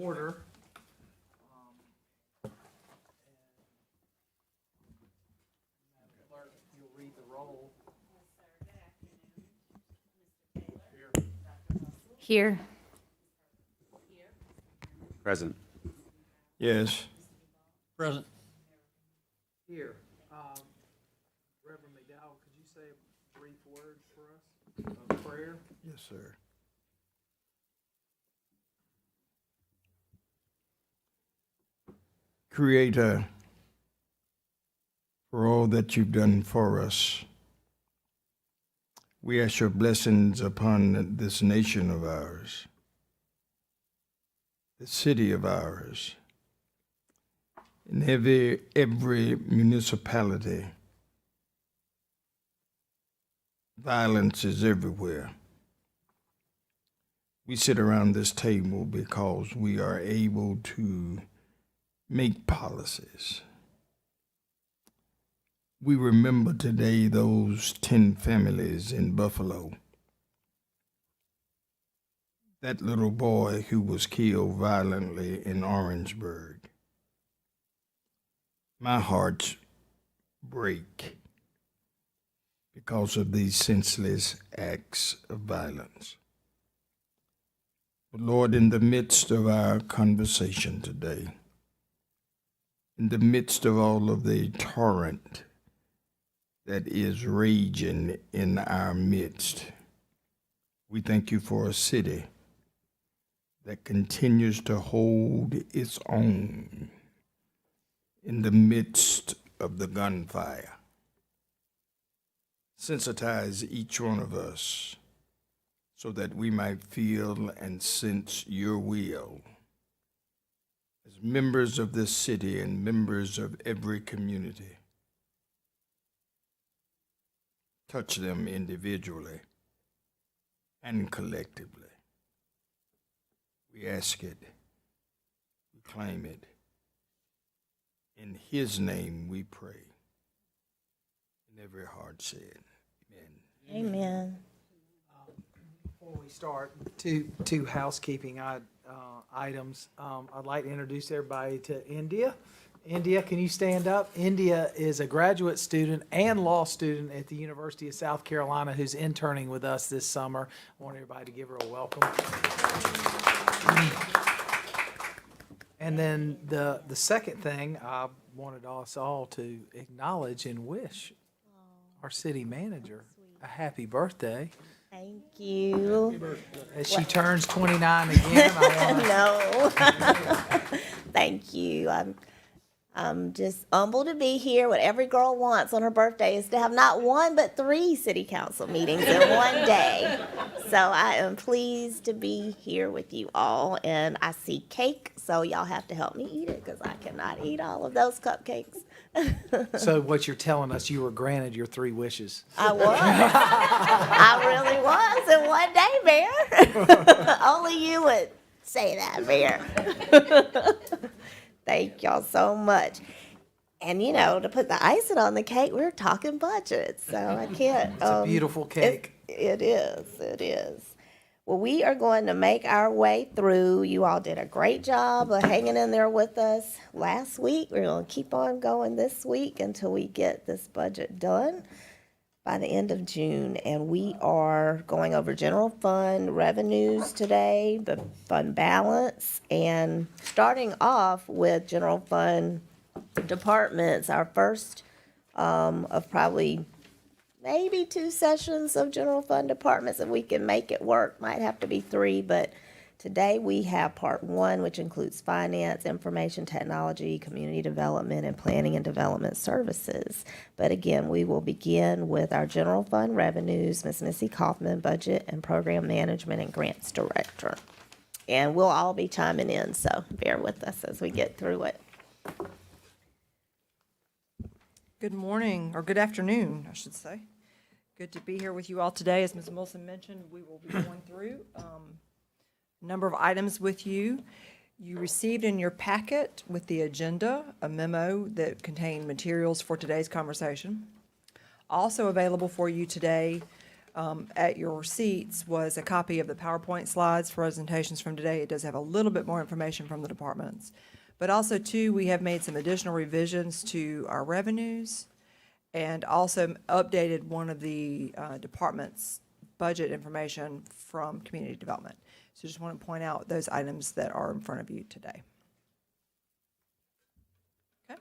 order. Madam Clerk, if you'll read the roll. Here. Present. Yes. Present. Here. Reverend McDowell, could you say a brief word for us of prayer? Yes, sir. Creator, for all that you've done for us, we ask your blessings upon this nation of ours, the city of ours, in every municipality. Violence is everywhere. We sit around this table because we are able to make policies. We remember today those 10 families in Buffalo. That little boy who was killed violently in Orangeburg. My heart breaks because of these senseless acts of violence. But Lord, in the midst of our conversation today, in the midst of all of the torrent that is raging in our midst, we thank you for a city that continues to hold its own in the midst of the gunfire. Sensitize each one of us so that we might feel and sense your will. As members of this city and members of every community, touch them individually and collectively. We ask it, we claim it. In his name we pray. And every heart said, amen. Amen. Before we start, two housekeeping items. I'd like to introduce everybody to India. India, can you stand up? India is a graduate student and law student at the University of South Carolina who's interning with us this summer. I want everybody to give her a welcome. And then the second thing, I wanted us all to acknowledge and wish our city manager a happy birthday. Thank you. As she turns 29 again, I want to... No. Thank you. I'm just humbled to be here. What every girl wants on her birthday is to have not one but 3 city council meetings in one day. So I am pleased to be here with you all, and I see cake, so y'all have to help me eat it because I cannot eat all of those cupcakes. So what you're telling us, you were granted your 3 wishes. I was. I really was in one day, Bear. Only you would say that, Bear. Thank y'all so much. And, you know, to put the icing on the cake, we're talking budget, so I can't. It's a beautiful cake. It is. Well, we are going to make our way through. You all did a great job of hanging in there with us last week. We're going to keep on going this week until we get this budget done by the end of June. And we are going over general fund revenues today, the fund balance, and starting off with general fund departments, our first of probably maybe 2 sessions of general fund departments. If we can make it work, might have to be 3, but today we have part 1, which includes finance, information technology, community development, and planning and development services. But again, we will begin with our general fund revenues, Ms. Missy Kaufman, budget and program management and grants director. And we'll all be chiming in, so bear with us as we get through it. Good morning, or good afternoon, I should say. Good to be here with you all today. As Ms. Wilson mentioned, we will be going through a number of items with you. You received in your packet with the agenda a memo that contained materials for today's conversation. Also available for you today At your seats was a copy of the PowerPoint slides for presentations from today. It does have a little bit more information from the departments. But also, too, we have made some additional revisions to our revenues and also updated one of the department's budget information from community development. So just want to point out those items that are in front of you today. Okay.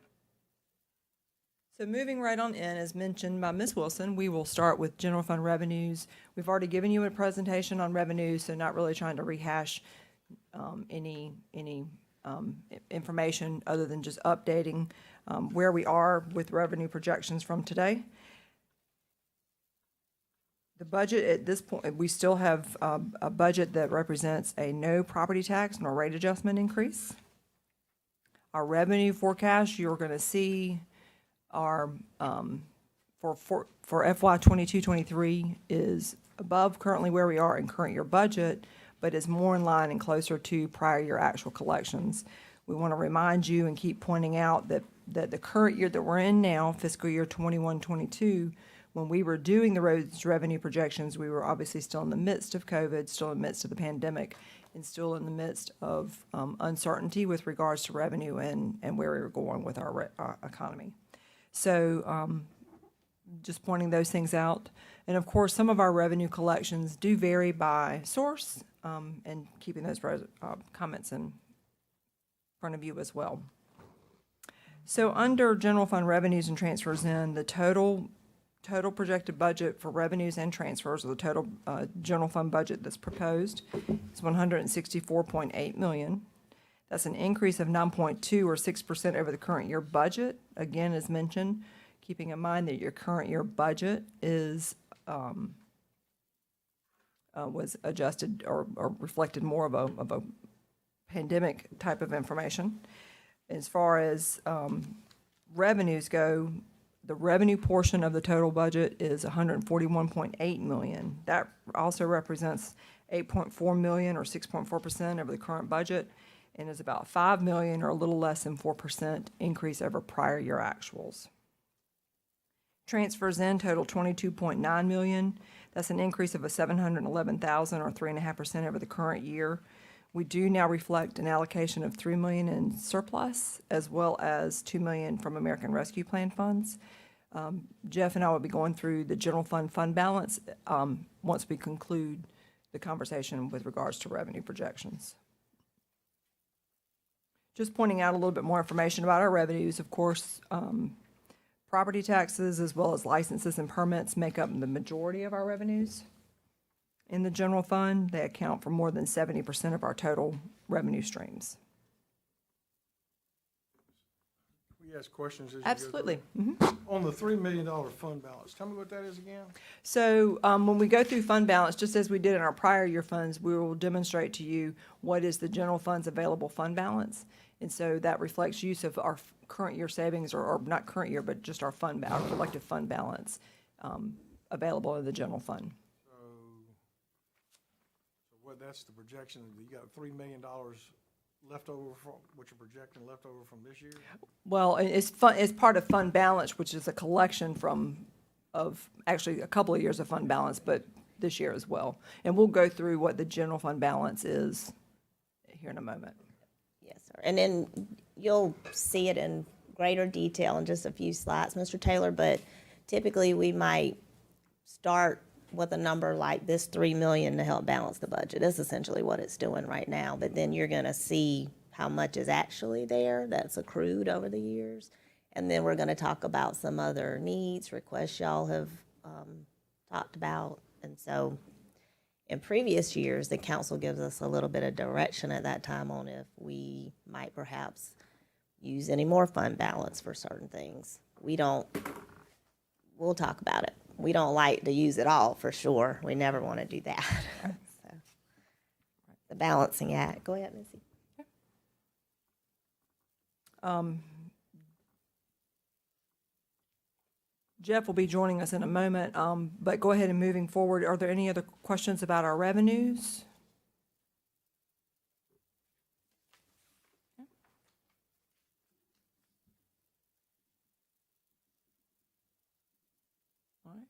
So moving right on in, as mentioned by Ms. Wilson, we will start with general fund revenues. We've already given you a presentation on revenues, so not really trying to rehash any information other than just updating where we are with revenue projections from today. The budget at this point, we still have a budget that represents a no property tax nor rate adjustment increase. Our revenue forecast, you're going to see our, for FY 22-23 is above currently where we are in current year budget, but is more in line and closer to prior year actual collections. We want to remind you and keep pointing out that the current year that we're in now, fiscal year 21-22, when we were doing the roads revenue projections, we were obviously still in the midst of COVID, still in the midst of the pandemic, and still in the midst of uncertainty with regards to revenue and where we were going with our economy. So just pointing those things out. And of course, some of our revenue collections do vary by source, and keeping those comments in front of you as well. So under general fund revenues and transfers in, the total projected budget for revenues and transfers, or the total general fund budget that's proposed, is $164.8 million. That's an increase of 9.2 or 6% over the current year budget. Again, as mentioned, keeping in mind that your current year budget is was adjusted or reflected more of a pandemic type of information. As far as revenues go, the revenue portion of the total budget is $141.8 million. That also represents $8.4 million or 6.4% over the current budget, and is about $5 million or a little less than 4% increase over prior year actuals. Transfers in total $22.9 million. That's an increase of $711,000 or 3.5% over the current year. We do now reflect an allocation of $3 million in surplus, as well as $2 million from American Rescue Plan funds. Jeff and I will be going through the general fund balance once we conclude the conversation with regards to revenue projections. Just pointing out a little bit more information about our revenues. Of course, property taxes as well as licenses and permits make up the majority of our revenues. In the general fund, they account for more than 70% of our total revenue streams. We ask questions as you go Absolutely. through. On the $3 million fund balance, tell me what that is again? So when we go through fund balance, just as we did in our prior year funds, we will demonstrate to you what is the general fund's available fund balance. And so that reflects use of our current year savings, or not current year, but just our our collective fund balance available in the general fund. What, that's the projection, you got $3 million left over from, what you're projecting left over from this year? Well, it's part of fund balance, which is a collection of actually a couple of years of fund balance, but this year as well. And we'll go through what the general fund balance is here in a moment. Yes, sir. And then you'll see it in greater detail in just a few slides, Mr. Taylor, but typically we might start with a number like this, $3 million, to help balance the budget. That's essentially what it's doing right now. But then you're going to see how much is actually there that's accrued over the years. And then we're going to talk about some other needs, requests y'all have talked about. And so in previous years, the council gives us a little bit of direction at that time on if we might perhaps use any more fund balance for certain things. We'll talk about it. We don't like to use it all, for sure. We never want to do that. So, the balancing act. Go ahead, Missy. Jeff will be joining us in a moment, but go ahead and moving forward. Are there any other questions about our revenues?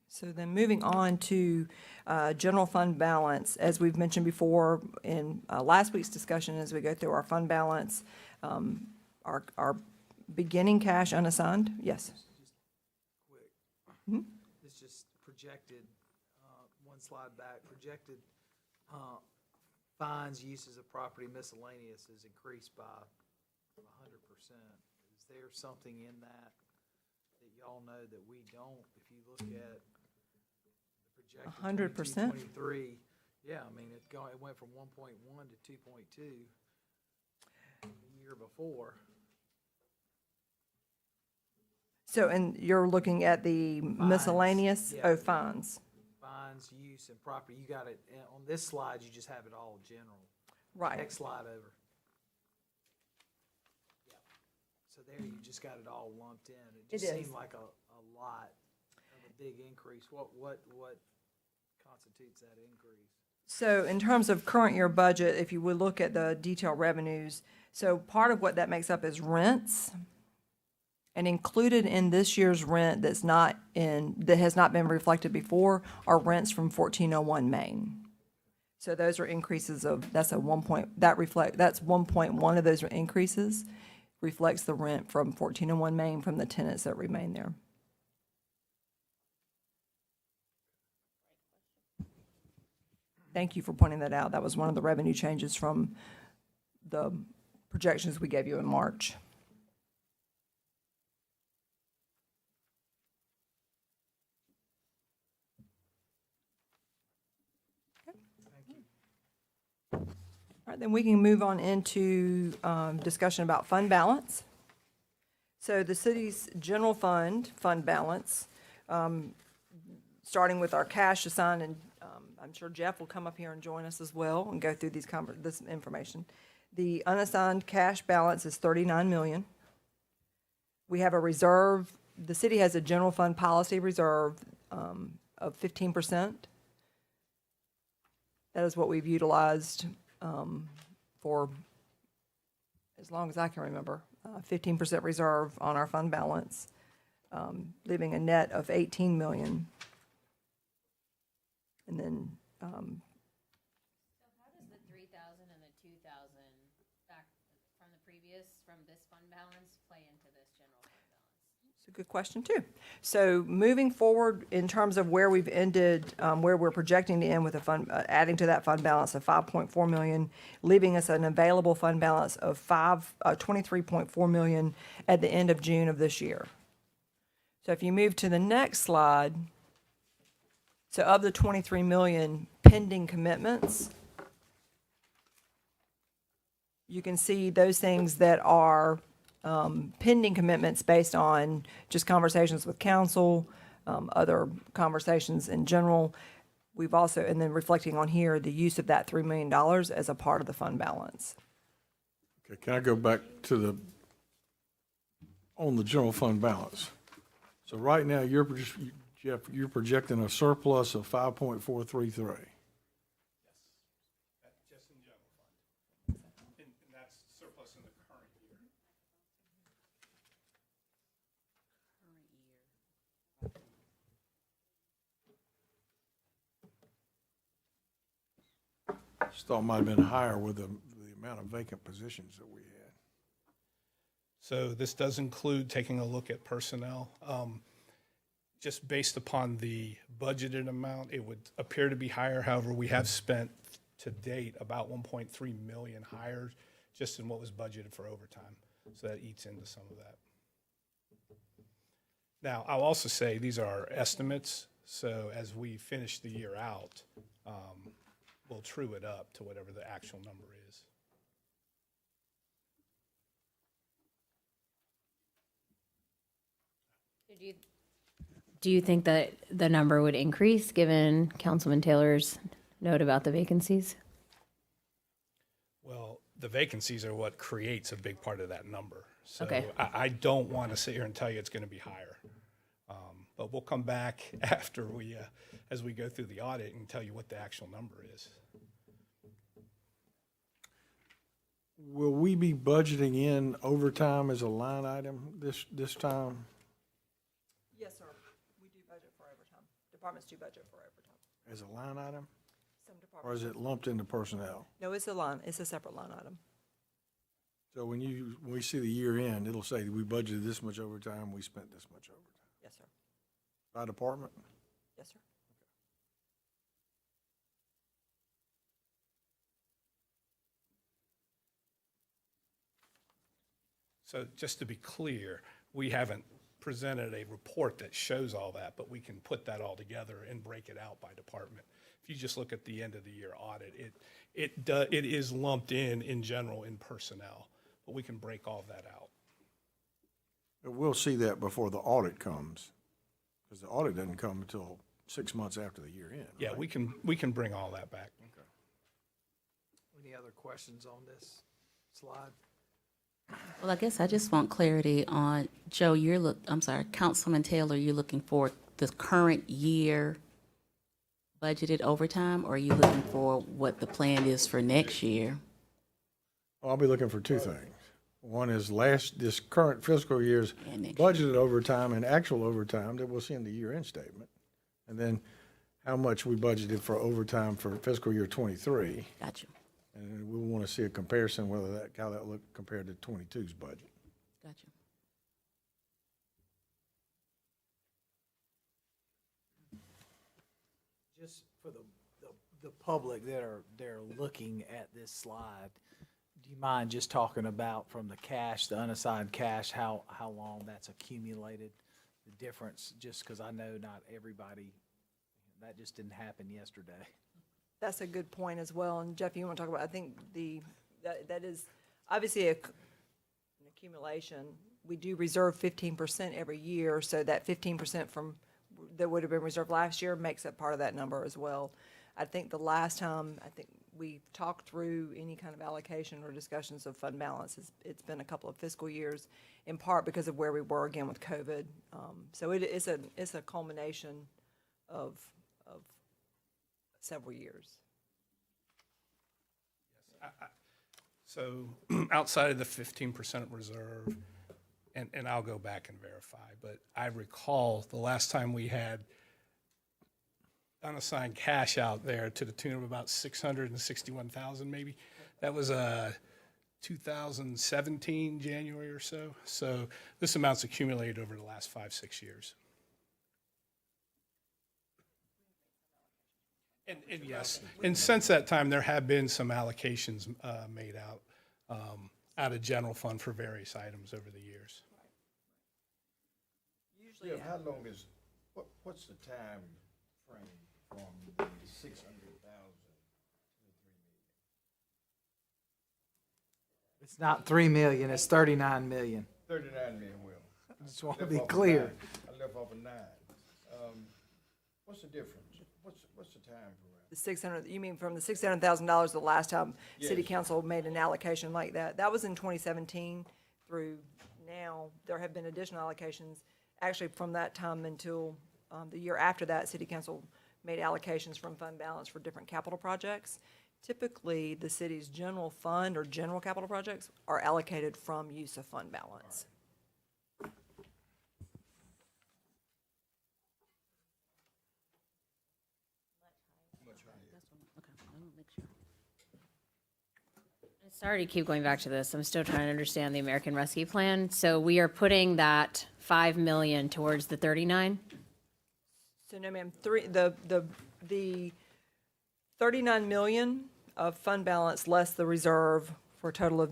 So then moving on to general fund balance, as we've mentioned before in last week's discussion, as we go through our fund balance, our beginning cash unassigned, yes. Quick. It's just projected, one slide back, projected fines, uses of property miscellaneous is increased by 100%. Is there something in that y'all know that we don't? If you look at the projected 100%? 23, yeah, I mean, it went from 1.1 to 2.2 the year before. So, and you're looking at the miscellaneous, yeah. oh, fines, Fines, use, and property, you got it, on this slide, you just have it all general. right. Next slide over. Yeah. So there you just got it all lumped in. It just It is. seemed like a lot of a big increase. What constitutes that increase? So in terms of current year budget, if you would look at the detailed revenues, so part of what that makes up is rents. And included in this year's rent that has not been reflected before are rents from 1401 Main. So those are increases of, that's 1.1 of those increases reflects the rent from 1401 Main from the tenants that remain there. Thank you for pointing that out. That was one of the revenue changes from the projections we gave you in March. All right, then we can move on into discussion about fund balance. So the city's general fund balance, starting with our cash assigned, and I'm sure Jeff will come up here and join us as well and go through this information. The unassigned cash balance is $39 million. We have a reserve, the city has a general fund policy reserve of 15%. That is what we've utilized for as long as I can remember, 15% reserve on our fund balance, leaving a net of 18 million. And then, So how does the 3,000 and the 2,000 back from this fund balance play into this general fund balance? it's a good question too. So moving forward in terms of where we've ended, where we're projecting to end with a fund, adding to that fund balance of 5.4 million, leaving us an available fund balance of 23.4 million at the end of June of this year. So if you move to the next slide, so of the 23 million pending commitments, you can see those things that are pending commitments based on just conversations with council, other conversations in general. We've also, and then reflecting on here, the use of that $3 million as a part of the fund balance. Okay, can I go back to on the general fund balance? So right now, Jeff, you're projecting a surplus of 5.433. Just in general fund. And that's surplus in the current year. Just thought it might have been higher with the amount of vacant positions that we had. So this does include taking a look at personnel. Just based upon the budgeted amount, it would appear to be higher. However, we have spent to date about 1.3 million higher just in what was budgeted for overtime. So that eats into some of that. Now, I'll also say these are estimates. So as we finish the year out, we'll true it up to whatever the actual number is. Do you think that the number would increase given Councilman Taylor's note about the vacancies? Well, the vacancies are what creates a big part of that number. So Okay. I don't want to sit here and tell you it's going to be higher. But we'll come back after as we go through the audit and tell you what the actual number is. Will we be budgeting in overtime as a line item this time? Yes, sir. We do budget for overtime. departments do budget for overtime. As a line item, Some or is departments, it lumped into personnel? no, it's a line, it's a separate line item. So when we see the year end, it'll say, we budgeted this much overtime, we spent this much overtime. Yes, sir. By department? Yes, sir. So just to be clear, we haven't presented a report that shows all that, but we can put that all together and break it out by department. If you just look at the end of the year audit, it is lumped in general in personnel, but we can break all that out. But we'll see that before the audit comes, because the audit doesn't come until 6 months after the year end. Yeah, right? we can bring all that back. Any other questions on this slide? Well, I guess I just want clarity on, Joe, Councilman Taylor, you're looking for the current year budgeted overtime, or are you looking for what the plan is for next year? Well, I'll be looking for two things. One is this current fiscal year's And next budgeted overtime and actual overtime that we'll see in the year-end statement. And then how much we budgeted for overtime for fiscal year '23. Gotcha, And we want to see a comparison, how that looked compared to '22's budget. gotcha. Just for the public that are looking at this slide, do you mind just talking about from the cash, the unassigned cash, how long that's accumulated? The difference, just because I know not everybody, that just didn't happen yesterday. That's a good point as well. And Jeff, you want to talk about, I think that is obviously an accumulation. We do reserve 15% every year, so that 15% that would have been reserved last year makes up part of that number as well. I think the last time, we talked through any kind of allocation or discussions of fund balance, it's been a couple of fiscal years, in part because of where we were again with COVID. So it's a culmination of several years. So outside of the 15% reserve, and I'll go back and verify, but I recall the last time we had unassigned cash out there to the tune of about 661,000 maybe. That was 2017, January or so. So this amount's accumulated over the last 5-6 years. And yes, and since that time, there have been some allocations made out of general fund for various items over the years. Yeah, how long is, what's the time frame from the 600,000 to the 3 million? It's not 3 million, it's 39 million. 39 million, Will. I just want to be clear. I left off a 9. What's the difference? What's the time frame? The 600, you mean from the $600,000 the last time city Yes. council made an allocation like that? That was in 2017 through now. There have been additional allocations. Actually, from that time until the year after that, city council made allocations from fund balance for different capital projects. Typically, the city's general fund or general capital projects are allocated from use of fund balance. Sorry to keep going back to this. I'm still trying to understand the American Rescue Plan. So we are putting that 5 million towards the 39? So no, ma'am, the 39 million of fund balance less the reserve for a total of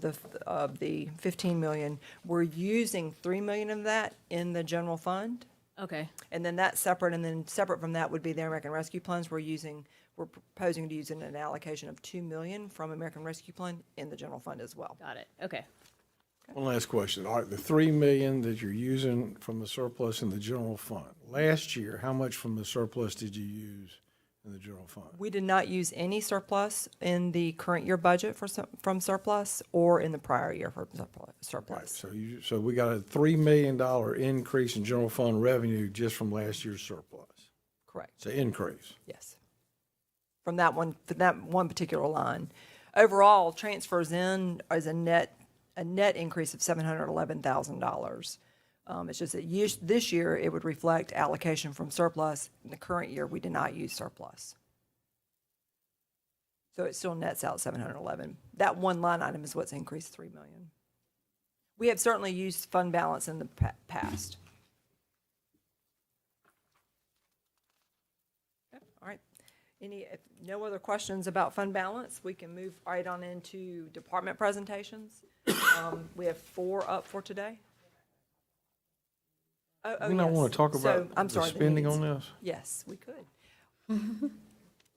the 15 million. We're using 3 million of that in the general fund. Okay. And then that's separate, and then separate from that would be the American Rescue Plans. We're proposing to use an allocation of 2 million from American Rescue Plan in the general fund as well. Got it. Okay. One last question. All right, the 3 million that you're using from the surplus in the general fund, last year, how much from the surplus did you use in the general fund? We did not use any surplus in the current year budget from surplus or in the prior year for Right, surplus. so we got a $3 million increase in general fund revenue just from last year's surplus. Correct. It's an increase. Yes. From that one particular line. Overall, transfers in is a net increase of $711,000. It's just that this year, it would reflect allocation from surplus. In the current year, we did not use surplus. So it still nets out 711. That one line item is what's increased 3 million. We have certainly used fund balance in the past. Okay, all right. If no other questions about fund balance, we can move right on into department presentations. We have 4 up for today. We don't want to talk So, about I'm the sorry, the spending needs. on this? Yes, we could.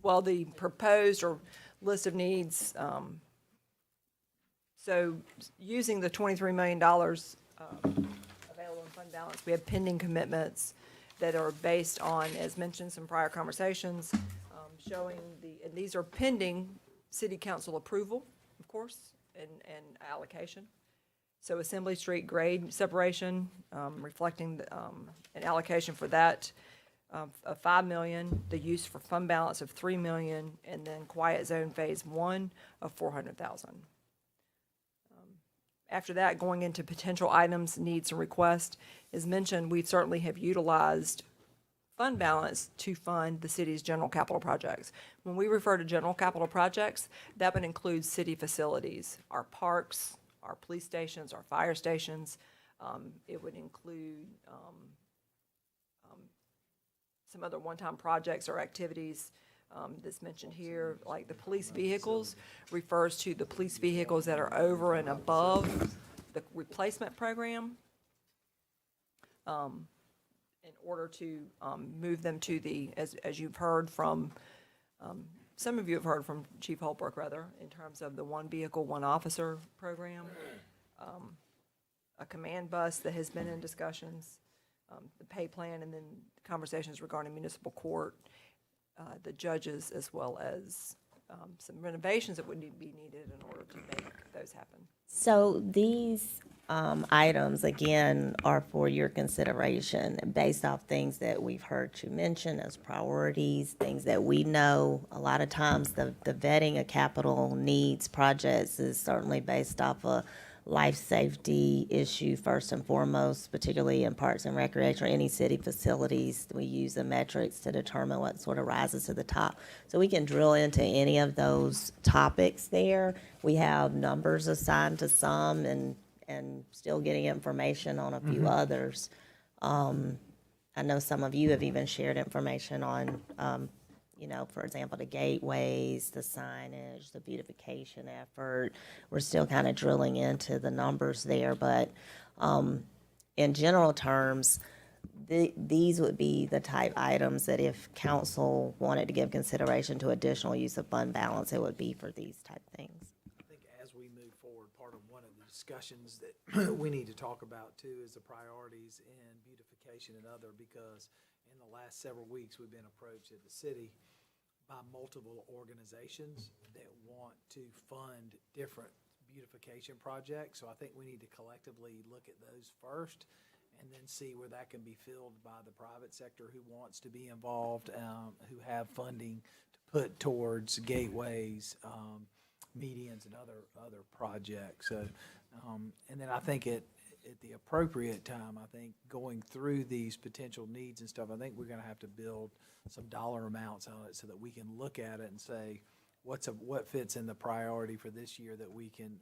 Well, the proposed or list of needs, so using the $23 million available in fund balance, we have pending commitments that are based on, as mentioned, some prior conversations, showing and these are pending city council approval, of course, and allocation. So Assembly Street grade separation, reflecting an allocation for that of $5 million, the use for fund balance of $3 million, and then quiet zone phase 1 of $400,000. After that, going into potential items, needs, and requests, as mentioned, we certainly have utilized fund balance to fund the city's general capital projects. When we refer to general capital projects, that would include city facilities, our parks, our police stations, our fire stations. It would include some other one-time projects or activities that's mentioned here, like the police vehicles refers to the police vehicles that are over and above the replacement program in order to move them to as you've heard from, some of you have heard from Chief Holbrook, rather, in terms of the one vehicle, one officer program, a command bus that has been in discussions, the pay plan, and then conversations regarding municipal court, the judges, as well as some renovations that would be needed in order to make those happen. So these items, again, are for your consideration based off things that we've heard you mention as priorities, things that we know. A lot of times the vetting of capital needs projects is certainly based off a life safety issue first and foremost, particularly in parks and recreation or any city facilities. We use the metrics to determine what sort of rises to the top. So we can drill into any of those topics there. We have numbers assigned to some and still getting information on a few others. I know some of you have even shared information on, for example, the gateways, the signage, the beautification effort. We're still kind of drilling into the numbers there, but in general terms, these would be the type items that if council wanted to give consideration to additional use of fund balance, it would be for these type things. I think as we move forward, part of one of the discussions that we need to talk about too is the priorities in beautification and other, because in the last several weeks, we've been approached at the city by multiple organizations that want to fund different beautification projects. So I think we need to collectively look at those first and then see where that can be filled by the private sector who wants to be involved, who have funding to put towards gateways, medians, and other projects. So, and then I think at the appropriate time, I think going through these potential needs and stuff, I think we're gonna have to build some dollar amounts on it so that we can look at it and say, what fits in the priority for this year that we can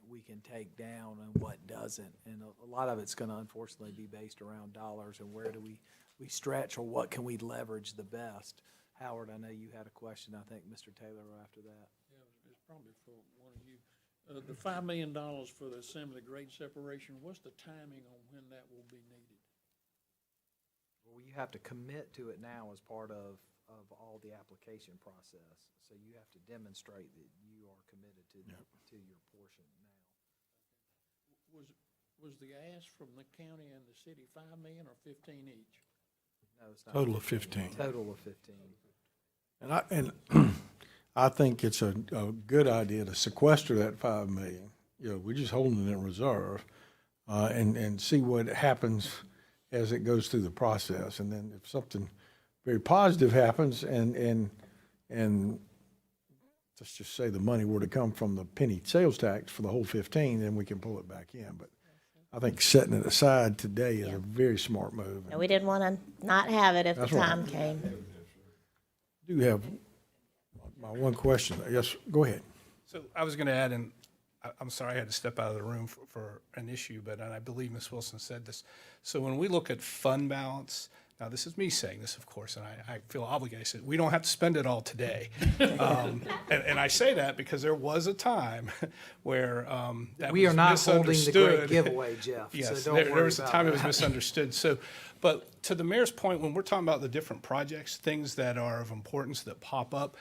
take down and what doesn't. And a lot of it's gonna unfortunately be based around dollars and where do we stretch or what can we leverage the best. Howard, I know you had a question. I think Mr. Taylor after that. Yeah, it's probably for one of you. The $5 million for the assembly grade separation, what's the timing on when that will be needed? Well, you have to commit to it now as part of all the application process. So you have to demonstrate that you are committed to your portion now. Was the ask from the county and the city 5 million or 15 each? No, it's not. Total of 15. Total of 15. And I think it's a good idea to sequester that 5 million. We're just holding it in reserve, and see what happens as it goes through the process. And then if something very positive happens and let's just say the money were to come from the penny sales tax for the whole 15, then we can pull it back in. But I think setting it aside today is a very smart move. And we didn't want to not have it if the That's right. time came. I do have my one question. Yes, go ahead. So I was going to add, and I'm sorry I had to step out of the room for an issue, but and I believe Ms. Wilson said this. So when we look at fund balance, now this is me saying this, of course, and I feel obligated. We don't have to spend it all today. And I say that because there was a time where that We are was not holding the misunderstood. great giveaway, Jeff, so Yes, don't there worry was a about time it that. was misunderstood. So, but to the mayor's point, when we're talking about the different projects, things that are of importance that pop up,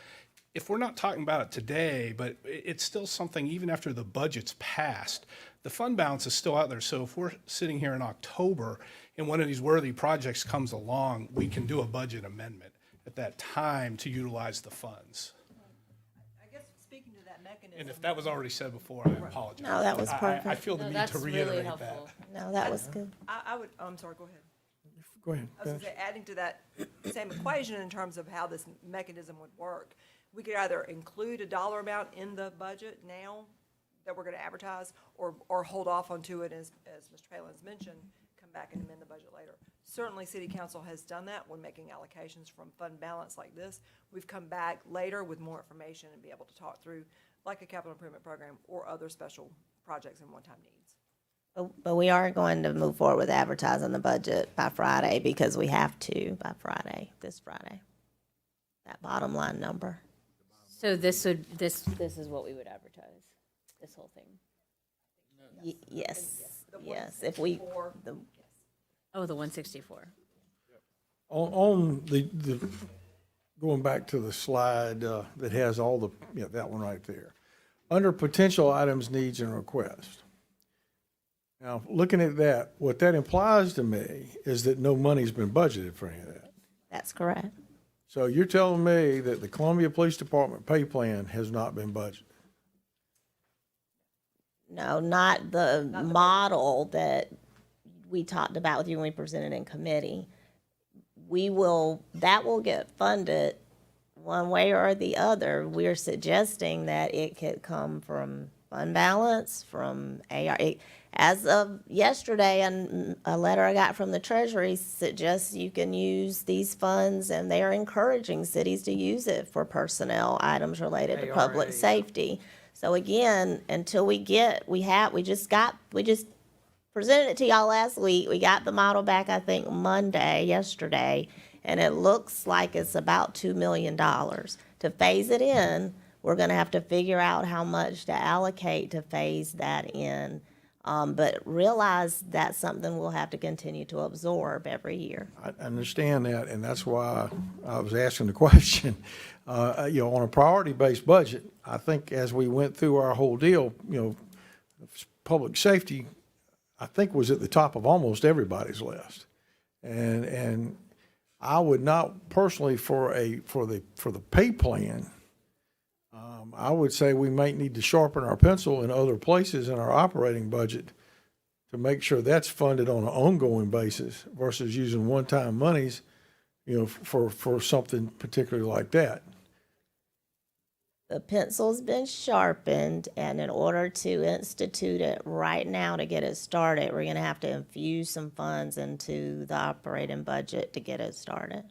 if we're not talking about it today, but it's still something, even after the budget's passed, the fund balance is still out there. So if we're sitting here in October and one of these worthy projects comes along, we can do a budget amendment at that time to utilize the funds. I guess speaking to that mechanism. And if that was already said before, I apologize. No, that was I perfect. feel the No, need that's to really reiterate helpful. that. No, that was good. I would, I'm sorry, go ahead. Go ahead. I was gonna say, adding to that same equation in terms of how this mechanism would work, we could either include a dollar amount in the budget now that we're gonna advertise, or hold off onto it as Mr. Palin's mentioned, come back and amend the budget later. Certainly, city council has done that when making allocations from fund balance like this. We've come back later with more information and be able to talk through, like a capital improvement program or other special projects and one-time needs. But we are going to move forward with advertising the budget by Friday because we have to by Friday, this Friday. That bottom line number. So this is what we would advertise, this whole thing. Yes, yes, if we, the, Oh, the 164. On the, going back to the slide that has all the, yeah, that one right there. Under potential items, needs, and requests. Now, looking at that, what that implies to me is that no money's been budgeted for any of that. that's correct. So you're telling me that the Columbia Police Department pay plan has not been budgeted? No, not the model that we talked about with you when we presented in committee. That will get funded one way or the other. We're suggesting that it could come from fund balance, from AR. As of yesterday, a letter I got from the Treasury suggests you can use these funds, and they are encouraging cities to use it for personnel items related to public ARA. safety. So again, until we just presented it to y'all last week. We got the model back, I think, yesterday, and it looks like it's about $2 million. To phase it in, we're gonna have to figure out how much to allocate to phase that in. But realize that's something we'll have to continue to absorb every year. I understand that, and that's why I was asking the question. On a priority-based budget, I think as we went through our whole deal, public safety, I think, was at the top of almost everybody's list. And I would not personally for the pay plan, I would say we might need to sharpen our pencil in other places in our operating budget to make sure that's funded on an ongoing basis versus using one-time monies, for something particularly like that. The pencil's been sharpened, and in order to institute it right now to get it started, we're gonna have to infuse some funds into the operating budget to get it started.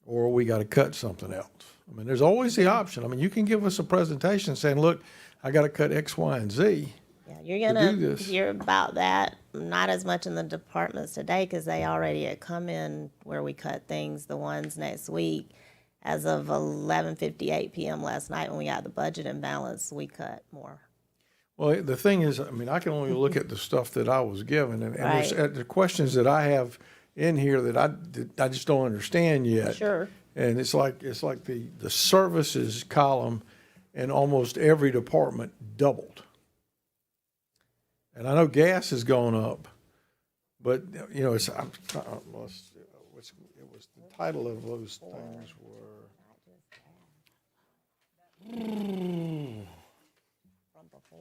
Or we got to cut something else. I mean, there's always the option. I mean, you can give us a presentation saying, look, I got to cut X, Y, and Z. Yeah, you're do gonna this. hear about that, not as much in the departments today, because they already had come in where we cut things, the ones next week. As of 11:58 p.m. last night, when we got the budget imbalance, we cut more. Well, the thing is, I mean, I can only look at the stuff that I was given, and there's Right. the questions that I have in here that I just don't understand yet. Sure. And it's like the services column in almost every department doubled. And I know gas has gone up, but it was the title of those things were.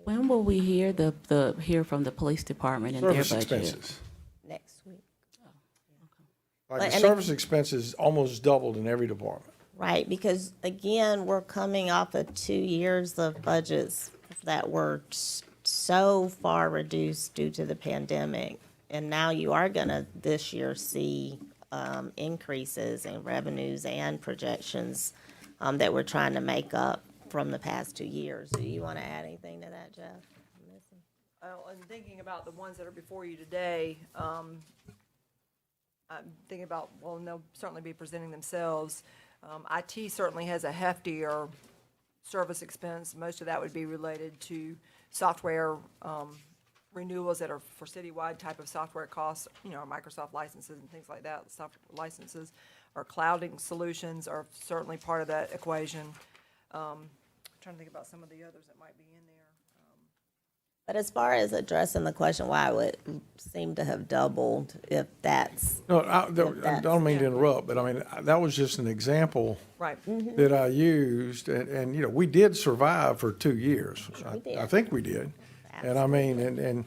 When will we hear hear from the police department and their Service budget? expenses. Next week. Like But- the and service expenses almost doubled in every department. Right, because again, we're coming off of 2 years of budgets that were so far reduced due to the pandemic. And now you are gonna this year see increases in revenues and projections that we're trying to make up from the past 2 years. Do you want to add anything to that, Jeff? And thinking about the ones that are before you today, I'm thinking about, well, and they'll certainly be presenting themselves. IT certainly has a heftier service expense. Most of that would be related to software renewals that are for citywide type of software costs, Microsoft licenses and things like that, software licenses, or clouding solutions are certainly part of that equation. Trying to think about some of the others that might be in there. But as far as addressing the question why it would seem to have doubled, if that's, No, I don't mean to interrupt, but I mean, that was just an example Right. that I used, and we did survive for 2 years. We did. I think we did. And I mean, and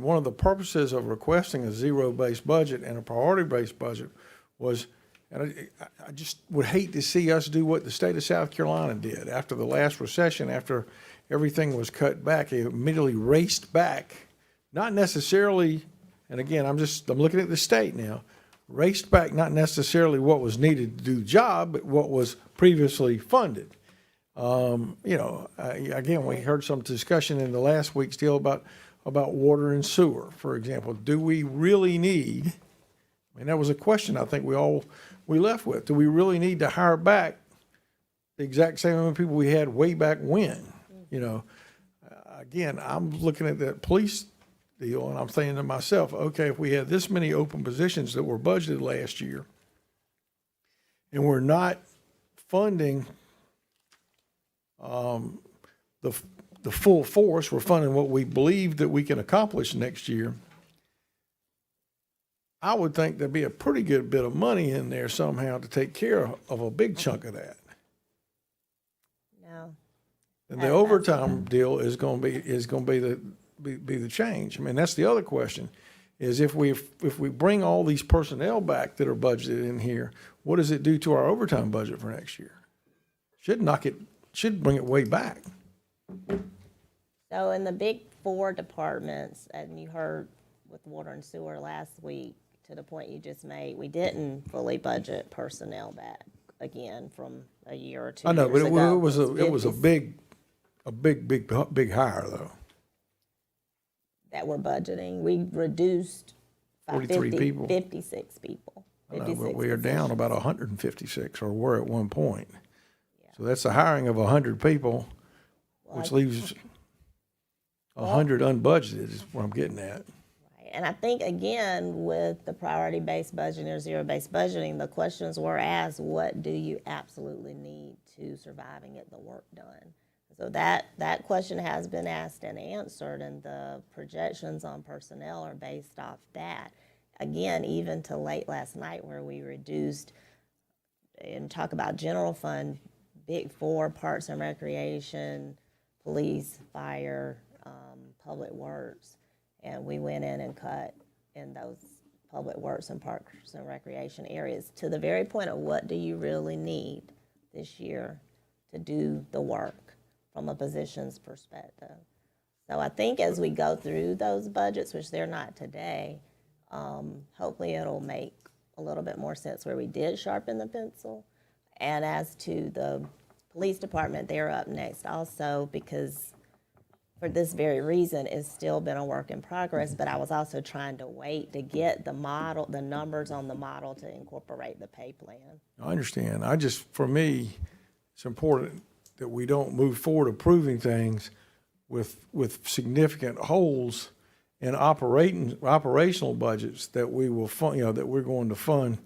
one of the purposes of requesting a zero-based budget and a priority-based budget was, and I just would hate to see us do what the state of South Carolina did after the last recession, after everything was cut back. It immediately raced back, not necessarily, and again, I'm looking at the state now, raced back not necessarily what was needed to do the job, but what was previously funded. Again, we heard some discussion in the last week still about water and sewer, for example. Do we really need, and that was a question I think we left with, do we really need to hire back the exact same amount of people we had way back when? Again, I'm looking at that police deal and I'm thinking to myself, okay, if we had this many open positions that were budgeted last year and we're not funding the full force, we're funding what we believe that we can accomplish next year, I would think there'd be a pretty good bit of money in there somehow to take care of a big chunk of that. no. And the overtime deal is going to be the change. I mean, that's the other question, is if we bring all these personnel back that are budgeted in here, what does it do to our overtime budget for next year? Should bring it way back. So in the big four departments, and you heard with water and sewer last week, to the point you just made, we didn't fully budget personnel back again from a year or 2 I know, years but ago. it was a big hire though. That we're budgeting. We reduced by 43 people. 56 people. I know, 56 but we are down positions. about 156, or were at one point. So that's the hiring of 100 people, which leaves 100 unbudgeted is what I'm getting at. And I think, again, with the priority-based budgeting or zero-based budgeting, the questions were asked, what do you absolutely need to survive and get the work done? So that question has been asked and answered, and the projections on personnel are based off that. Again, even to late last night where we reduced, and talk about general fund, big four, parks and recreation, police, fire, public works. And we went in and cut in those public works and parks and recreation areas to the very point of what do you really need this year to do the work from a positions perspective. So I think as we go through those budgets, which they're not today, hopefully it'll make a little bit more sense where we did sharpen the pencil. And as to the police department, they're up next also because for this very reason, it's still been a work in progress, but I was also trying to wait to get the model, the numbers on the model to incorporate the pay plan. I understand. For me, it's important that we don't move forward approving things with significant holes in operational budgets that we will fund, that we're going to fund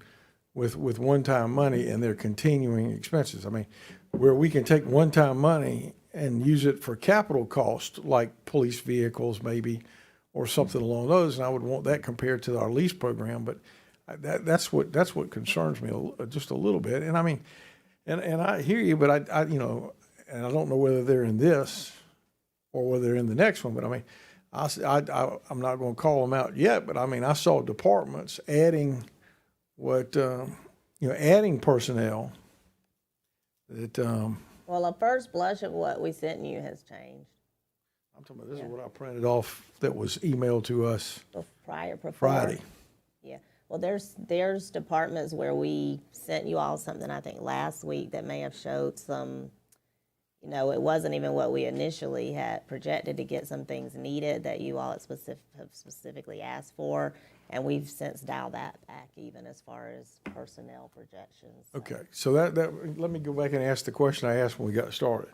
with one-time money and their continuing expenses. I mean, where we can take one-time money and use it for capital cost, like police vehicles maybe, or something along those, and I would want that compared to our lease program. But that's what concerns me just a little bit. And I mean, and I hear you, but I and I don't know whether they're in this or whether they're in the next one. But I mean, I'm not going to call them out yet. But I mean, I saw departments adding adding personnel that. Well, a first blush of what we sent you has changed. I'm talking about, this is what I printed off that was emailed to us Prior, before. Friday. Yeah, well, there's departments where we sent you all something, I think, last week that may have showed some, you know, it wasn't even what we initially had projected to get some things needed that you all have specifically asked for, and we've since dialed that back even as far as personnel projections. So. Okay, so let me go back and ask the question I asked when we got started.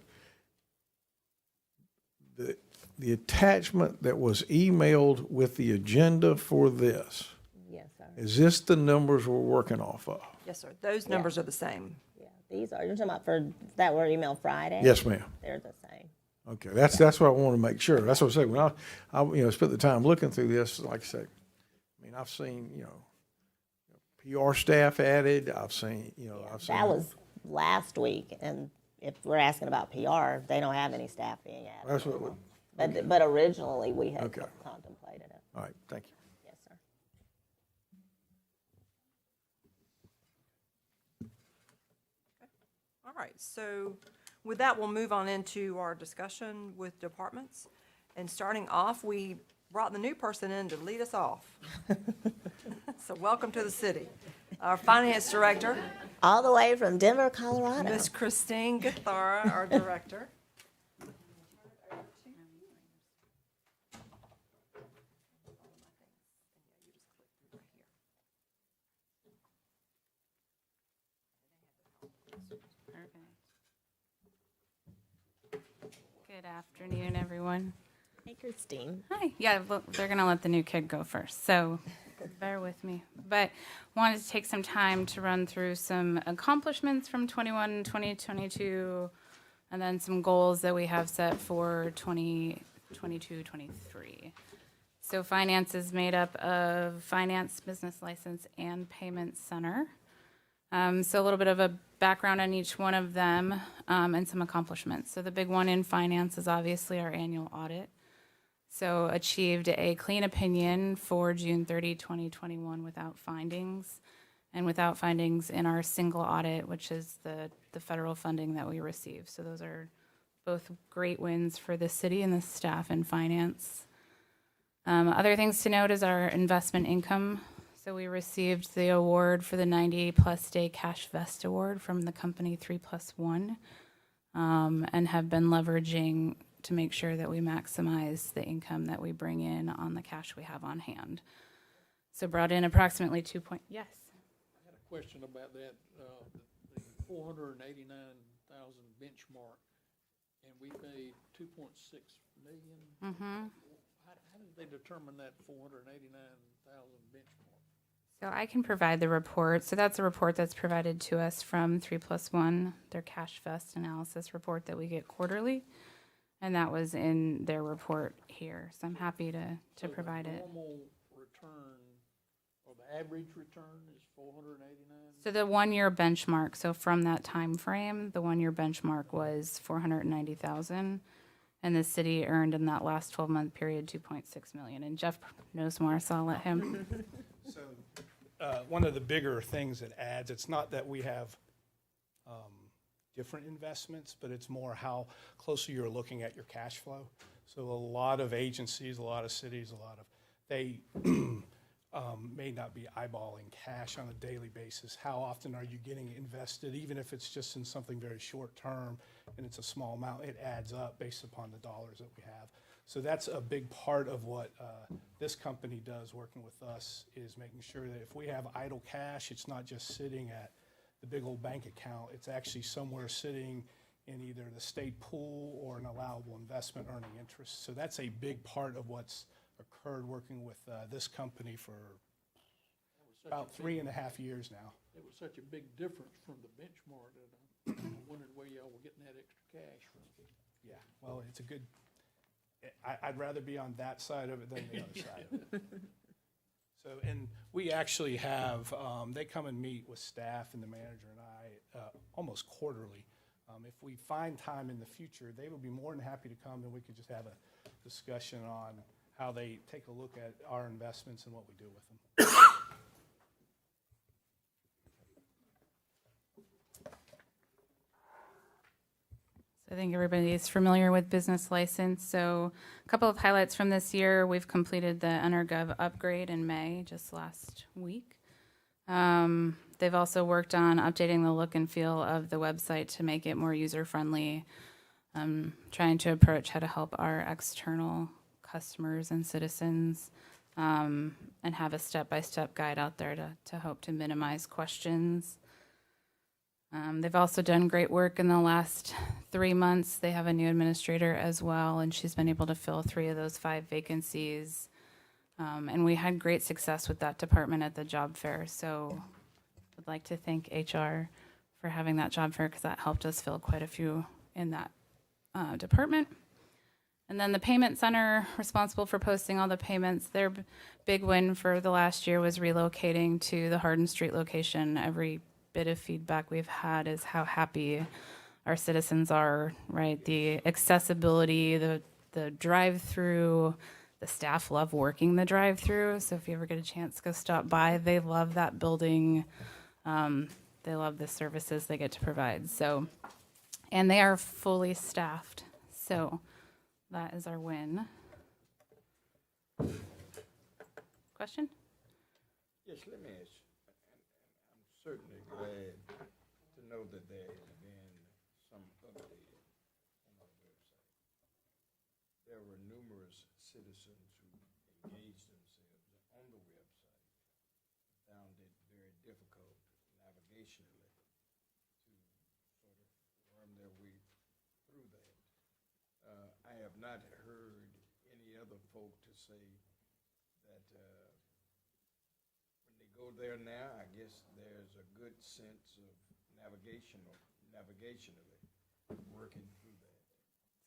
The attachment that was emailed with the agenda for this, Yes, sir. is this the numbers we're working off of? Yes, sir. Those numbers are the same. Yeah, these are, you're talking about for that were emailed Friday? Yes, ma'am. They're the same. Okay, that's what I want to make sure. That's what I say. When I spent the time looking through this, like I say, I mean, I've seen, PR staff added. I've seen, I've seen. That was last week, and if we're asking about PR, they don't have any staff being added. That's what. But originally, we had Okay. contemplated it. All right, thank you. Yes, sir. All right, so with that, we'll move on into our discussion with departments. And starting off, we brought the new person in to lead us off. So welcome to the city. Our finance director, All the way from Denver, Colorado. Miss Christine Gathara, our director. Good afternoon, everyone. Hey, Christine. Hi. Yeah, well, they're going to let the new kid go first, so bear with me. But wanted to take some time to run through some accomplishments from 21, 2022, and then some goals that we have set for 2022, 23. So finance is made up of finance, business license, and payment center. So a little bit of a background on each one of them, and some accomplishments. So the big one in finance is obviously our annual audit. So achieved a clean opinion for June 30, 2021 without findings, and without findings in our single audit, which is the federal funding that we receive. So those are both great wins for the city and the staff in finance. Other things to note is our investment income. So we received the award for the 90-plus day cash vest award from the company 3+1, and have been leveraging to make sure that we maximize the income that we bring in on the cash we have on hand. So brought in approximately yes. I had a question about that, the 489,000 benchmark, and we paid 2.6 million. Mm-hmm. How did they determine that 489,000 benchmark? So I can provide the report. So that's a report that's provided to us from 3+1, their cash vest analysis report that we get quarterly. And that was in their report here. So I'm happy to provide it. The normal return, or the average return is 489? So the 1-year benchmark, so from that time frame, the 1-year benchmark was 490,000. And the city earned in that last 12-month period 2.6 million. And Jeff knows more, so I'll let him. So one of the bigger things it adds, it's not that we have different investments, but it's more how closely you're looking at your cash flow. So a lot of agencies, a lot of cities, they may not be eyeballing cash on a daily basis. How often are you getting invested, even if it's just in something very short term and it's a small amount, it adds up based upon the dollars that we have. So that's a big part of what this company does working with us, is making sure that if we have idle cash, it's not just sitting at the big old bank account. It's actually somewhere sitting in either the state pool or an allowable investment earning interest. So that's a big part of what's occurred working with this company for about 3.5 years now. It was such a big difference from the benchmark that I wondered where y'all were getting that extra cash from. Yeah, well, it's a good, I'd rather be on that side of it than the other side of it. So, and we actually have, they come and meet with staff and the manager and I almost quarterly. If we find time in the future, they would be more than happy to come and we could just have a discussion on how they take a look at our investments and what we do with them. So I think everybody is familiar with business license. So a couple of highlights from this year. We've completed the EnerGov upgrade in May, just last week. They've also worked on updating the look and feel of the website to make it more user-friendly, trying to approach how to help our external customers and citizens, and have a step-by-step guide out there to hope to minimize questions. They've also done great work in the last 3 months. They have a new administrator as well, and she's been able to fill 3 of those 5 vacancies. And we had great success with that department at the job fair. So I'd like to thank HR for having that job fair because that helped us fill quite a few in that department. And then the payment center, responsible for posting all the payments. Their big win for the last year was relocating to the Hardin Street location. Every bit of feedback we've had is how happy our citizens are, right? The accessibility, the drive-through, the staff love working the drive-through. So if you ever get a chance to go stop by, they love that building. They love the services they get to provide. So, and they are fully staffed. So that is our win. Question? Yes, let me ask you, and I'm certainly glad to know that there has been some update on our website. There were numerous citizens who engaged themselves on the website, found it very difficult navigationally to sort of worm their way through that. I have not heard any other folk to say that when they go there now, I guess there's a good sense of navigationally working through that.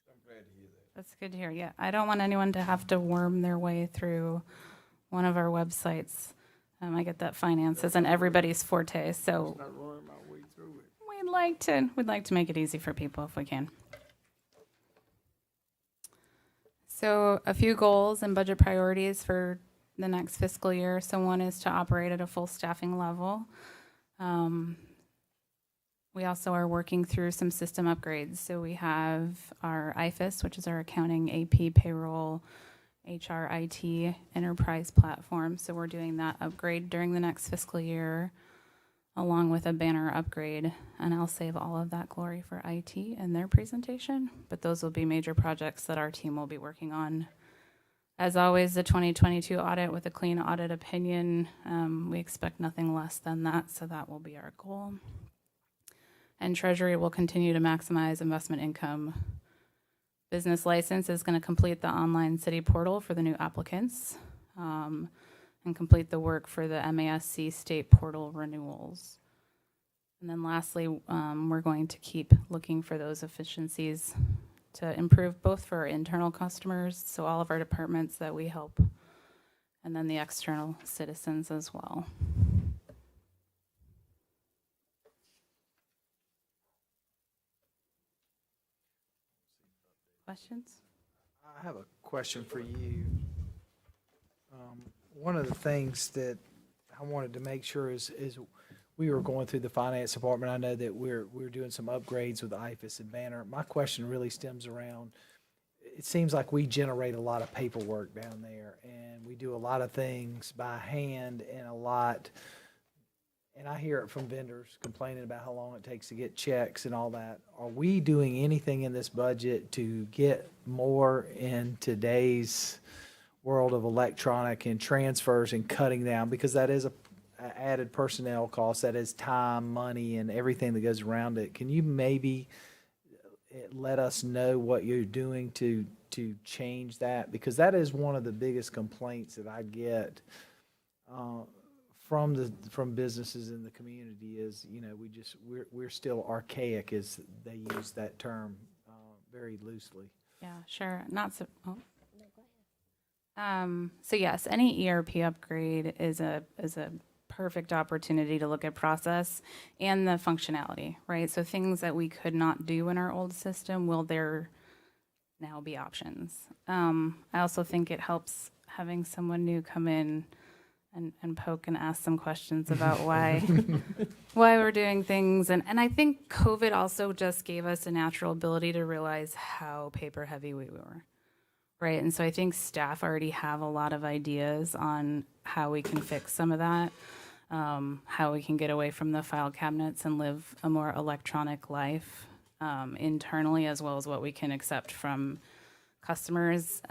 So I'm glad to hear that. That's good to hear. Yeah, I don't want anyone to have to worm their way through one of our websites. I get that finance isn't everybody's forte, so Not running my way through it. we'd like to make it easy for people if we can. So a few goals and budget priorities for the next fiscal year. So one is to operate at a full staffing level. We also are working through some system upgrades. So we have our IFAS, which is our accounting, AP, payroll, HR, IT, enterprise platform. So we're doing that upgrade during the next fiscal year, along with a banner upgrade. And I'll save all of that glory for IT in their presentation. But those will be major projects that our team will be working on. As always, the 2022 audit with a clean audit opinion. We expect nothing less than that, so that will be our goal. And Treasury will continue to maximize investment income. Business license is going to complete the online city portal for the new applicants, and complete the work for the MASC state portal renewals. And then lastly, we're going to keep looking for those efficiencies to improve both for our internal customers, so all of our departments that we help, and then the external citizens as well. Questions? I have a question for you. One of the things that I wanted to make sure is we were going through the finance department. I know that we're doing some upgrades with IFAS and Banner. My question really stems around, it seems like we generate a lot of paperwork down there, and we do a lot of things by hand and I hear it from vendors complaining about how long it takes to get checks and all that. Are we doing anything in this budget to get more in today's world of electronic and transfers and cutting down? Because that is a added personnel cost, that is time, money, and everything that goes around it. Can you maybe let us know what you're doing to change that? Because that is one of the biggest complaints that I get from businesses in the community is, we're still archaic, as they use that term very loosely. Yeah, sure. Not so. Oh. So yes, any ERP upgrade is a perfect opportunity to look at process and the functionality, right? So things that we could not do in our old system, will there now be options? I also think it helps having someone new come in and poke and ask some questions about why we're doing things. And I think COVID also just gave us a natural ability to realize how paper heavy we were. Right. And so I think staff already have a lot of ideas on how we can fix some of that, how we can get away from the file cabinets and live a more electronic life internally, as well as what we can accept from customers.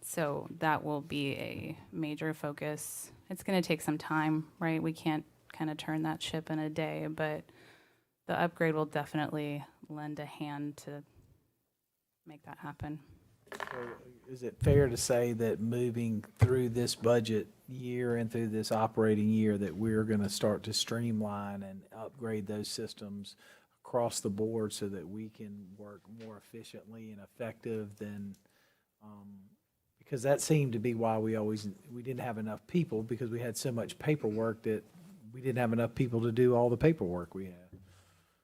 So that will be a major focus. It's going to take some time, right? We can't kind of turn that ship in a day, but the upgrade will definitely lend a hand to make that happen. So is it fair to say that moving through this budget year and through this operating year that we're going to start to streamline and upgrade those systems across the board so that we can work more efficiently and effective than, because that seemed to be why we didn't have enough people, because we had so much paperwork that we didn't have enough people to do all the paperwork we had.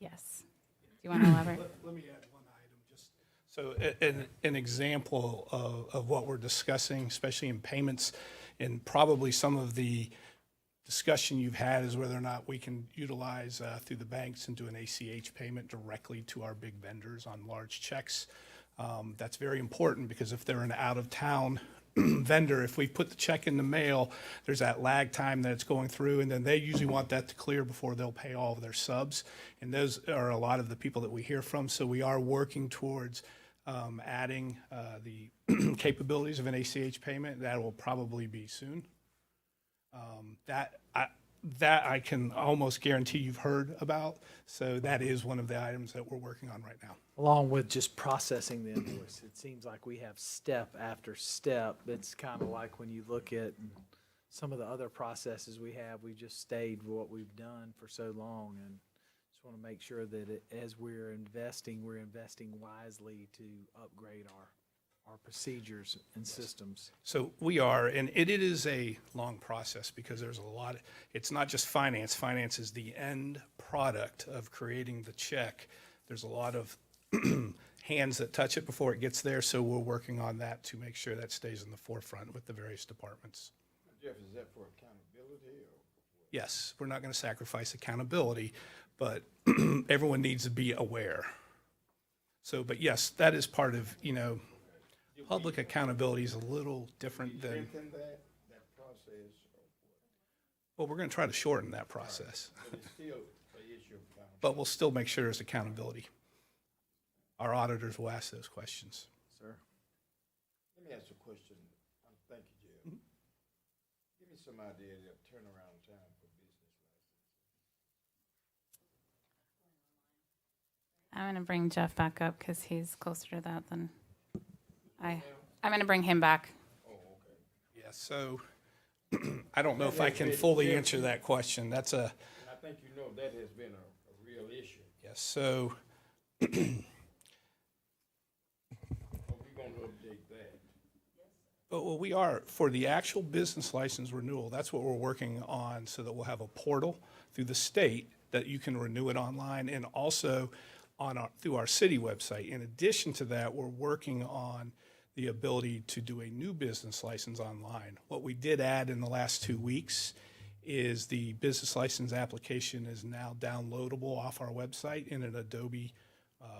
Yes. Do you want to elaborate? Let me add one item, just so an example of what we're discussing, especially in payments, and probably some of the discussion you've had is whether or not we can utilize through the banks and do an ACH payment directly to our big vendors on large checks. That's very important because if they're an out-of-town vendor, if we put the check in the mail, there's that lag time that it's going through, and then they usually want that to clear before they'll pay all of their subs. And those are a lot of the people that we hear from. So we are working towards adding the capabilities of an ACH payment. That will probably be soon. That I can almost guarantee you've heard about. So that is one of the items that we're working on right now. Along with just processing the invoice. It seems like we have step after step. It's kind of like when you look at some of the other processes we have, we just stayed with what we've done for so long, and just want to make sure that as we're investing wisely to upgrade our procedures and systems. So we are, and it is a long process because there's a lot, it's not just finance. Finance is the end product of creating the check. There's a lot of hands that touch it before it gets there, so we're working on that to make sure that stays in the forefront with the various departments. Jeff, is that for accountability or? Yes, we're not going to sacrifice accountability, but everyone needs to be aware. So, but yes, that is part of, public accountability is a little different than, Strengthen that process or what? well, we're going to try to shorten that process, But it's still an issue of accountability. but we'll still make sure there's accountability. Our auditors will ask those questions. Sir? Let me ask you a question. Thank you, Jeff. Give me some idea of turnaround time for business license. I'm going to bring Jeff back up because he's closer to that than I'm going to bring him back. Yeah, so I don't know if I can fully answer that question. That's a, And I think you know that has been a real issue. yes, so Are we going to update that? well, we are, for the actual business license renewal, that's what we're working on so that we'll have a portal through the state that you can renew it online and also through our city website. In addition to that, we're working on the ability to do a new business license online. What we did add in the last 2 weeks is the business license application is now downloadable off our website in an Adobe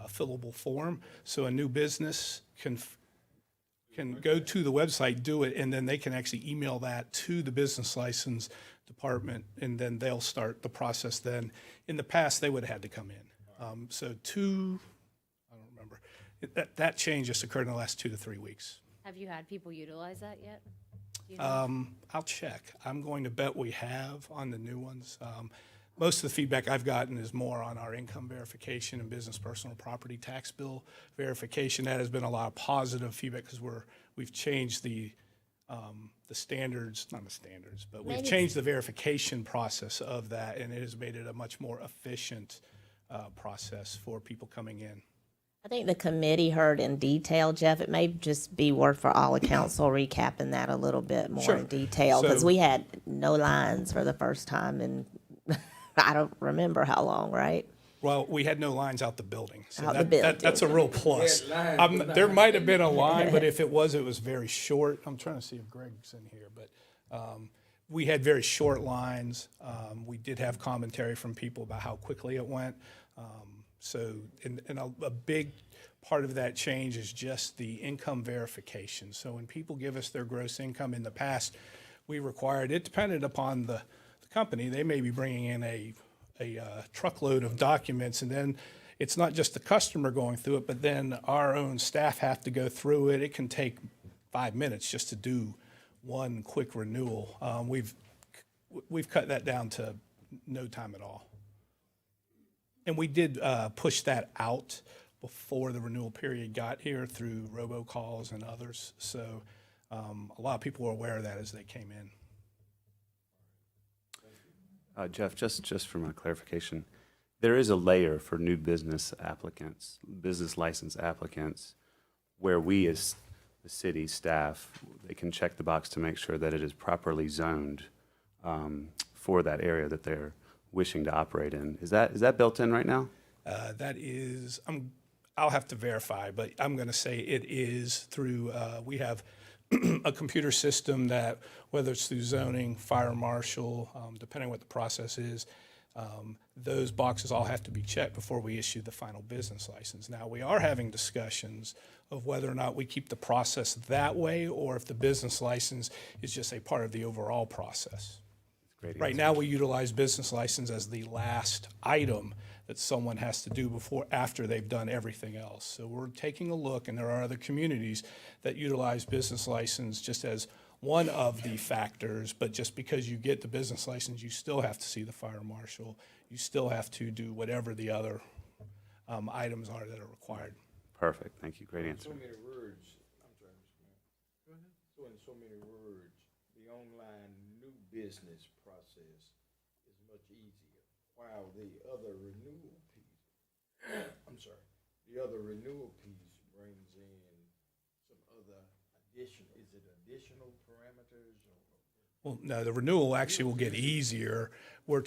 fillable form. So a new business can go to the website, do it, and then they can actually email that to the business license department, and then they'll start the process then. In the past, they would have had to come in. I don't remember. That change just occurred in the last 2 to 3 weeks. Have you had people utilize that yet? Do you know? I'll check. I'm going to bet we have on the new ones. Most of the feedback I've gotten is more on our income verification and business personal property tax bill verification. That has been a lot of positive feedback because we've changed the standards, not the standards, but we've changed the verification process of that, and it has made it a much more efficient process for people coming in. I think the committee heard in detail, Jeff. It may just be worth for all of council recapping that a little bit more Sure. in detail, because So- we had no lines for the first time in, I don't remember how long, right? Well, we had no lines out the building. So Out the building. that's a real plus. There might have been a line, but if it was very short. I'm trying to see if Greg's in here, we had very short lines. We did have commentary from people about how quickly it went. And a big part of that change is just the income verification. So when people give us their gross income in the past, we required, it depended upon the company, they may be bringing in a truckload of documents, and then it's not just the customer going through it, but then our own staff have to go through it. It can take 5 minutes just to do one quick renewal. We've cut that down to no time at all. And we did push that out before the renewal period got here through robocalls and others. So a lot of people were aware of that as they came in. Jeff, just for my clarification, there is a layer for new business applicants, business license applicants, where we as the city staff, they can check the box to make sure that it is properly zoned for that area that they're wishing to operate in. Is that built in right now? That is, I'll have to verify, but I'm going to say it is through, we have a computer system that, whether it's through zoning, fire marshal, depending on what the process is, those boxes all have to be checked before we issue the final business license. Now, we are having discussions of whether or not we keep the process that way or if the business license is just a part of the overall process. Great Right answer. now, we utilize business license as the last item that someone has to do after they've done everything else. So we're taking a look, and there are other communities that utilize business license just as one of the factors, but just because you get the business license, you still have to see the fire marshal. You still have to do whatever the other items are that are required. Perfect. Thank you. Great answer. So many words, I'm sorry, Mr. Mayor. Go ahead. So in so many words, the online new business process is much easier, while the other renewal piece, the other renewal piece brings in some other additional, is it additional parameters or? Well, no, the renewal actually will get easier. We're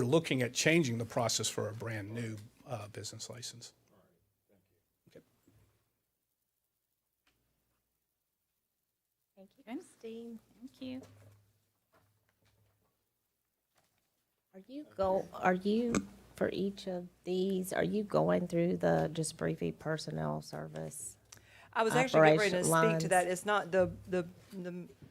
looking at changing the process for a brand new business license. Thank you, Good. Christine. Thank you. Are you, for each of these, are you going through just briefly personnel service? I was actually getting ready to Operation speak to that. lines. It's not the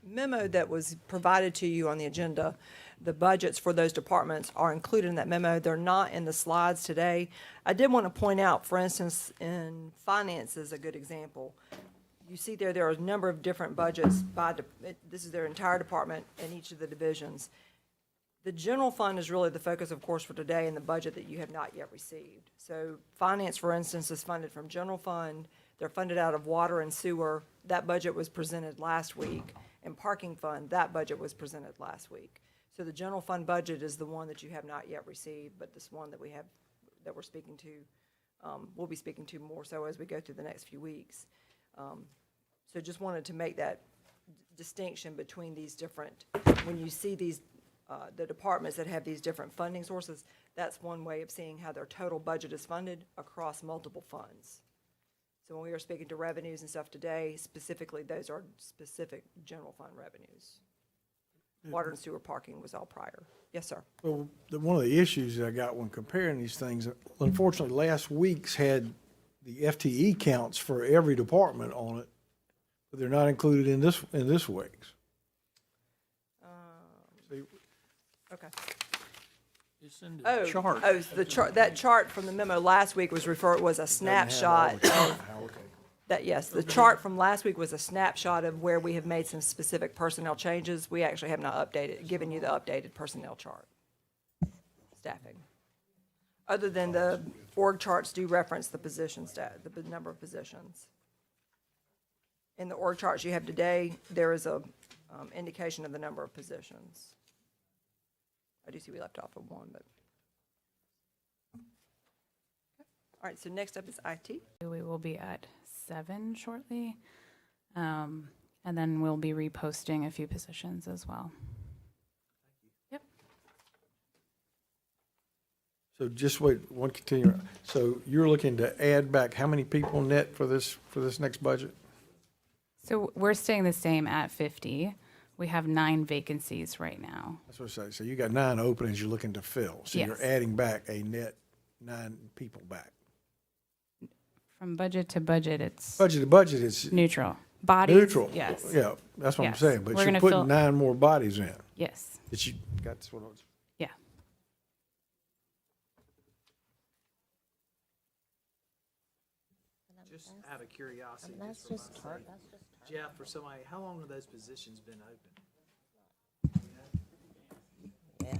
memo that was provided to you on the agenda. The budgets for those departments are included in that memo. They're not in the slides today. I did want to point out, for instance, in finance is a good example. You see there are a number of different budgets this is their entire department in each of the divisions. The general fund is really the focus, of course, for today and the budget that you have not yet received. So finance, for instance, is funded from general fund. They're funded out of water and sewer. That budget was presented last week. And parking fund, that budget was presented last week. So the general fund budget is the one that you have not yet received, but this one that we have, that we're speaking to, we'll be speaking to more so as we go through the next few weeks. So just wanted to make that distinction between these different, when you see these, the departments that have these different funding sources, that's one way of seeing how their total budget is funded across multiple funds. So when we are speaking to revenues and stuff today, specifically, those are specific general fund revenues. Water and sewer parking was all prior. Yes, sir. Well, one of the issues that I got when comparing these things, unfortunately, last week's had the FTE counts for every department on it, but they're not included in this week's. Okay. It's in the chart. Oh, the chart, that chart from the memo last week was a snapshot of, yes, the chart from last week was a snapshot of where we have made some specific personnel changes. We actually have not given you the updated personnel chart. Staffing. Other than the org charts do reference the position the number of positions. In the org charts you have today, there is a indication of the number of positions. I do see we left off of one, but. All right, so next up is IT. We will be at 7 shortly. And then we'll be reposting a few positions as well. Yep. So just wait, one continue. So you're looking to add back how many people net for this next budget? So we're staying the same at 50, We have 9 vacancies right now. That's what I say. So you got 9 openings you're looking to fill. So you're Yes. adding back a net 9 people back. From budget to budget, it's Budget to budget is neutral. Bodies, neutral. yes. Yeah, that's what I'm Yes. saying. But We're you're gonna putting fill- 9 more bodies in. Yes, That you, that's what I was. yeah. Just out of curiosity, That's just for just my her, sake. that's just Jeff, for somebody, how long have those positions been open? Yeah.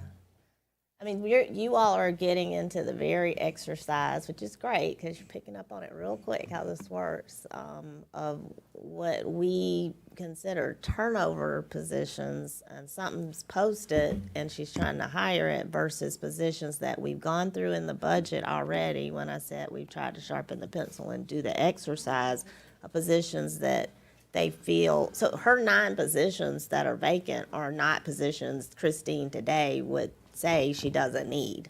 I mean, you all are getting into the very exercise, which is great because you're picking up on it real quick how this works, of what we consider turnover positions, and something's posted and she's trying to hire it versus positions that we've gone through in the budget already. When I said we've tried to sharpen the pencil and do the exercise of positions that they feel, so her 9 positions that are vacant are not positions Christine today would say she doesn't need.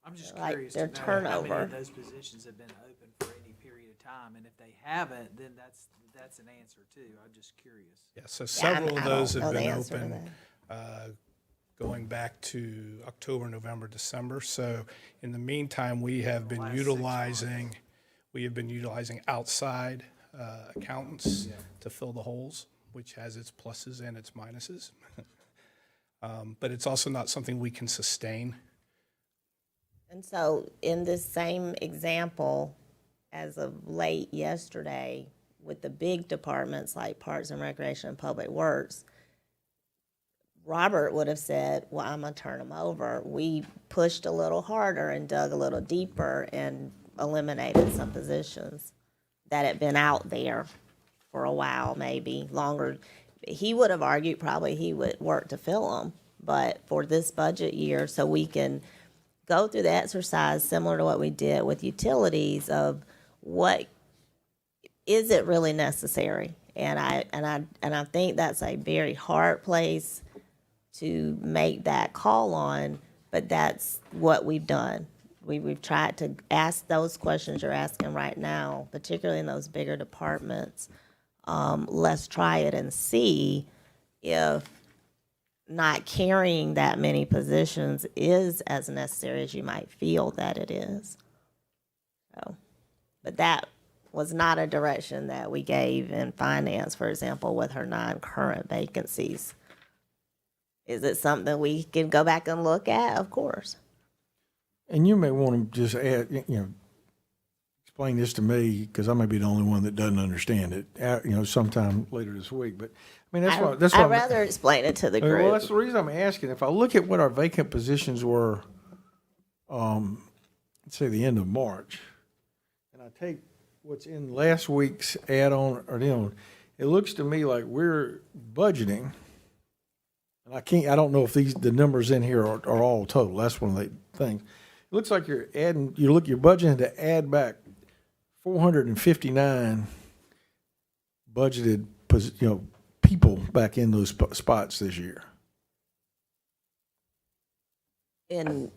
I'm just Like, curious to their know how many turnover. of those positions have been open for any period of time, and if they haven't, then that's an answer too. I'm just curious. Yeah, so Yeah, I mean, several of I don't those know have the been answer to open going back to October, November, December. So in the meantime, we have been utilizing outside accountants to fill the holes, which has its pluses and its minuses. But it's also not something we can sustain. And so in this same example, as of late yesterday, with the big departments like Parks and Recreation and Public Works, Robert would have said, well, I'm gonna turn them over. We pushed a little harder and dug a little deeper and eliminated some positions that had been out there for a while, maybe longer. He would have argued probably he would work to fill them, but for this budget year, so we can go through the exercise similar to what we did with utilities of what is it really necessary? And I think that's a very hard place to make that call on, but that's what we've done. We've tried to ask those questions you're asking right now, particularly in those bigger departments. Let's try it and see if not carrying that many positions is as necessary as you might feel that it is. So, but that was not a direction that we gave in finance, for example, with her 9 current vacancies. Is it something we can go back and look at? Of course. And you may want to just add, explain this to me, because I may be the only one that doesn't understand it, sometime later this week. But, I mean, that's why. I'd rather explain it to the group. Well, that's the reason I'm asking. If I look at what our vacant positions were, let's say the end of March, and I take what's in last week's add-on, it looks to me like we're budgeting, and I don't know if the numbers in here are all total. That's one of the things. It looks like you're budgeting to add back 459 budgeted, people back in those spots this year. In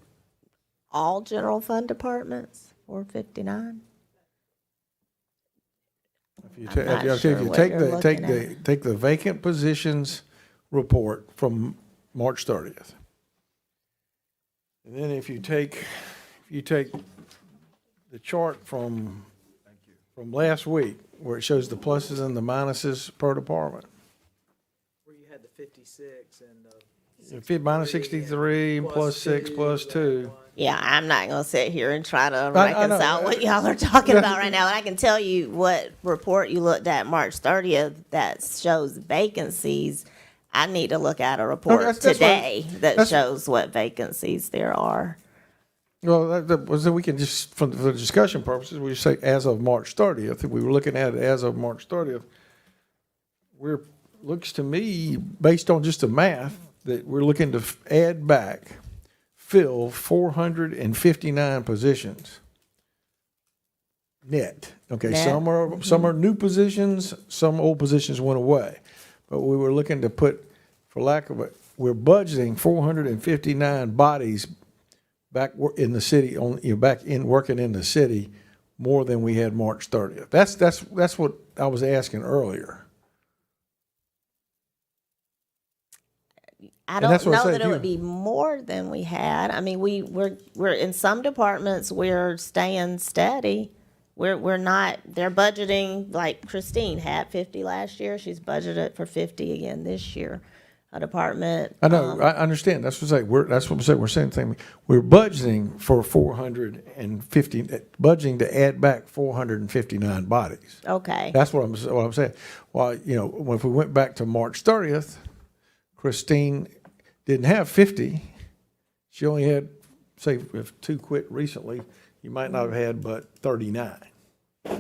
all general fund departments, 459? If you I'm not sure what take you're the looking at. take the vacant positions report from March 30th, and then if you take the chart from last week where it shows the pluses and the minuses per department, Where you had the 56 and minus 63 and plus 6 plus 2. Yeah, I'm not gonna sit here and try to I know. reconcile what y'all are talking about right now. And I can tell you what report you looked at March 30th that shows vacancies. I need to look at a report that's what- today that that's- shows what vacancies there are. Well, that was we can just for discussion purposes we say as of March 30th. If we were looking at it as of March 30th, looks to me based on just the math that we're looking to fill 459 positions net. Okay, Net. some are new positions, some old positions went away, but we were looking to put, for lack of it, we're budgeting 459 bodies back in the city, back in working in the city more than we had March 30th. That's what I was asking earlier. I And don't that's what I know said, that it you- would be more than we had. I mean, we're in some departments, we're staying steady. We're not, they're budgeting, like Christine had 50 last year, she's budgeted for 50 again this year. A department. I know, I understand. That's what I'm saying. That's what I'm saying. We're saying the thing. We're budgeting for 450, budgeting to add back 459 bodies. Okay, That's what I'm saying. Well, you know, if we went back to March 30th, Christine didn't have 50. She only had, say, if 2 quit recently, you might not have had but 39.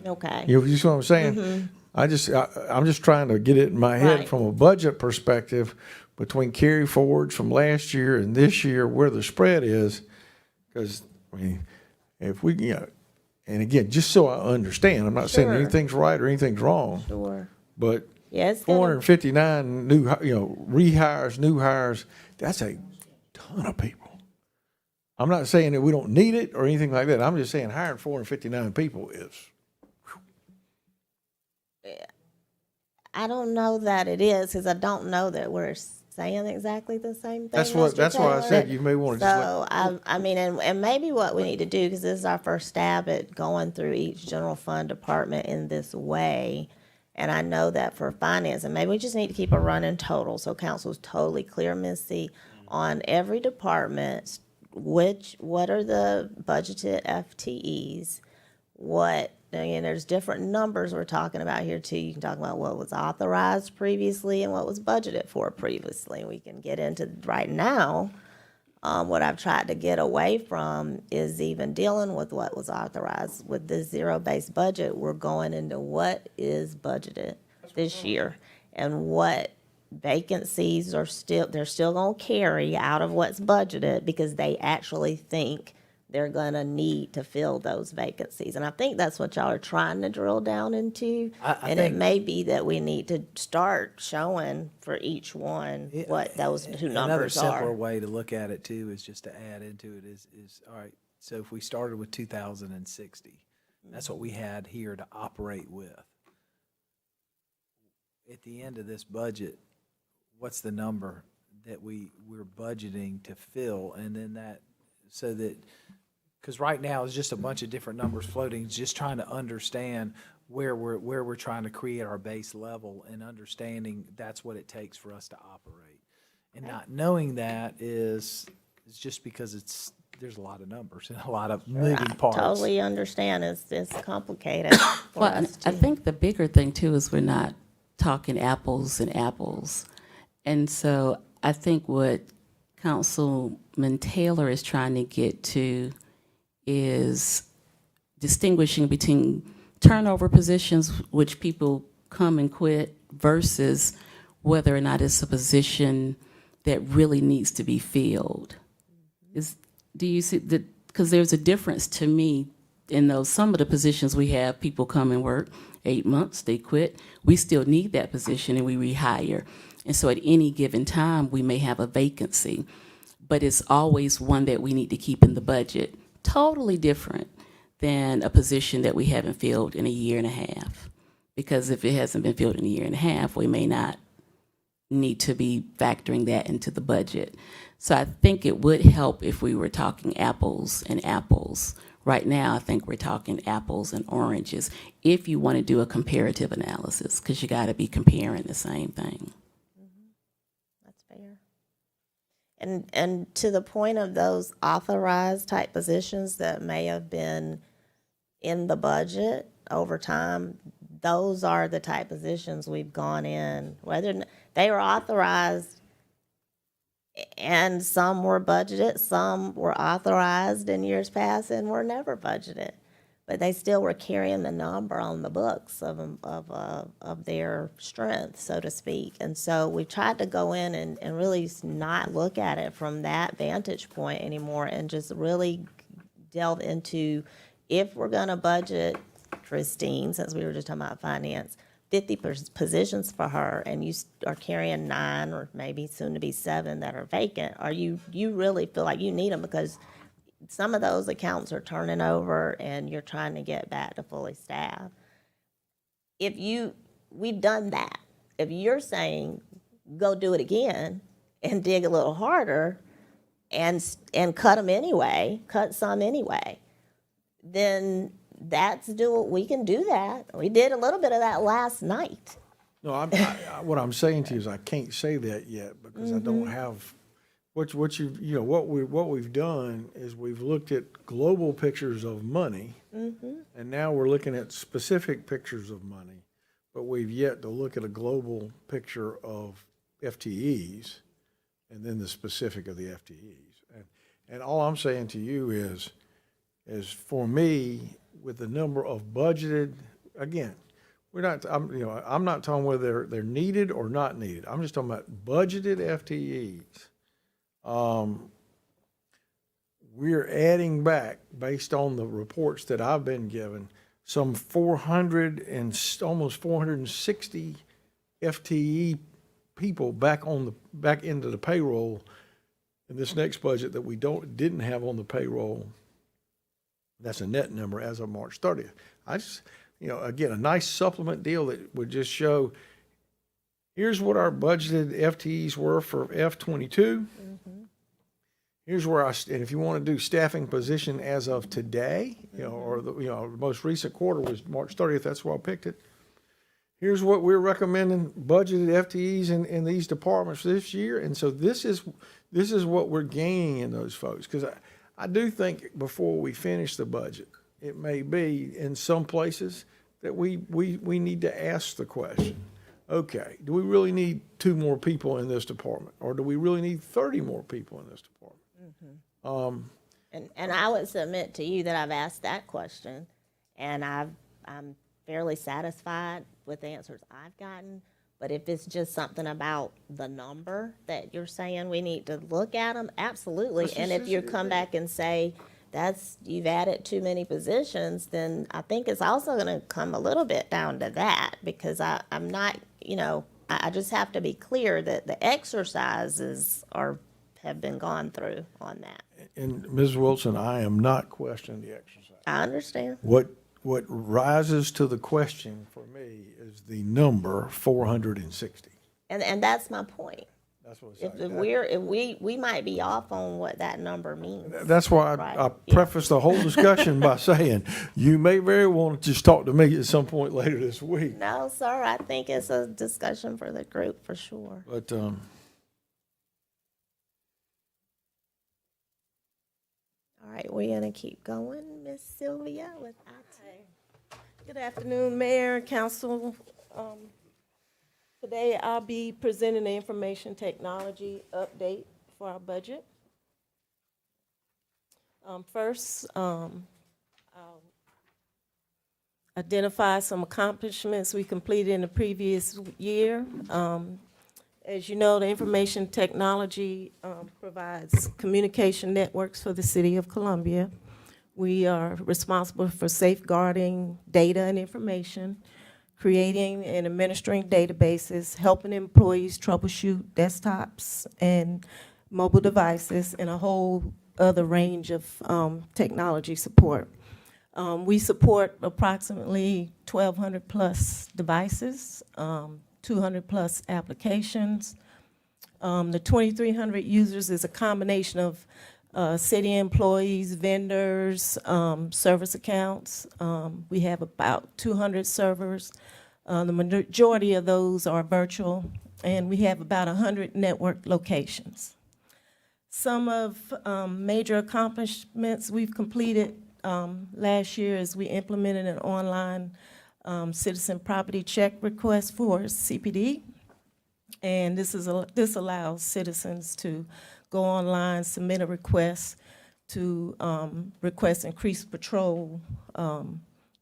okay. You see what I'm saying? I'm just trying to get it in my head Right. from a budget perspective between carry forwards from last year and this year, where the spread is. Because, I mean, if we, you know, and again, just so I understand, I'm not saying Sure. anything's right or anything's wrong, Sure. but Yeah, it's gonna, 459 new, rehires, new hires, that's a ton of people. I'm not saying that we don't need it or anything like that. I'm just saying hiring 459 people is, I don't know that it is, because I don't know that we're saying exactly the same thing. that's Mr. why I Taylor. said you may want to just let. So, I mean, and maybe what we need to do, because this is our first stab at going through each general fund department in this way, and I know that for finance, and maybe we just need to keep a running total, so council's totally clear, Missy, on every department, what are the budgeted FTEs, what, again, there's different numbers we're talking about here too. You can talk about what was authorized previously and what was budgeted for previously. We can get into right now. What I've tried to get away from is even dealing with what was authorized. With this zero-based budget, we're going into what is budgeted this year and what vacancies are they're still gonna carry out of what's budgeted because they actually think they're gonna need to fill those vacancies. And I think that's what y'all are trying to drill down into. I And it think- may be that we need to start showing for each one what those two Another numbers simpler are. way to look at it too is just to add into it is, all right, so if we started with 2,060, that's what we had here to operate with. At the end of this budget, what's the number that we're budgeting to fill? And then that, so that, because right now it's just a bunch of different numbers floating, just trying to understand where we're trying to create our base level and understanding that's what it takes for us to operate. And not knowing that is just because there's a lot of numbers and a lot of moving parts. Totally understand, it's complicated for Well, and us I to. think the bigger thing too is we're not talking apples and apples. And so I think what Councilman Taylor is trying to get to is distinguishing between turnover positions, which people come and quit, versus whether or not it's a position that really needs to be filled. Do you see that? Because there's a difference to me in those, some of the positions we have, people come and work 8 months, they quit. We still need that position and we rehire. And so at any given time, we may have a vacancy, but it's always one that we need to keep in the budget. Totally different than a position that we haven't filled in a year and a half. Because if it hasn't been filled in a year and a half, we may not need to be factoring that into the budget. So I think it would help if we were talking apples and apples. Right now, I think we're talking apples and oranges, if you want to do a comparative analysis, because you got to be comparing the same thing. That's fair. And to the point of those authorized type positions that may have been in the budget over time, those are the type positions we've gone in, whether they were authorized and some were budgeted, some were authorized in years past and were never budgeted. But they still were carrying the number on the books of their strength, so to speak. And so we tried to go in and really not look at it from that vantage point anymore and just really delve into, if we're gonna budget Christine, since we were just talking about finance, 50 positions for her, and you are carrying 9 or maybe soon to be 7 that are vacant, are you really feel like you need them? Because some of those accounts are turning over and you're trying to get back to fully staffed. We've done that. If you're saying, go do it again and dig a little harder and cut them anyway, cut some anyway, then we can do that. We did a little bit of that last night. No, what I'm saying to you is I can't say that yet because I don't have, what we've done is we've looked at global pictures of money, and now we're looking at specific pictures of money, but we've yet to look at a global picture of FTEs and then the specific of the FTEs. And all I'm saying to you is for me, with the number of budgeted, again, I'm not talking whether they're needed or not needed. I'm just talking about budgeted FTEs. We're adding back, based on the reports that I've been given, some 400 and almost 460 FTE people back into the payroll in this next budget that we didn't have on the payroll. That's a net number as of March 30th. I just, again, a nice supplement deal that would just show, here's what our budgeted FTEs were for F22. Here's where and if you want to do staffing position as of today, or the most recent quarter was March 30th, that's why I picked it. Here's what we're recommending budgeted FTEs in these departments this year. And so this is what we're gaining in those folks. Because I do think before we finish the budget, it may be in some places that we need to ask the question, okay, do we really need 2 more people in this department? Or do we really need 30 more people in this department? And I would submit to you that I've asked that question, and I'm fairly satisfied with the answers I've gotten. But if it's just something about the number that you're saying we need to look at them, absolutely. And if you come back and say you've added too many positions, then I think it's also going to come a little bit down to that, because I'm not, I just have to be clear that the exercises have been gone through on that. And Ms. Wilson, I am not questioning the exercise. I understand. What rises to the question for me is the number 460. And that's my point. That's what If we might be off on what that number means. That's why I prefaced the whole discussion by saying you may very well want to just talk to me at some point later this week. No, sir, I think it's a discussion for the group for sure. But All right, we're gonna keep going. Miss Sylvia with IT. Good afternoon, Mayor and Council. Today I'll be presenting the information technology update for our budget. First, I'll identify some accomplishments we completed in the previous year. As you know, the information technology provides communication networks for the City of Columbia. We are responsible for safeguarding data and information, creating and administering databases, helping employees troubleshoot desktops and mobile devices, and a whole other range of technology support. We support approximately 1,200 plus devices, 200 plus applications. The 2,300 users is a combination of city employees, vendors, service accounts. We have about 200 servers. The majority of those are virtual, and we have about 100 network locations. Some of major accomplishments we've completed last year is we implemented an online citizen property check request for CPD, and this allows citizens to go online, submit a request to request increased patrol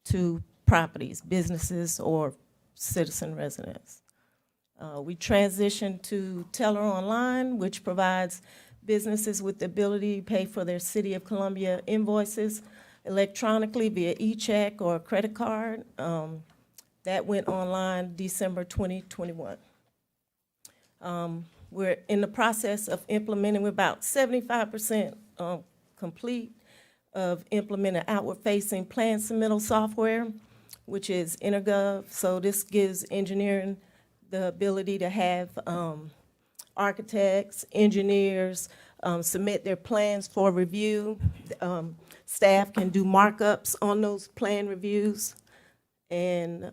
to properties, businesses, or citizen residents. We transitioned to Teller Online, which provides businesses with the ability to pay for their City of Columbia invoices electronically via e-check or credit card. That went online December 2021. We're in the process of implementing, we're about 75% complete, of implementing outward-facing plan submittal software, which is Intergov. So this gives engineering the ability to have architects, engineers submit their plans for review. Staff can do markups on those plan reviews, and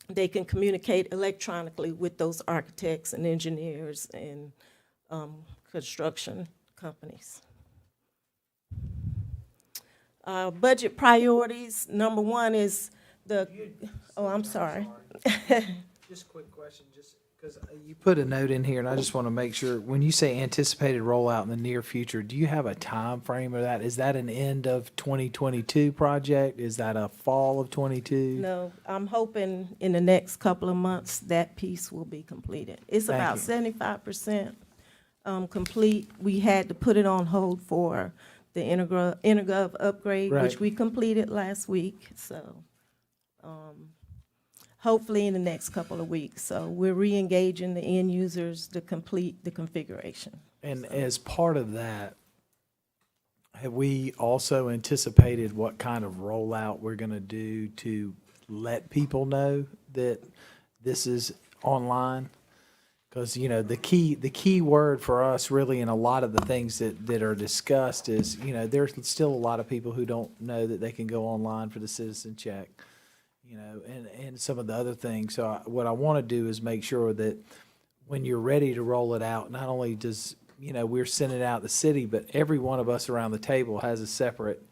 they can communicate electronically with those architects and engineers and construction companies. Budget priorities, number one is I'm sorry. Just a quick question, just because you put a note in here, and I just want to make sure, when you say anticipated rollout in the near future, do you have a time frame of that? Is that an end of 2022 project? Is that a fall of 22? No, I'm hoping in the next couple of months that piece will be completed. It's Thank about you. 75% complete. We had to put it on hold for the Intergov upgrade, which Right. we completed last week, so hopefully in the next couple of weeks. So we're re-engaging the end users to complete the configuration. And as part of that, have we also anticipated what kind of rollout we're going to do to let people know that this is online? Because, you know, the key word for us really in a lot of the things that are discussed is, you know, there's still a lot of people who don't know that they can go online for the citizen check, you know, and some of the other things. So what I want to do is make sure that when you're ready to roll it out, not only does, you know, we're sending out the city, but every one of us around the table has a separate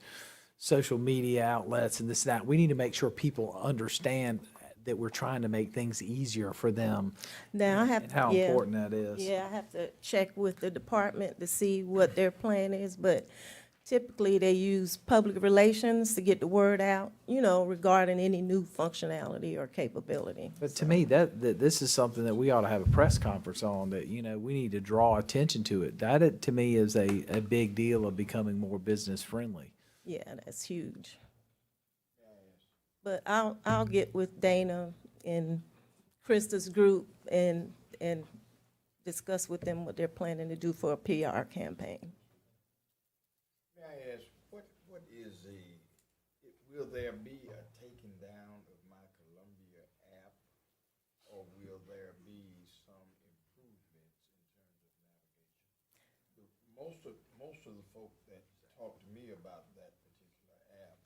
social media outlets and this and that. We need to make sure people understand that we're trying to make things easier for them. Now, I have, And how yeah. important that is. Yeah, I have to check with the department to see what their plan is, but typically they use public relations to get the word out, you know, regarding any new functionality or capability. But to me, that this is something that we ought to have a press conference on, that, you know, we need to draw attention to it. That, to me, is a big deal of becoming more business friendly. Yeah, that's huge. But I'll get with Dana and Krista's group and discuss with them what they're planning to do for a PR campaign. May I ask, what is will there be a taking down of my Columbia app, or will there be some improvements in terms of navigation? Most of the folk that talked to me about that particular app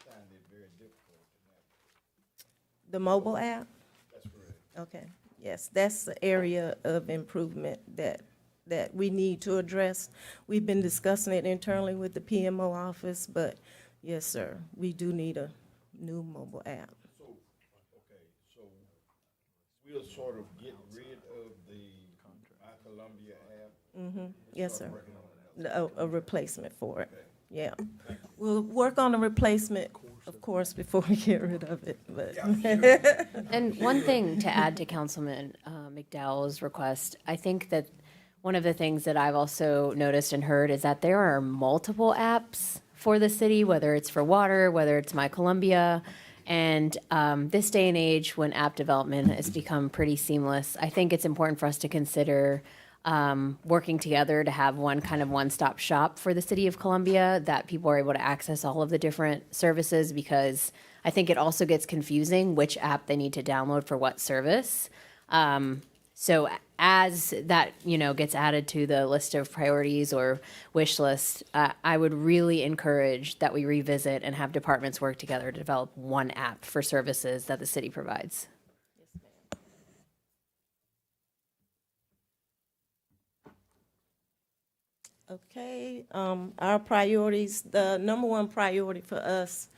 find it very difficult to navigate. The mobile app? That's correct. Okay, yes, that's the area of improvement that we need to address. We've been discussing it internally with the PMO office, but yes, sir, we do need a new mobile app. So we'll sort of get rid of the My Columbia app? Yes, sir. Working on it. A replacement for it, yeah. We'll work on the replacement, of course, before we get rid of it, but. And one thing to add to Councilman McDowell's request, I think that one of the things that I've also noticed and heard is that there are multiple apps for the city, whether it's for water, whether it's My Columbia. And this day and age, when app development has become pretty seamless, I think it's important for us to consider working together to have one kind of one-stop shop for the city of Columbia, that people are able to access all of the different services, because I think it also gets confusing which app they need to download for what service. So as that, you know, gets added to the list of priorities or wish list, I would really encourage that we revisit and have departments work together to develop one app for services that the city provides. Okay, our priorities, the number one priority for us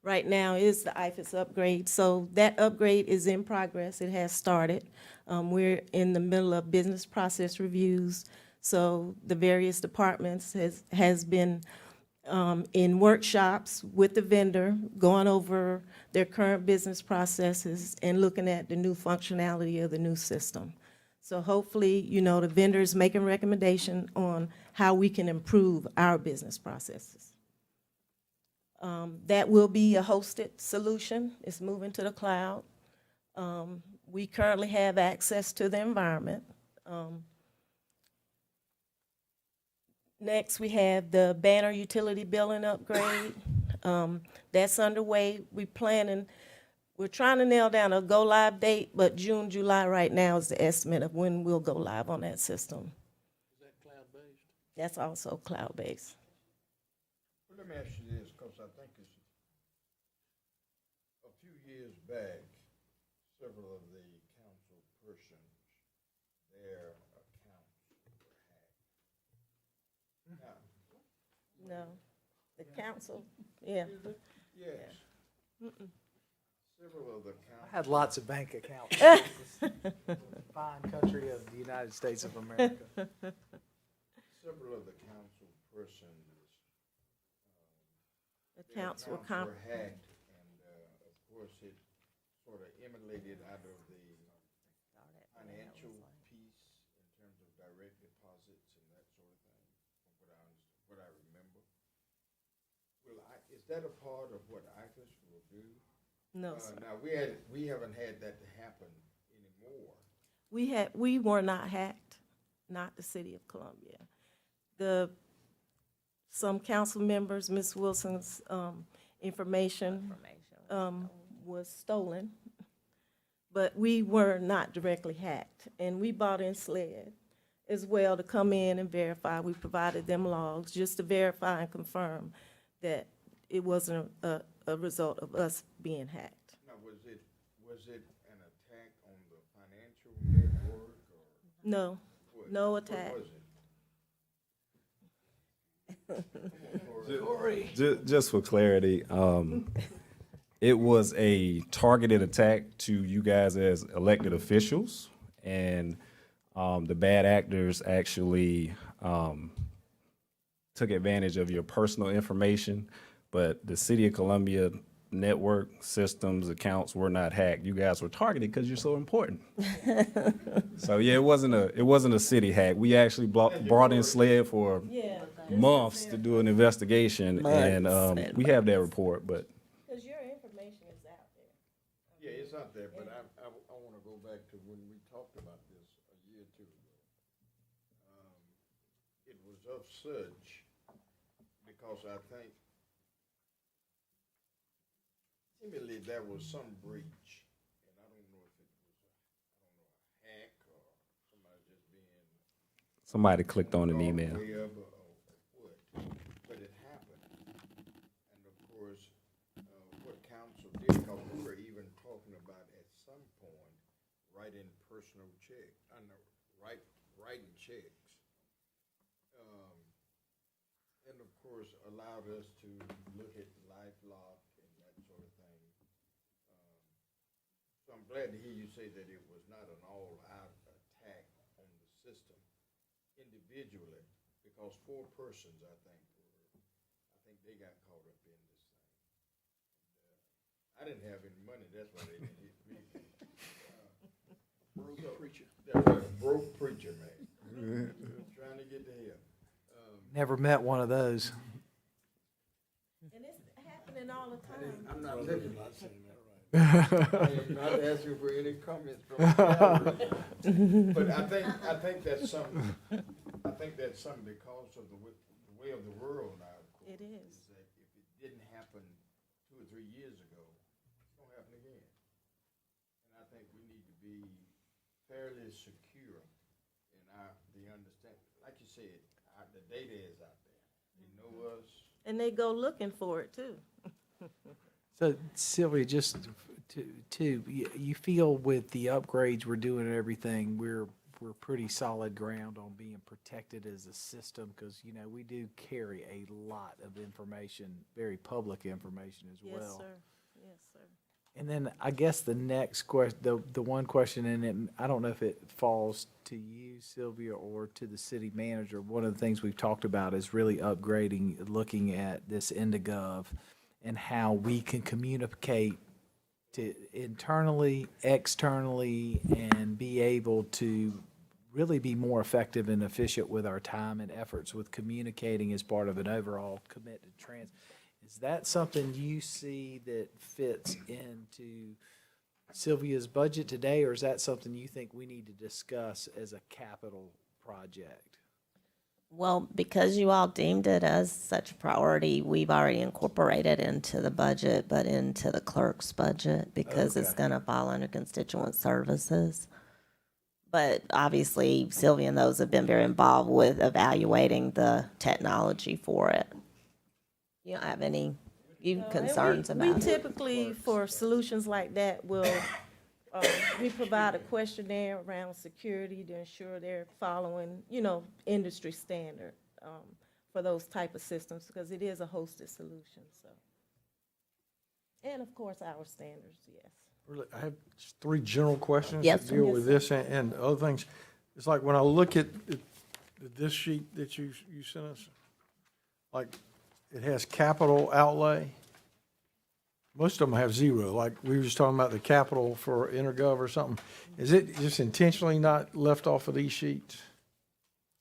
right now is the IFAS upgrade. So that upgrade is in progress. It has started. We're in the middle of business process reviews. So the various departments has been in workshops with the vendor, going over their current business processes and looking at the new functionality of the new system. So hopefully, you know, the vendor's making recommendation on how we can improve our business processes. That will be a hosted solution. It's moving to the cloud. We currently have access to the environment. Next, we have the Banner utility billing upgrade. That's underway. We're trying to nail down a go-live date, but June, July right now is the estimate of when we'll go live on that system. Is that cloud-based? That's also cloud-based. Well, let me ask you this, because I think it's a few years back, several of the council persons, their accounts were hacked. Now, No, the council, yeah. yes. Several of the I council. had lots of bank accounts. Fine country of the United States of America. Several of the council persons. Accounts were hacked, and, of course, it sort of emanated out of the financial piece in terms of direct deposits and that sort of thing, from what I remember. Well, is that a part of what ICAS will do? No, sir. Now, we haven't had that to happen anymore. We were not hacked, not the city of Columbia. Some council members, Ms. Wilson's, information, was stolen, but we were not directly hacked. And we brought in SLED as well to come in and verify. We provided them logs just to verify and confirm that it wasn't a result of us being hacked. Now, was it an attack on the financial network, or? No, what? no What attack. was it? Just for clarity, it was a targeted attack to you guys as elected officials, and the bad actors actually took advantage of your personal information, but the City of Columbia network systems accounts were not hacked. You guys were targeted because you're so important. So yeah, it wasn't a city hack. We actually brought in SLED for months to do an investigation, and we have that report. But Because your information is out there. Yeah, it's out there, but I want to go back to when we talked about this a year or two ago. It was of such, because I think seemingly there was some breach, and I don't know if it was a hack or somebody just being somebody clicked on an email. way up or what, but it happened. And of course, what council did, because we were even talking about at some point, writing personal check, writing checks. And of course, allowed us to look at LifeLock and that sort of thing. So I'm glad to hear you say that it was not an all-out attack on the system individually, because 4 persons, I think they got caught up in this thing. I didn't have any money, that's why they didn't hit me. Broke preacher. That's right, a broke preacher, man. Trying to get to hell. Never met one of those. And it's happening all the time. I'm not looking. I am not asking for any comments from the gallery. But I think that's something because of the way of the world now, of course. It is. That if it didn't happen 2 or 3 years ago, it's gonna happen again. And I think we need to be fairly secure in the understanding. Like you said, the data is out there. They know us. And they go looking for it too. So Sylvia, just you feel with the upgrades we're doing and everything, we're pretty solid ground on being protected as a system, because we do carry a lot of information, very public information as well. Yes, sir. Yes, sir. And then I guess the next question, the one question, and I don't know if it falls to you, Sylvia, or to the city manager. One of the things we've talked about is really upgrading, looking at this IndiGov and how we can communicate to internally, externally, and be able to really be more effective and efficient with our time and efforts with communicating as part of an overall committed trans. Is that something you see that fits into Sylvia's budget today, or is that something you think we need to discuss as a capital project? Well, because you all deemed it as such a priority, we've already incorporated into the budget, but into the clerk's budget because it's gonna fall under constituent services. But obviously Sylvia and those have been very involved with evaluating the technology for it. You don't have any concerns We about it? typically, for solutions like that, will, we provide a questionnaire around security to ensure they're following, industry standard for those type of systems, because it is a hosted solution, so. And of course, our standards, yes. Really, I have just 3 general questions Yes, to sir. deal Yes, with sir. this and other things. It's like when I look at this sheet that you sent us, like, it has capital outlay. Most of them have 0, like we were just talking about the capital for Intergov or something. Is it just intentionally not left off of these sheets?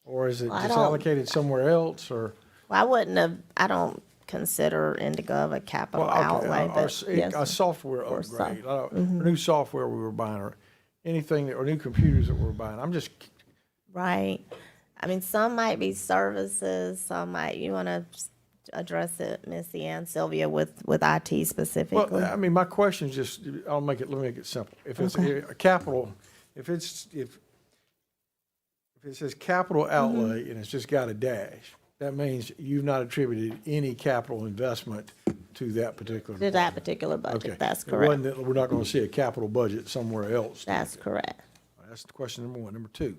Or is it Well, I just don't- allocated somewhere else, or? Well, I don't consider Indigo a capital outlay, but yes. A software Or upgrade, some- new software we were buying, or anything, or new computers that we're buying. I'm just, Right. I mean, some might be services, some might, you want to address it, Missy and Sylvia, with IT specifically? well, I mean, my question is just, let me make it simple. If it's a capital, if it says capital outlay and it's just got a dash, that means you've not attributed any capital investment to that particular. To that particular Okay. budget, that's It wasn't correct. that we're not gonna see a capital budget somewhere else. That's correct. That's question number 1. Number 2,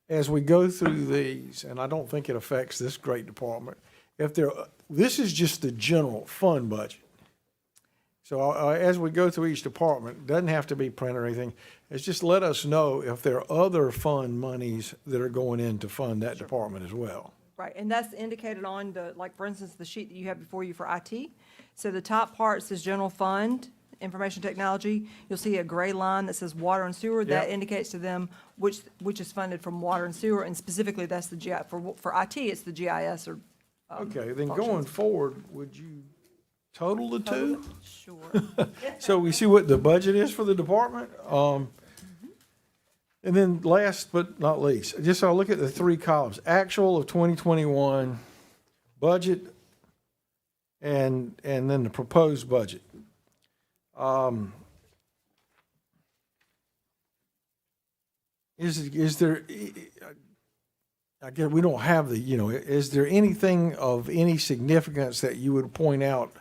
as we go through these, and I don't think it affects this great department, this is just the general fund budget. So as we go through each department, it doesn't have to be print or anything, it's just let us know if there are other fund monies that are going in to fund that department as well. Right, and that's indicated on the, like, for instance, the sheet that you have before you for IT. So the top part says general fund, information technology. You'll see a gray line that says water and sewer. That Yep. indicates to them which is funded from water and sewer, and specifically that's the GI, for IT, it's the GIS or. Okay, then functions. going forward, would you total the two? Sure. So we see what the budget is for the department. And then last but not least, just I'll look at the 3 columns, actual of 2021, budget, and then the proposed budget. Is there, I guess we don't have the, is there anything of any significance that you would point out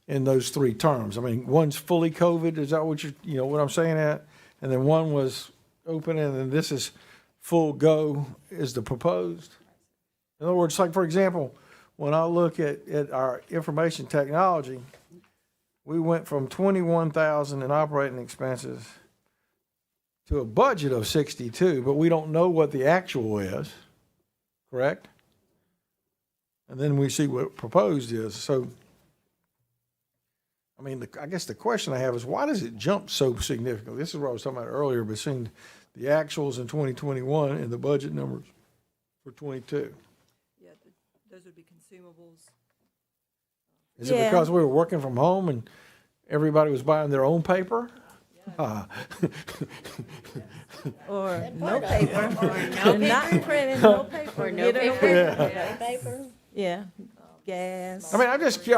in those 3 terms? I mean, one's fully COVID, is that what what I'm saying at? And then one was open, and then this is full go is the proposed? In other words, like, for example, when I look at our information technology, we went from 21,000 in operating expenses to a budget of 62, but we don't know what the actual is, correct? And then we see what proposed is. So, I mean, I guess the question I have is, why does it jump so significantly? This is what I was talking about earlier, but seeing the actuals in 2021 and the budget numbers for 22. Yeah, those would be consumables. Is it Yeah. because we were working from home and everybody was buying their own paper? Or no paper, or not printing, no paper. Or no Get it paper. away. Yeah, gas. I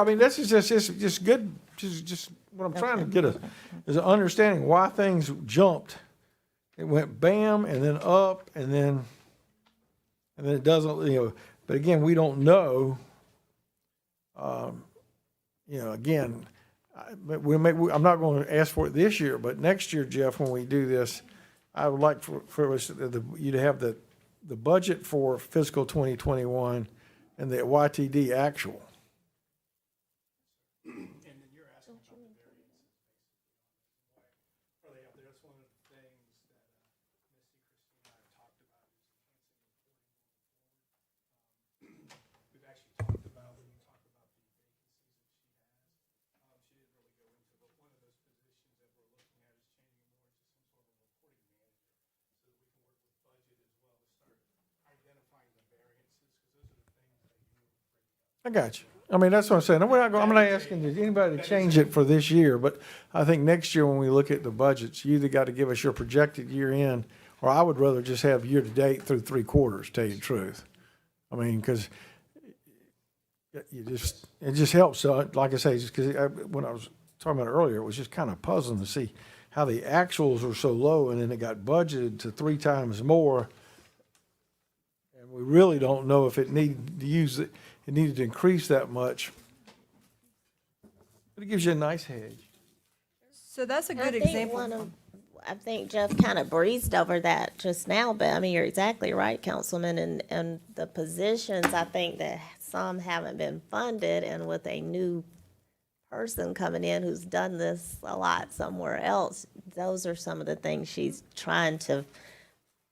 mean, this is just good, just what I'm trying to get is an understanding why things jumped. It went bam and then up and then it doesn't, but again, we don't know. Again, I'm not going to ask for it this year, but next year, Jeff, when we do this, I would like for us, you to have the budget for fiscal 2021 and the YTD actual. And then you're asking about the variances, basically. Are they up there? That's one of the things that Misty, Christine, and I have talked about is enhancing reporting going forward. We've actually talked about, when you talk about the vacancies that she has, she didn't really go into, but one of those positions that we're looking at is changing more into some sort of reporting manager, so that we can work with budget as well to start identifying the variances, because those are the things that you I got you. I mean, that's what I'm saying. I'm not asking anybody to change it for this year, but I think next year when we look at the budgets, you either got to give us your projected year end or I would rather just have year-to-date through 3 quarters, tell you the truth. I mean, because it just helps. So, like I say, just because when I was talking about it earlier, it was just kind of puzzling to see how the actuals were so low, and then it got budgeted to 3 times more. And we really don't know if it needed to increase that much. But it gives you a nice hedge. So that's a I good think example. I think Jeff kind of breezed over that just now, but I mean, you're exactly right, Councilman, and the positions, I think that some haven't been funded, and with a new person coming in who's done this a lot somewhere else, those are some of the things she's trying to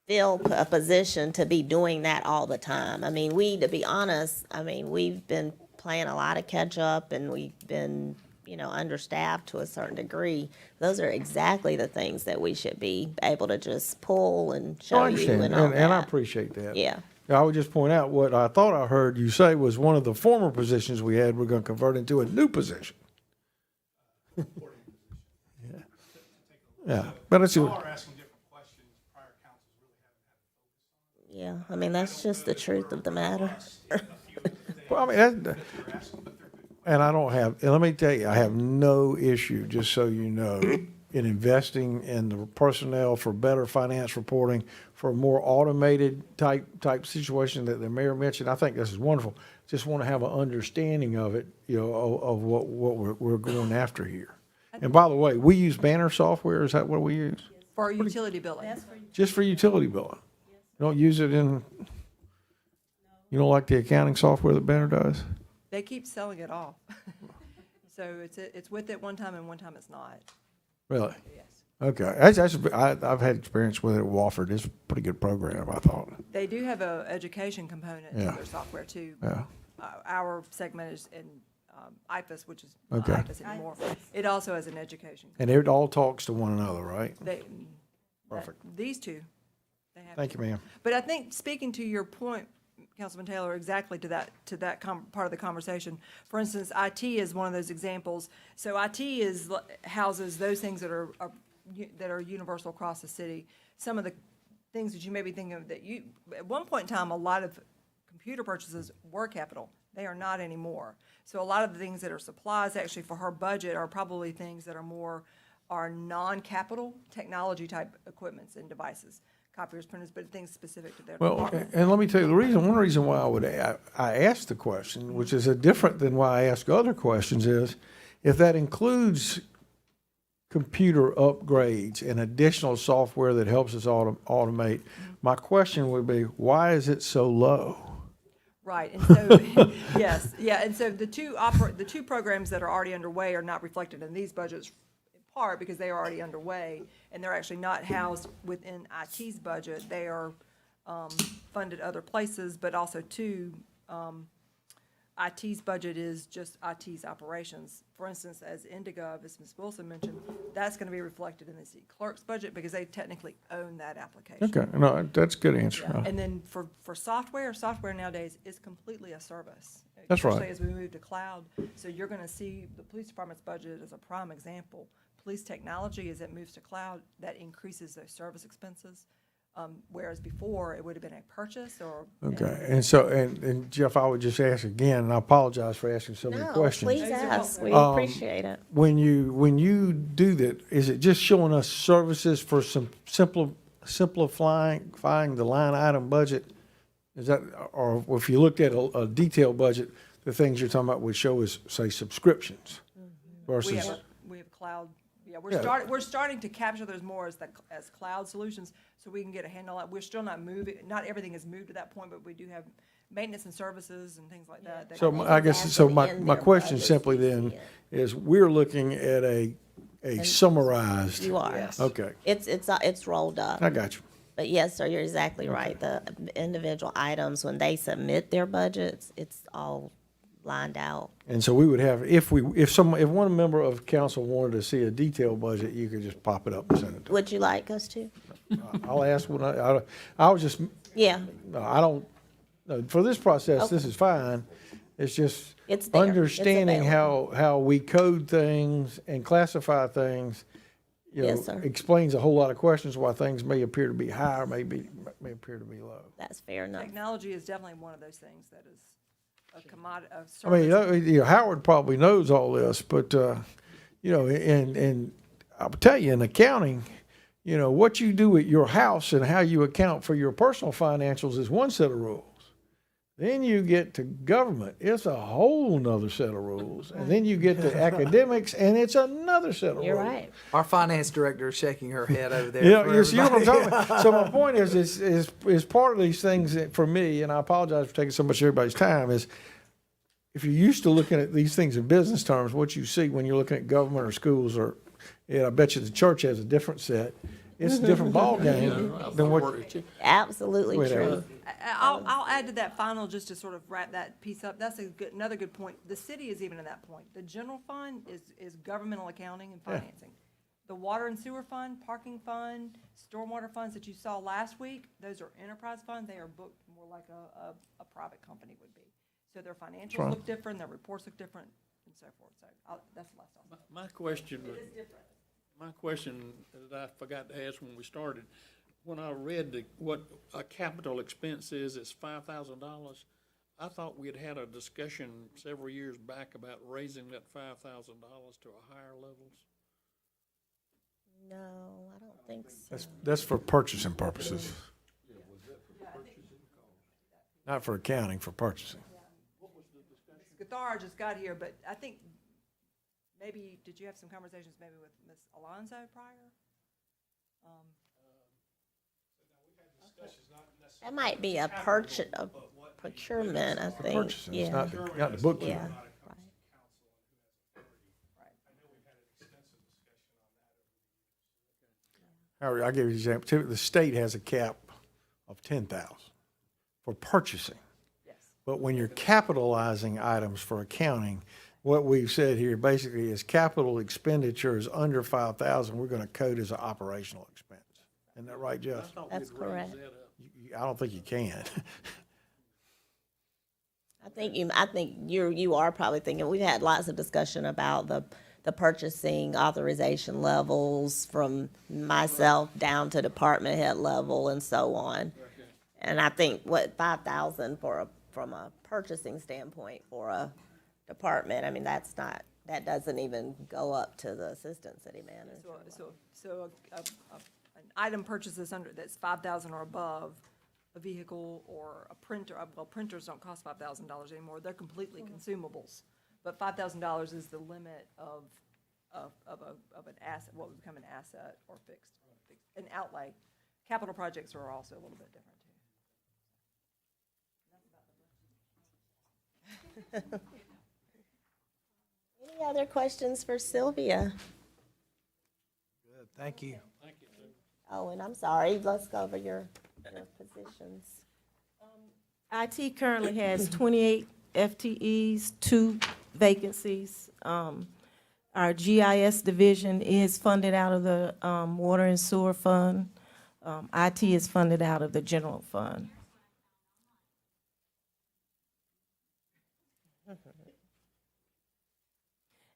fill a position to be doing that all the time. I mean, to be honest, I mean, we've been playing a lot of catch up, and we've been, understaffed to a certain degree. Those are exactly the things that we should be able to just pull and show I you understand, and all and I that. appreciate that. Yeah. I would just point out what I thought I heard you say was one of the former positions we had, we're going to convert into a new position. Yeah, but it's. Yeah, I mean, that's just the truth of the matter. Well, I mean, and I don't have, and let me tell you, I have no issue, just so you know, in investing in the personnel for better finance reporting, for a more automated type situation that the mayor mentioned. I think this is wonderful. Just want to have an understanding of it, of what we're going after here. And by the way, we use Banner software. Is that what we use? For our utility billing. Just for utility billing. You don't use it you don't like the accounting software that Banner does? They keep selling it off. So it's with it one time and one time it's not. Really? Yes. Okay. I've had experience with it at Wofford. It's a pretty good program, I thought. They do have a education component to Yeah. their software too. Yeah. Our segment is in IFAS, which is Okay. not IFAS anymore. It also has an education. And it all talks to one another, right? Perfect. These two. They have Thank to. you, ma'am. But I think, speaking to your point, Councilman Taylor, exactly to that part of the conversation. For instance, IT is one of those examples. So IT houses those things that are universal across the city. Some of the things that you may be thinking of at one point in time, a lot of computer purchases were capital. They are not anymore. So a lot of the things that are supplies actually for her budget are probably things that are non-capital technology type equipments and devices. Copiers, printers, but things specific to their Well, department. and let me tell you, one reason why I asked the question, which is different than why I ask other questions, is if that includes computer upgrades and additional software that helps us automate, my question would be, why is it so low? Right, and so, yes, yeah, and so the two programs that are already underway are not reflected in these budgets, in part because they are already underway, and they're actually not housed within IT's budget. They are funded other places, but also too, IT's budget is just IT's operations. For instance, as Indigov, as Ms. Wilson mentioned, that's going to be reflected in the city clerk's budget because they technically own that application. Okay, no, that's a good answer. Yeah. And then for software nowadays is completely a service. That's right. Especially as we move to cloud. So you're going to see the police department's budget as a prime example. Police technology, as it moves to cloud, that increases those service expenses. Whereas before, it would have been a purchase or. Okay, and so, and Jeff, I would just ask again, and I apologize for asking so many No, questions. please ask. We appreciate it. When you do that, is it just showing us services for some simplifying the line item budget? Is that, or if you looked at a detailed budget, the things you're talking about would show us, say, subscriptions versus. We have cloud. Yeah, we're starting to capture those more as cloud solutions, so we can get a handle on it. We're still not moving. Not everything has moved to that point, but we do have maintenance and services and things like that. So I guess, so my question simply then is, we're looking at a summarized. You are. Yes. Okay, It's rolled up. I got you. But yes, sir, you're exactly right. The individual items, when they submit their budgets, it's all lined out. And so we would have, if one member of council wanted to see a detailed budget, you could just pop it up and send it to Would you like us to? I'll ask when I was just, Yeah, no, I don't, no, for this process, this is fine. It's just It's there. It's understanding how we code things and classify things Yes, sir. explains a whole lot of questions why things may appear to be high or may appear to be low. That's fair enough. Technology is definitely one of those things that is a commodity, a I mean, service. Howard probably knows all this, but, and I'll tell you, in accounting, what you do at your house and how you account for your personal financials is one set of rules. Then you get to government, it's a whole nother set of rules. And then you get to academics, and it's another set of rules. You're right. Our finance director is shaking her head over there. You know, for you know what I'm everybody. talking about? So my point is part of these things that for me, and I apologize for taking so much of everybody's time, is if you're used to looking at these things in business terms, what you see when you're looking at government or schools, or I bet you the church has a different set. It's a different ballgame than what. Absolutely Whatever. true. I'll add to that final, just to sort of wrap that piece up. That's another good point. The city is even in that point. The general fund is governmental accounting and financing. The water and sewer fund, parking fund, stormwater funds that you saw last week, those are enterprise funds. They are booked more like a private company would be. So their financials look different, their reports look different, and so forth. So that's the last one. My question. It is different. My question that I forgot to ask when we started, when I read what a capital expense is, it's $5,000. I thought we had had a discussion several years back about raising that $5,000 to a higher levels. No, I don't think so. That's for purchasing purposes. Not for accounting, for purchasing. Gathar just got here, but I think maybe, did you have some conversations maybe with Ms. Alonso prior? That might be a procurement, I think. Purchasing, it's Yeah. not the bookkeeping. Yeah. Howard, I'll give you an example. Typically, the state has a cap of 10,000 for purchasing. Yes. But when you're capitalizing items for accounting, what we've said here basically is capital expenditures under 5,000, we're going to code as an operational expense. Isn't that right, Jeff? That's correct. I don't think you can. I think you are probably thinking, we've had lots of discussion about the purchasing authorization levels from myself down to department head level and so on. And I think 5,000 from a purchasing standpoint for a department, I mean, that doesn't even go up to the assistant city manager. So an item purchases that's 5,000 or above, a vehicle or a printer, well, printers don't cost $5,000 anymore, they're completely consumables. But $5,000 is the limit of an asset, what would become an asset or fixed, an outlay. Capital projects are also a little bit different too. Any other questions for Sylvia? Good, thank you. Oh, and I'm sorry, let's go over your positions. IT currently has 28 FTEs, 2 vacancies. Our GIS division is funded out of the water and sewer fund. IT is funded out of the general fund.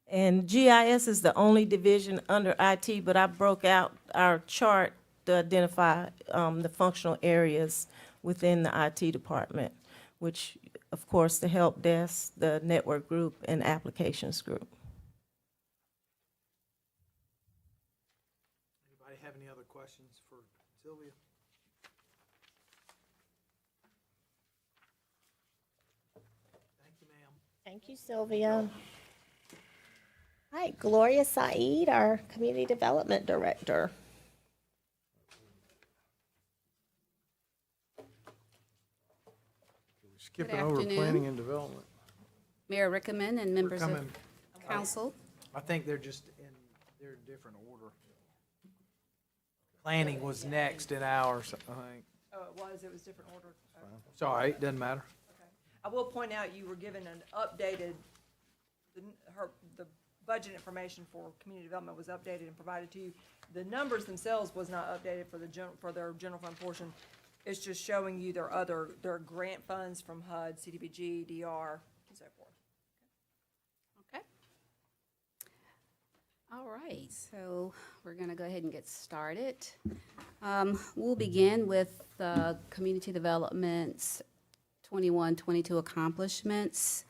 And GIS is the only division under IT, but I broke out our chart to identify the functional areas within the IT department, which, of course, the help desk, the network group, and applications group. Anybody have any other questions for Sylvia? Thank you, ma'am. Thank you, Sylvia. All right, Gloria Saeed, our Community Development Director. Skipping over afternoon. planning and development. Mayor Rickaman and members of coming- council. I think they're just they're in different order. Planning was next in ours, I think. Oh, it was different order. Sorry, it doesn't matter. I will point out, you were given an updated, the budget information for community development was updated and provided to you. The numbers themselves was not updated for their general fund portion. It's just showing you their grant funds from HUD, CDBG, DR, and so forth. Okay. All right, so we're going to go ahead and get started. We'll begin with Community Development's 21-22 accomplishments.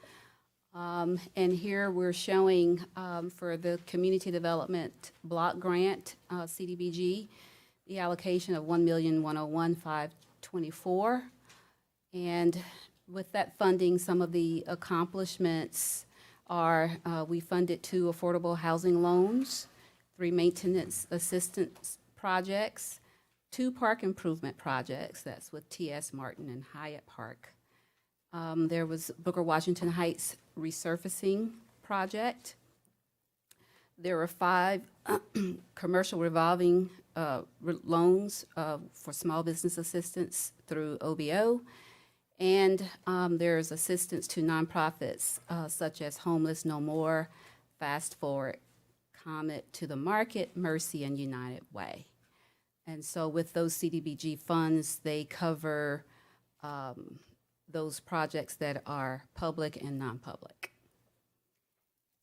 And here we're showing for the Community Development Block Grant, CDBG, the allocation of $1,101,524. And with that funding, some of the accomplishments are we funded 2 affordable housing loans, 3 maintenance assistance projects, 2 park improvement projects, that's with T.S. Martin and Hyatt Park. There was Booker Washington Heights resurfacing project. There were 5 commercial revolving loans for small business assistance through OBO. And there's assistance to nonprofits such as Homeless No More, Fast Forward, Comet to the Market, Mercy, and United Way. And so with those CDBG funds, they cover those projects that are public and non-public.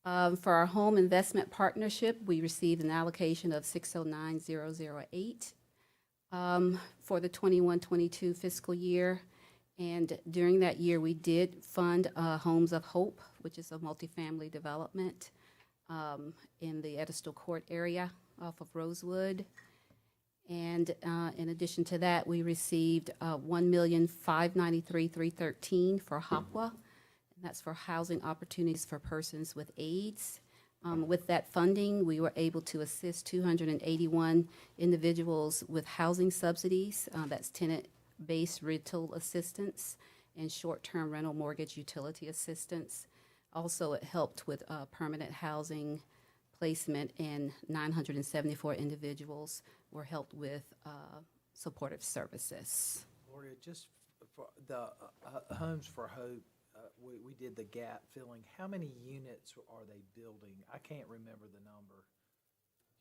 For our home investment partnership, we received an allocation of $609,008 for the 21-22 fiscal year. And during that year, we did fund Homes of Hope, which is a multifamily development in the Edistal Court area off of Rosewood. And in addition to that, we received $1,593,313 for HOPWA, and that's for housing opportunities for persons with AIDS. With that funding, we were able to assist 281 individuals with housing subsidies. That's tenant-based rental assistance and short-term rental mortgage utility assistance. Also, it helped with permanent housing placement, and 974 individuals were helped with supportive services. Gloria, just for the Homes for Hope, we did the gap filling. How many units are they building? I can't remember the number.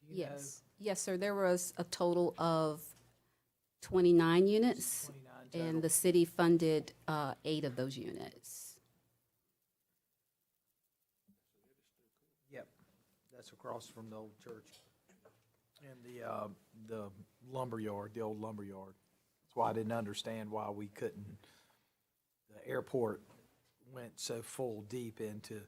Do you know? Yes, sir. There was a total of 29 units, 29 total. and the city funded 8 of those units. Yep, that's across from the old church. And the lumberyard, the old lumberyard. That's why I didn't understand why we couldn't, the airport went so full deep into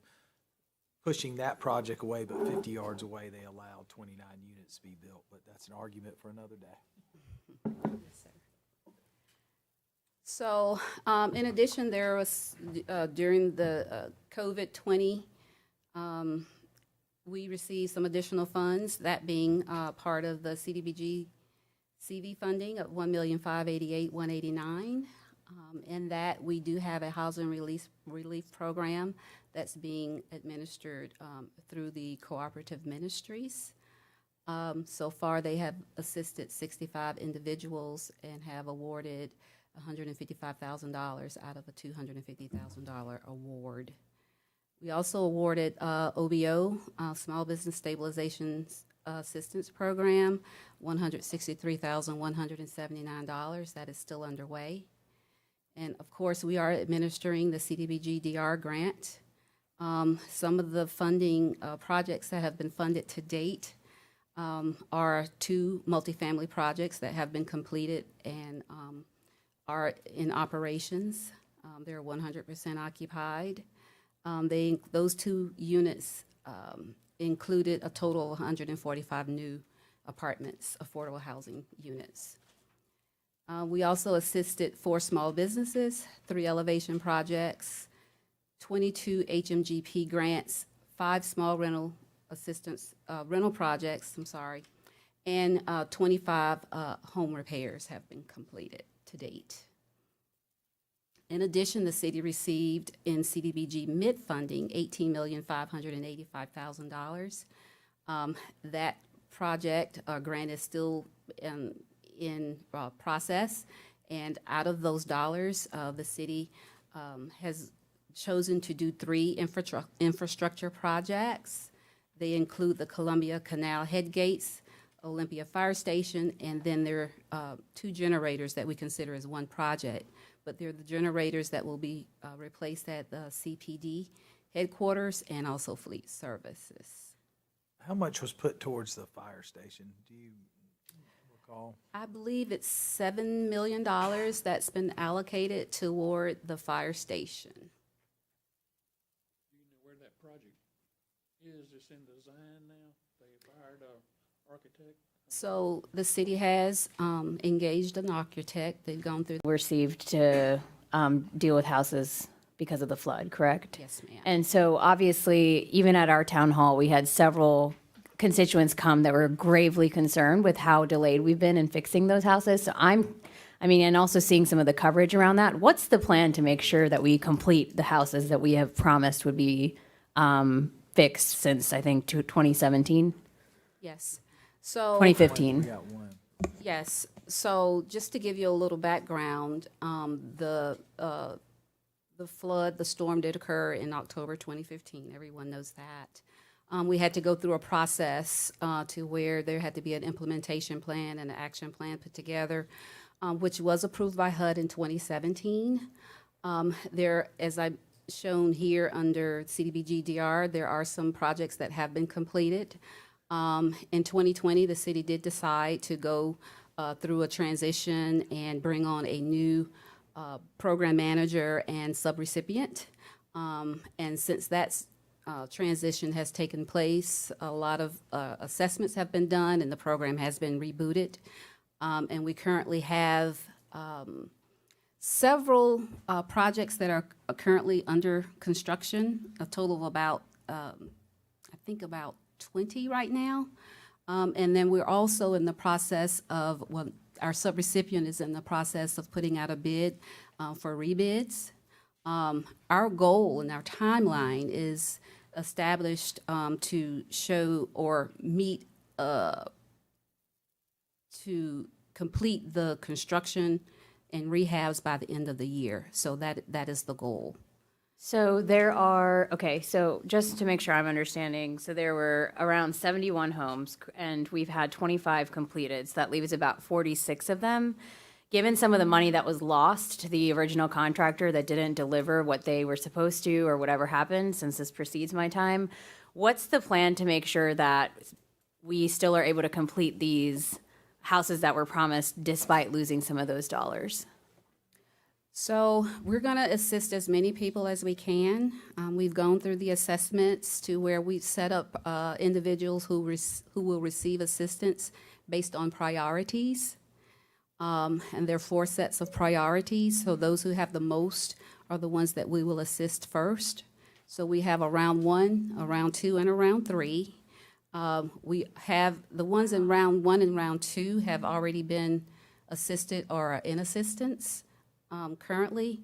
pushing that project away, but 50 yards away, they allowed 29 units to be built. But that's an argument for another day. Yes, sir. So, in addition, there was, during the COVID-20, we received some additional funds, that being part of the CDBG CV funding of $1,588,189. In that, we do have a housing relief program that's being administered through the cooperative ministries. So far, they have assisted 65 individuals and have awarded $155,000 out of a $250,000 award. We also awarded OBO, Small Business Stabilization Assistance Program, $163,179. That is still underway. And of course, we are administering the CDBG DR grant. Some of the funding projects that have been funded to date are 2 multifamily projects that have been completed and are in operations. They're 100% occupied. Those 2 units included a total of 145 new apartments, affordable housing units. We also assisted 4 small businesses, 3 elevation projects, 22 HMGP grants, 5 small rental projects, and 25 home repairs have been completed to date. In addition, the city received in CDBG MID funding $18,585,000. That project grant is still in process, and out of those dollars, the city has chosen to do 3 infrastructure projects. They include the Columbia Canal Headgates, Olympia Fire Station, and then there are 2 generators that we consider as one project, but they're the generators that will be replaced at the CPD headquarters and also fleet services. how much was put towards the fire station? Do you recall? I believe it's $7 million that's been allocated toward the fire station. Do you know where that project is? It's in design now? They hired an architect? So the city has engaged an architect. They've gone through. Received to deal with houses because of the flood, correct? Yes, ma'am. And so obviously, even at our town hall, we had several constituents come that were gravely concerned with how delayed we've been in fixing those houses. So and also seeing some of the coverage around that. What's the plan to make sure that we complete the houses that we have promised would be fixed since, I think, 2017, Yes. So 2015? We got one. Yes. So just to give you a little background, the flood, the storm did occur in October 2015. Everyone knows that. We had to go through a process to where there had to be an implementation plan and an action plan put together, which was approved by HUD in 2017. There, as I've shown here under CDBG-DR, there are some projects that have been completed. In 2020, the city did decide to go through a transition and bring on a new program manager and subrecipient. And since that transition has taken place, a lot of assessments have been done and the program has been rebooted. And we currently have several projects that are currently under construction, a total of about, I think about 20 right now. And then we're also in the process of, well, our subrecipient is in the process of putting out a bid for rebids. Our goal and our timeline is established to show or meet, to complete the construction and rehabs by the end of the year. So that is the goal. So so just to make sure I'm understanding, so there were around 71 homes, and we've had 25 completed, so that leaves about 46 of them. Given some of the money that was lost to the original contractor that didn't deliver what they were supposed to or whatever happened, since this precedes my time, what's the plan to make sure that we still are able to complete these houses that were promised despite losing some of those dollars? So we're going to assist as many people as we can. We've gone through the assessments to where we've set up individuals who will receive assistance based on priorities. And there are 4 sets of priorities. So those who have the most are the ones that we will assist first. So we have a round 1, a round 2, and a round 3. We have the ones in round 1 and round 2 have already been assisted or are in assistance currently,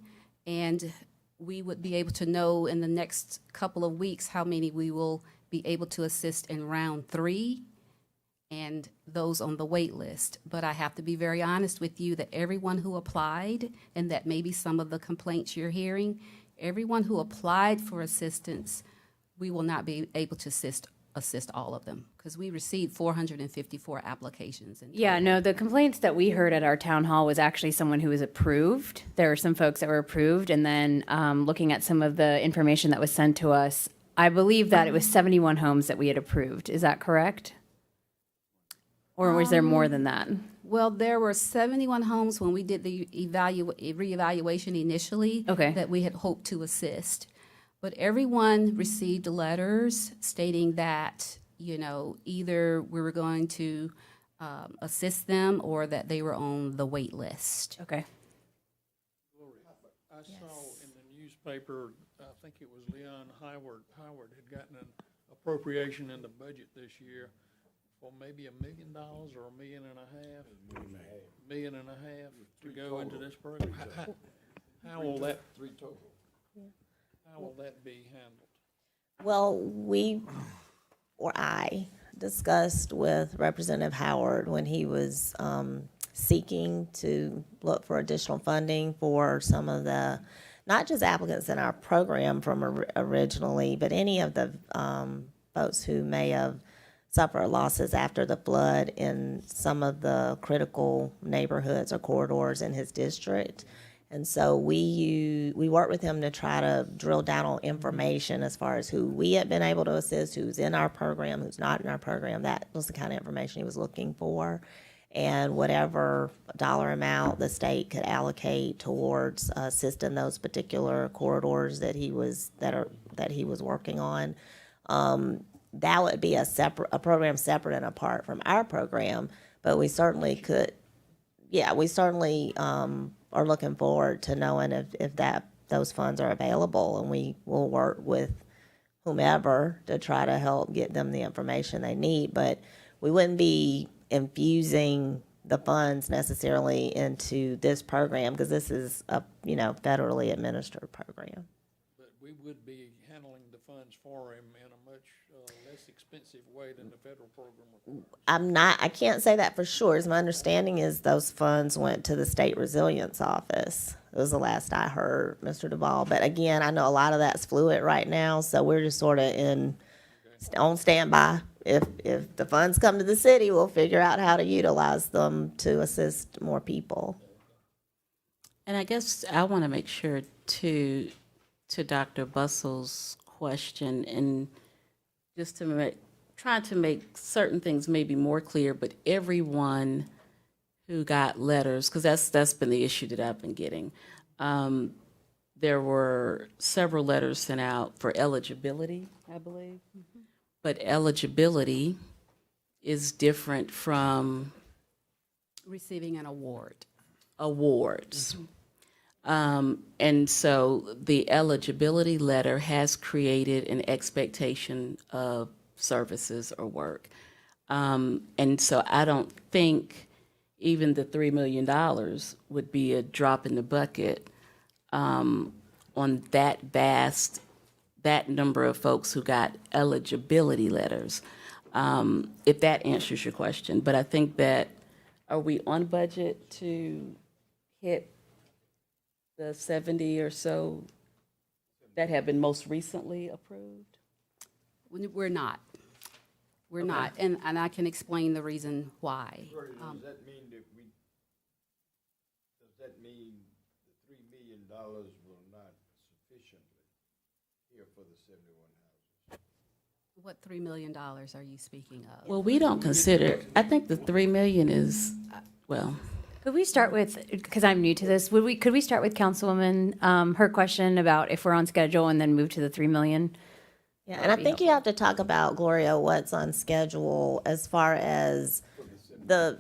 and we would be able to know in the next couple of weeks how many we will be able to assist in round 3 and those on the wait list. But I have to be very honest with you that everyone who applied, and that may be some of the complaints you're hearing, everyone who applied for assistance, we will not be able to assist all of them, because we received 454 applications. Yeah, no, the complaints that we heard at our town hall was actually someone who was approved. There were some folks that were approved, and then looking at some of the information that was sent to us, I believe that it was 71 homes that we had approved. Is that correct? Or was there more than that? Well, there were 71 homes when we did the reevaluation initially that we had hoped to assist. But everyone received letters stating that, either we were going to assist them or that they were on the wait list. Okay. I saw in the newspaper, I think it was Leon Howard had gotten an appropriation in the budget this year for maybe $1 million or $1.5 million. $1.5 million to go into this program. How will that? 3 total. How will that be handled? Well, I discussed with Representative Howard when he was seeking to look for additional funding for some of the, not just applicants in our program from originally, but any of the folks who may have suffered losses after the flood in some of the critical neighborhoods or corridors in his district. And so we worked with him to try to drill down on information as far as who we had been able to assist, who's in our program, who's not in our program. That was the kind of information he was looking for. And whatever dollar amount the state could allocate towards assisting those particular corridors that he was working on, that would be a program separate and apart from our program. But we certainly could, are looking forward to knowing if those funds are available, and we will work with whomever to try to help get them the information they need. But we wouldn't be infusing the funds necessarily into this program, because this is a federally administered program. But we would be handling the funds for him in a much less expensive way than the federal program requires. I can't say that for sure. As my understanding is those funds went to the State Resilience Office. It was the last I heard, Mr. Duvall. But again, I know a lot of that's fluid right now, so we're just sort of on standby. If the funds come to the city, we'll figure out how to utilize them to assist more people. And I guess I want to make sure to Dr. Bustle's question, and just to try to make certain things maybe more clear, but everyone who got letters, because that's been the issue that I've been getting. There were several letters sent out for eligibility, I believe. Mm-hmm. But eligibility is different from Receiving an award. awards. And so the eligibility letter has created an expectation of services or work. And so I don't think even the $3 million would be a drop in the bucket on that number of folks who got eligibility letters, if that answers your question. But I think that, are we on budget to hit the 70 or so that have been most recently approved? We're not. We're not, and I can explain the reason why. Does that mean the $3 million will not sufficiently here for the 71 houses? What $3 million are you speaking of? Well, we don't consider, I think the 3 million is, well, Could we start with, because I'm new to this, could we start with Councilwoman, her question about if we're on schedule, and then move to the 3 million? Yeah, and I think you have to talk about, Gloria, what's on schedule as far as I don't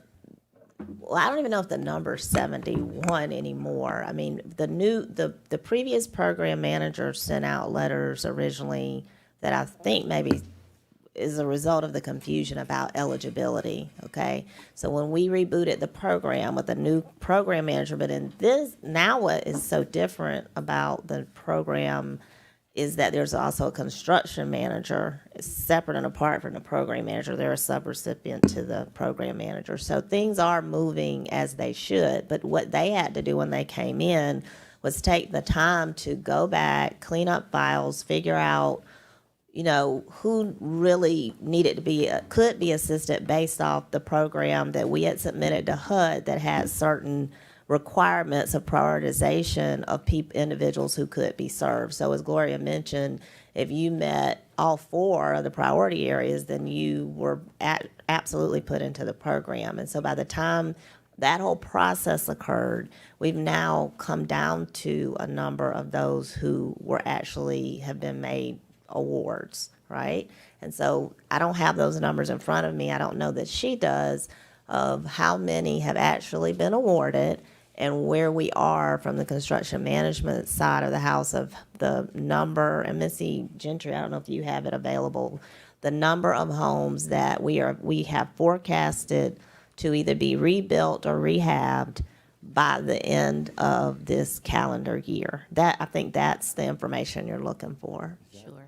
even know if the number's 71 anymore. I mean, the previous program manager sent out letters originally that I think maybe is a result of the confusion about eligibility, okay? So when we rebooted the program with a new program manager, but in this, now what is so different about the program is that there's also a construction manager. It's separate and apart from the program manager. They're a subrecipient to the program manager. So things are moving as they should, but what they had to do when they came in was take the time to go back, clean up files, figure out, who really could be assisted based off the program that we had submitted to HUD that had certain requirements of prioritization of individuals who could be served. So as Gloria mentioned, if you met all 4 of the priority areas, then you were absolutely put into the program. And so by the time that whole process occurred, we've now come down to a number of those who have been made awards, right? And so I don't have those numbers in front of me. I don't know that she does, of how many have actually been awarded and where we are from the construction management side of the house of the number. And Missy Gentry, I don't know if you have it available, the number of homes that we have forecasted to either be rebuilt or rehabbed by the end of this calendar year. I think that's the information you're looking for. Sure.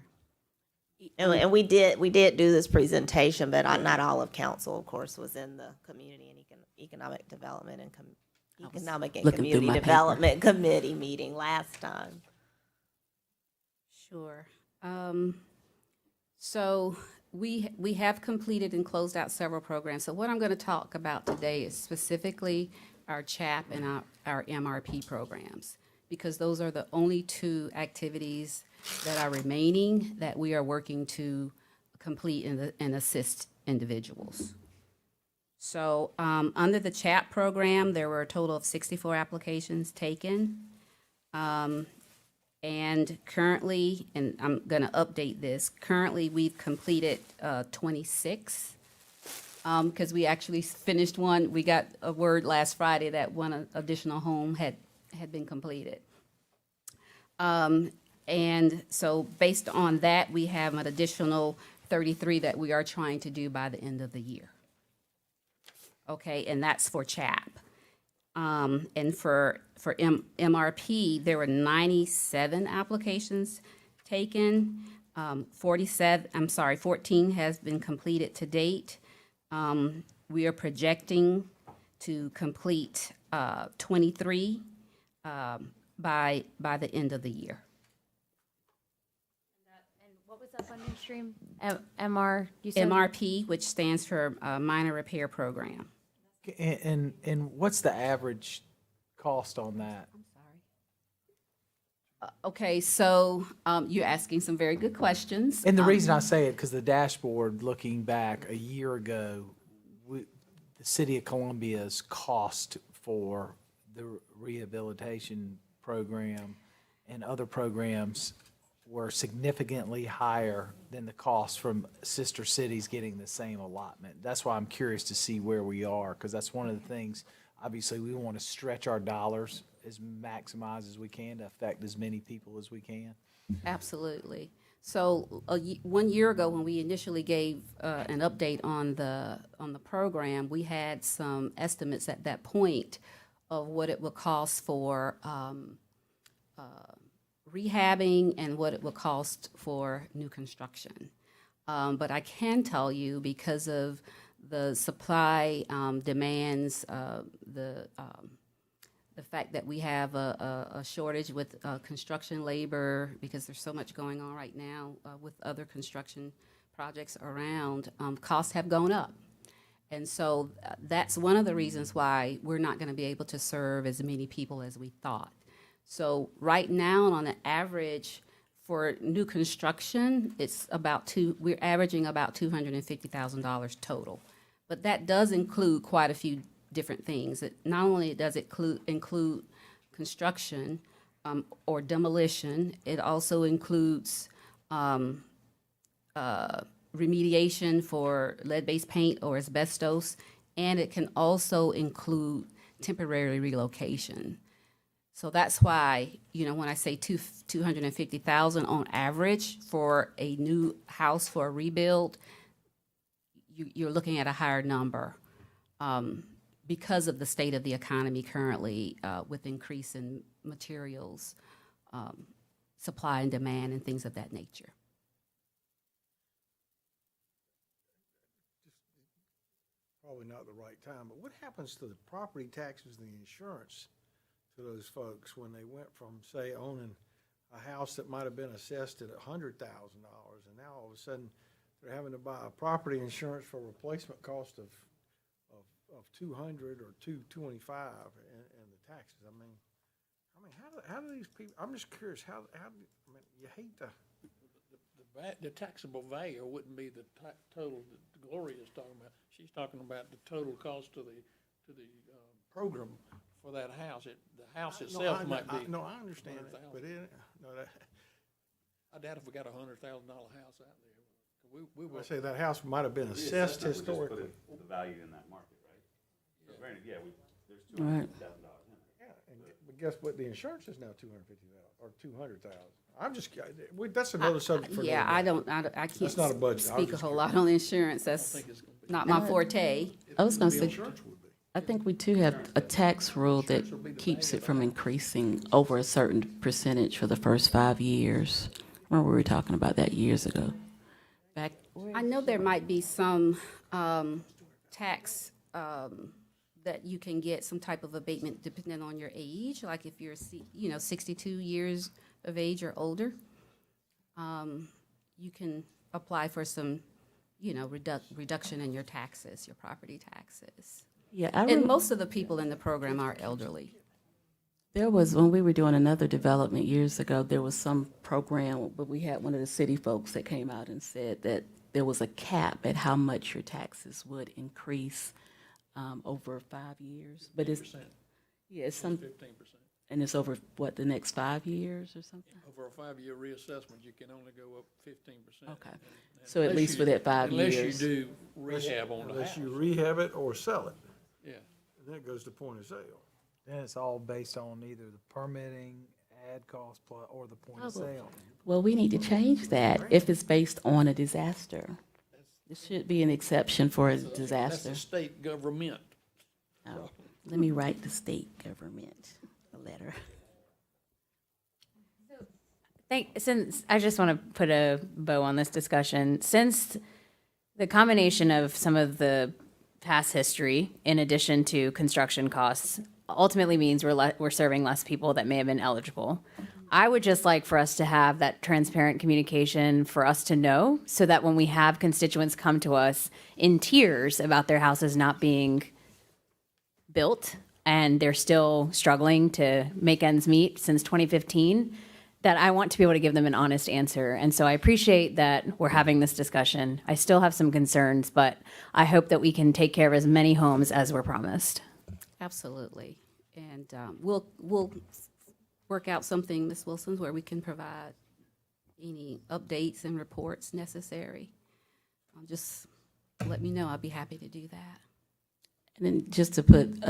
And we did do this presentation, but not all of council, of course, was in the Community and Economic Development and Community Development Committee meeting last time. Sure. So we have completed and closed out several programs. So what I'm going to talk about today is specifically our CHAP and our MRP programs, because those are the only two activities that are remaining that we are working to complete and assist individuals. So under the CHAP program, there were a total of 64 applications taken. And currently, and I'm going to update this, currently we've completed 26, because we actually finished one. We got a word last Friday that one additional home had been completed. And so based on that, we have an additional 33 that we are trying to do by the end of the year. Okay, and that's for CHAP. And for MRP, there were 97 applications taken. 14 has been completed to date. We are projecting to complete 23 by the end of the year. And what was that funding stream? MR, you said? MRP, which stands for Minor Repair Program. And what's the average cost on that? Okay, so you're asking some very good questions. And the reason I say it, because the dashboard, looking back a year ago, the City of Columbia's cost for the rehabilitation program and other programs were significantly higher than the cost from sister cities getting the same allotment. That's why I'm curious to see where we are, because that's one of the things, obviously, we want to stretch our dollars as maximized as we can to affect as many people as we can. Absolutely. So 1 year ago, when we initially gave an update on the program, we had some estimates at that point of what it would cost for rehabbing and what it would cost for new construction. But I can tell you, because of the supply demands, the fact that we have a shortage with construction labor, because there's so much going on right now with other construction projects around, costs have gone up. And so that's one of the reasons why we're not going to be able to serve as many people as we thought. So right now, on an average for new construction, it's we're averaging about $250,000 total. But that does include quite a few different things. Not only does it include construction or demolition, it also includes remediation for lead-based paint or asbestos, and it can also include temporary relocation. So that's why, when I say $250,000 on average for a new house for a rebuild, you're looking at a higher number because of the state of the economy currently, with increase in materials, supply and demand, and things of that nature. Probably not the right time, but what happens to the property taxes and the insurance to those folks when they went from, say, owning a house that might have been assessed at $100,000, and now all of a sudden they're having to buy a property insurance for replacement cost of $200 or $225, and the taxes. I mean, how do these people? I'm just curious. How you hate to. The taxable value wouldn't be the total that Gloria is talking about. She's talking about the total cost to the program for that house. The house itself might be. No, I understand that, but I doubt if we got $100,000 house out there. We will I say that house might have been assessed historically. The value in that market, right? So granted, there's Right. $200,000 in there. Yeah, but guess what? The insurance is now $250,000 or $200,000. I'm just. That's another subject for Yeah, another day. I can't That's not a budget. I was speak a just whole lot on insurance. That's not my forte. I was going to The say, insurance would be. I think we too have a tax rule that keeps it from increasing over a certain percentage for the first 5 years. Remember we were talking about that years ago. Back, I know there might be some tax that you can get some type of abatement depending on your age, like if you're 62 years of age or older, you can apply for some reduction in your taxes, your property taxes. Yeah, I And most of the people in the program are elderly. There was, when we were doing another development years ago, there was some program, but we had one of the city folks that came out and said that there was a cap at how much your taxes would increase over 5 years. But it's, yeah, it's some, 15%. and it's over, what, the next 5 years or something? Over a 5-year reassessment, you can only go up 15%. Okay. So at least for that 5 years. Unless you do rehab on the Unless house. you rehab it or sell it, Yeah. and then it goes to point of sale. Then it's all based on either the permitting, ad cost, or the point of sale. Well, we need to change that if it's based on a disaster. It should be an exception for a That's disaster. the state government. Oh, let me write the state government a letter. Since I just want to put a bow on this discussion, since the combination of some of the past history, in addition to construction costs, ultimately means we're serving less people that may have been eligible. I would just like for us to have that transparent communication for us to know, so that when we have constituents come to us in tears about their houses not being built and they're still struggling to make ends meet since 2015, that I want to be able to give them an honest answer. And so I appreciate that we're having this discussion. I still have some concerns, but I hope that we can take care of as many homes as we're promised. Absolutely. And we'll work out something, Ms. Wilson, where we can provide any updates and reports necessary. Just let me know. I'll be happy to do that. And then just to put,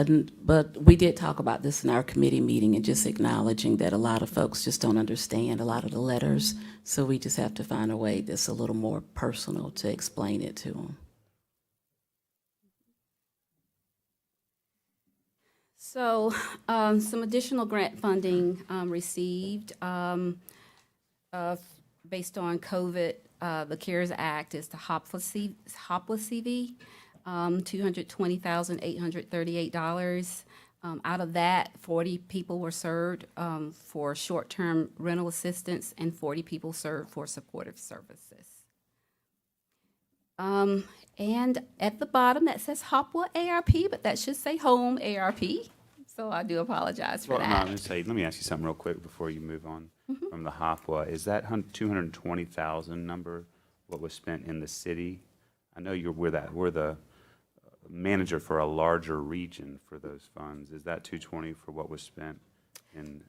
but we did talk about this in our committee meeting, and just acknowledging that a lot of folks just don't understand a lot of the letters. So we just have to find a way that's a little more personal to explain it to them. So some additional grant funding received based on COVID. The CARES Act is the HOPWA CV, $220,838. Out of that, 40 people were served for short-term rental assistance, and 40 people served for supportive services. And at the bottom, that says HOPWA ARP, but that should say Home ARP. So I do apologize for Well, no, that. let me ask you something real quick before you move on from the HOPWA. Is that 220,000 number what was spent in the city? I know we're the manager for a larger region for those funds. Is that 220 for what was spent in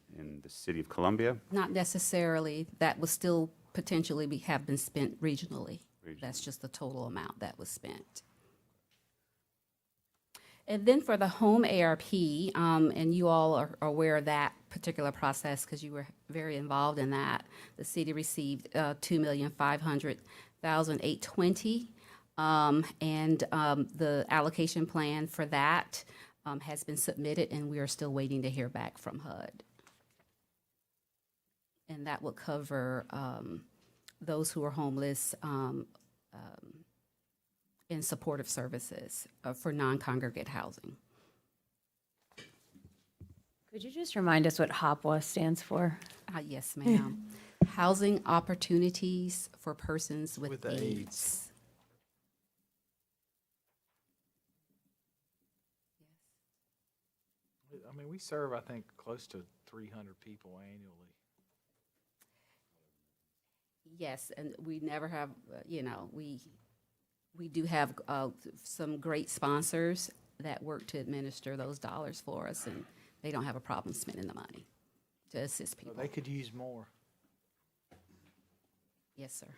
the city of Columbia? Not necessarily. That will still potentially have been spent regionally. That's just the total amount that was spent. And then for the Home ARP, and you all are aware of that particular process because you were very involved in that. The city received $2,500,820, and the allocation plan for that has been submitted, and we are still waiting to hear back from HUD. And that will cover those who are homeless in supportive services for non-congregate housing. Could you just remind us what HOPWA stands for? Yes, ma'am. Housing Opportunities for Persons with AIDS. I mean, we serve, I think, close to 300 people annually. Yes, and we never have, we do have some great sponsors that work to administer those dollars for us, and they don't have a problem spending the money to assist people. They could use more. Yes, sir.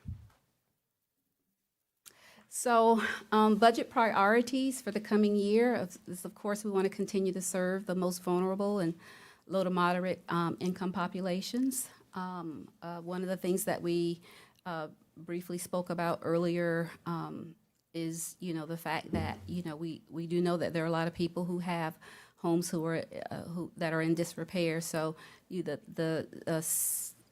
So, budget priorities for the coming year is, of course, we want to continue to serve the most vulnerable and low to moderate income populations. One of the things that we briefly spoke about earlier is, the fact that, we do know that there are a lot of people who have homes that are in disrepair. So the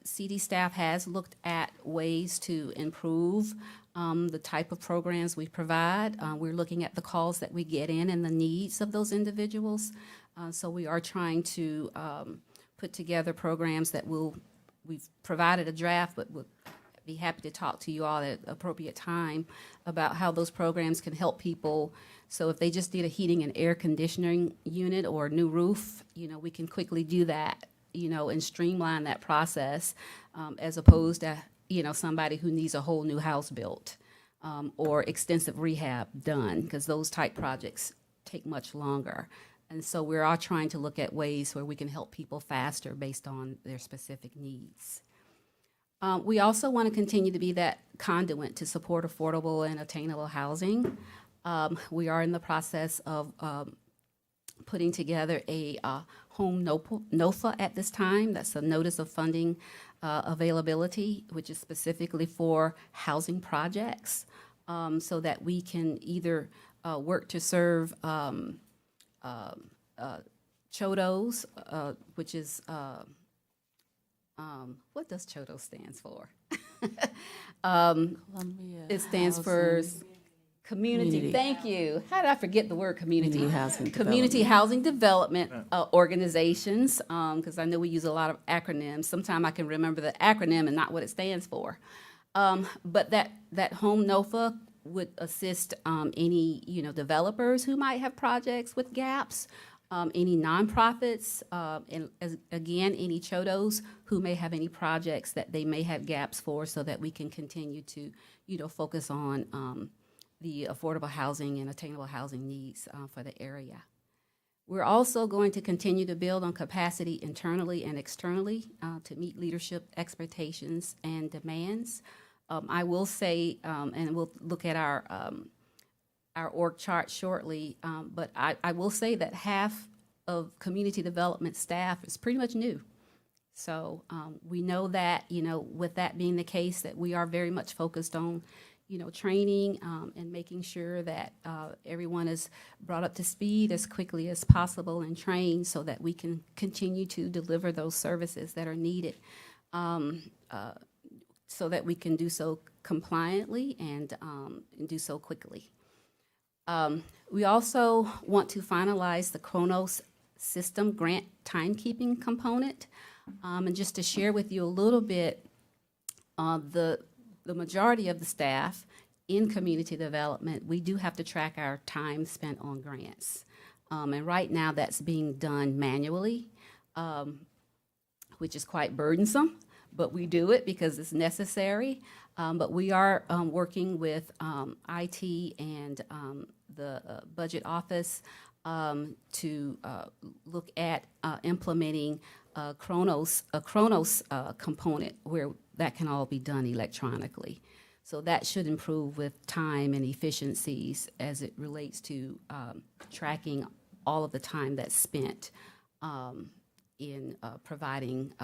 CD staff has looked at ways to improve the type of programs we provide. We're looking at the calls that we get in and the needs of those individuals. So we are trying to put together programs that we've provided a draft, but be happy to talk to you all at appropriate time about how those programs can help people. So if they just need a heating and air conditioning unit or a new roof, we can quickly do that, and streamline that process, as opposed to, somebody who needs a whole new house built, or extensive rehab done, because those type projects take much longer. And so we're all trying to look at ways where we can help people faster based on their specific needs. We also want to continue to be that conduit to support affordable and attainable housing. We are in the process of putting together a home NOFA at this time. That's a notice of funding availability, which is specifically for housing projects, so that we can either work to serve CHODOs, which is, what does CHODO stands for? It stands for community. Thank you. How did I forget the word community? Community housing development organizations, because I know we use a lot of acronyms. Sometimes I can remember the acronym and not what it stands for. But that home NOFA would assist any developers who might have projects with gaps, any nonprofits, and again any CHODOs who may have any projects that they may have gaps for, so that we can continue to focus on the affordable housing and attainable housing needs for the area. We're also going to continue to build on capacity internally and externally to meet leadership expectations and demands. I will say, and we'll look at our org chart shortly, but I will say that half of community development staff is pretty much new. So we know that, with that being the case, that we are very much focused on, training and making sure that everyone is brought up to speed as quickly as possible and trained, so that we can continue to deliver those services that are needed, so that we can do so compliantly and do so quickly. We also want to finalize the Kronos system grant timekeeping component. And just to share with you a little bit, the majority of the staff in community development, we do have to track our time spent on grants. And right now that's being done manually, which is quite burdensome, but we do it because it's necessary. But we are working with IT and the budget office to look at implementing a Kronos component where that can all be done electronically. So that should improve with time and efficiencies as it relates to tracking all of the time that's spent in providing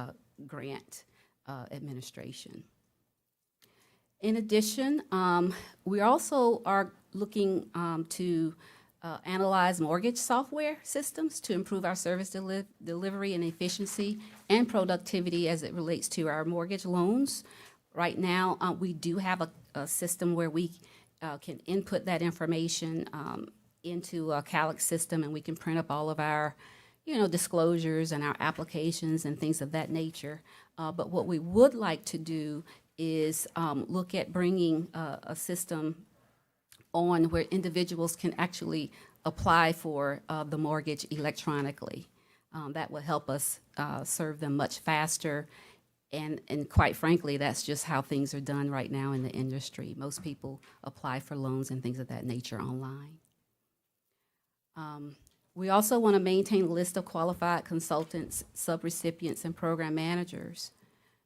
grant administration. In addition, we also are looking to analyze mortgage software systems to improve our service delivery and efficiency and productivity as it relates to our mortgage loans. Right now, we do have a system where we can input that information into a Calix system, and we can print up all of our disclosures and our applications and things of that nature. But what we would like to do is look at bringing a system on where individuals can actually apply for the mortgage electronically. That will help us serve them much faster. And quite frankly, that's just how things are done right now in the industry. Most people apply for loans and things of that nature online. We also want to maintain a list of qualified consultants, subrecipients, and program managers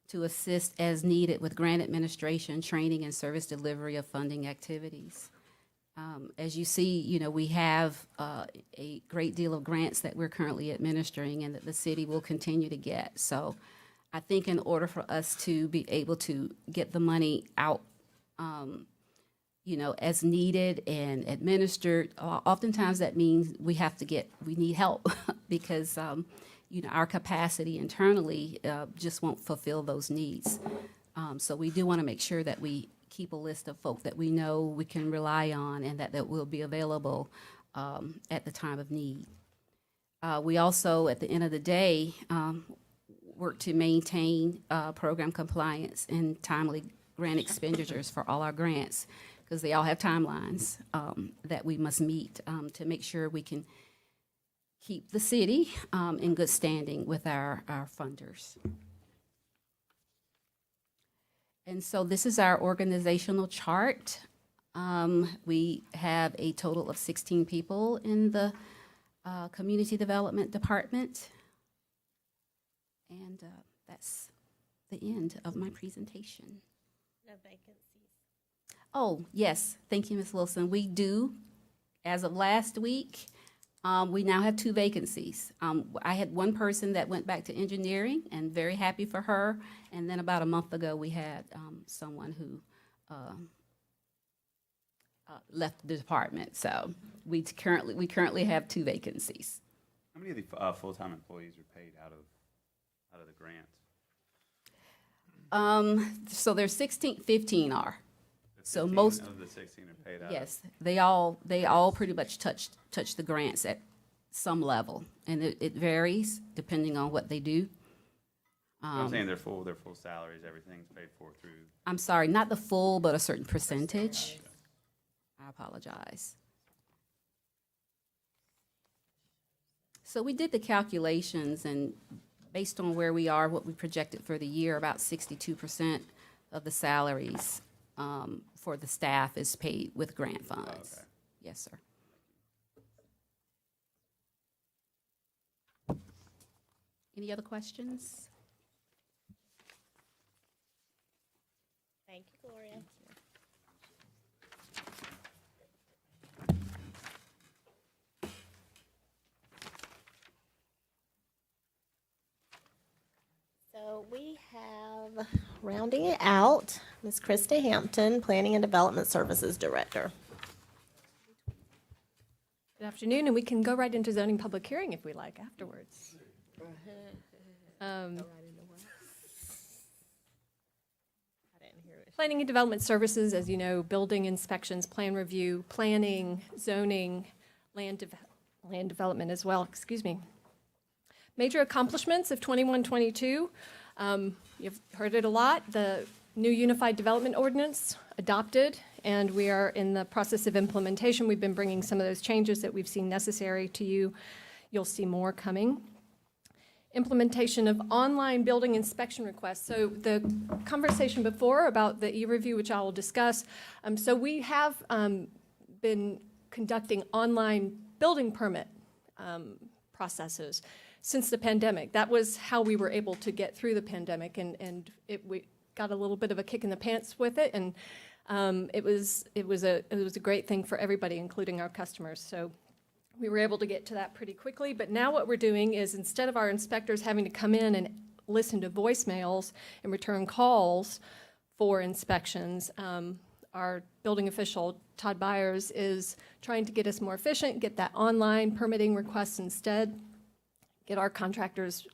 to assist as needed with grant administration, training, and service delivery of funding activities. As you see, we have a great deal of grants that we're currently administering and that the city will continue to get. So I think in order for us to be able to get the money out, as needed and administered, oftentimes that means we need help because, our capacity internally just won't fulfill those needs. So we do want to make sure that we keep a list of folks that we know we can rely on and that will be available at the time of need. We also, at the end of the day, work to maintain program compliance and timely grant expenditures for all our grants, because they all have timelines that we must meet to make sure we can keep the city in good standing with our funders. And so this is our organizational chart. We have a total of 16 people in the Community Development Department. And that's the end of my presentation. No vacancies. Oh, yes, thank you, Ms. Wilson. We do, as of last week, we now have 2 vacancies. I had one person that went back to engineering, and very happy for her. And then about a month ago, we had someone who left the department. So we currently have 2 vacancies. How many of the full-time employees are paid out of the grants? So there's 15 are. So 15 most of the 16 are paid out. Yes, they all pretty much touch the grants at some level, and it varies depending on what they do. I'm saying their full salaries, everything's paid for through. I'm sorry, not the full, but a certain percentage. I apologize. So we did the calculations, and based on where we are, what we projected for the year, about 62% of the salaries for the staff is paid with grant funds. Okay. Yes, sir. Any other questions? Thank you, Gloria. So we have, rounding it out, Ms. Krista Hampton, Planning and Development Services Director. Good afternoon, and we can go right into zoning public hearing if we like afterwards. Planning and Development Services, as you know, building inspections, plan review, planning, zoning, land development as well, excuse me. Major accomplishments of 21-22, you've heard it a lot, the new Unified Development Ordinance adopted, and we are in the process of implementation. We've been bringing some of those changes that we've seen necessary to you. You'll see more coming. Implementation of online building inspection requests. So the conversation before about the e-review, which I will discuss. So we have been conducting online building permit processes since the pandemic. That was how we were able to get through the pandemic, and we got a little bit of a kick in the pants with it, and it was a great thing for everybody, including our customers. So we were able to get to that pretty quickly. But now what we're doing is, instead of our inspectors having to come in and listen to voicemails and return calls for inspections, our building official, Todd Byers, is trying to get us more efficient, get that online permitting requests instead, get our contractors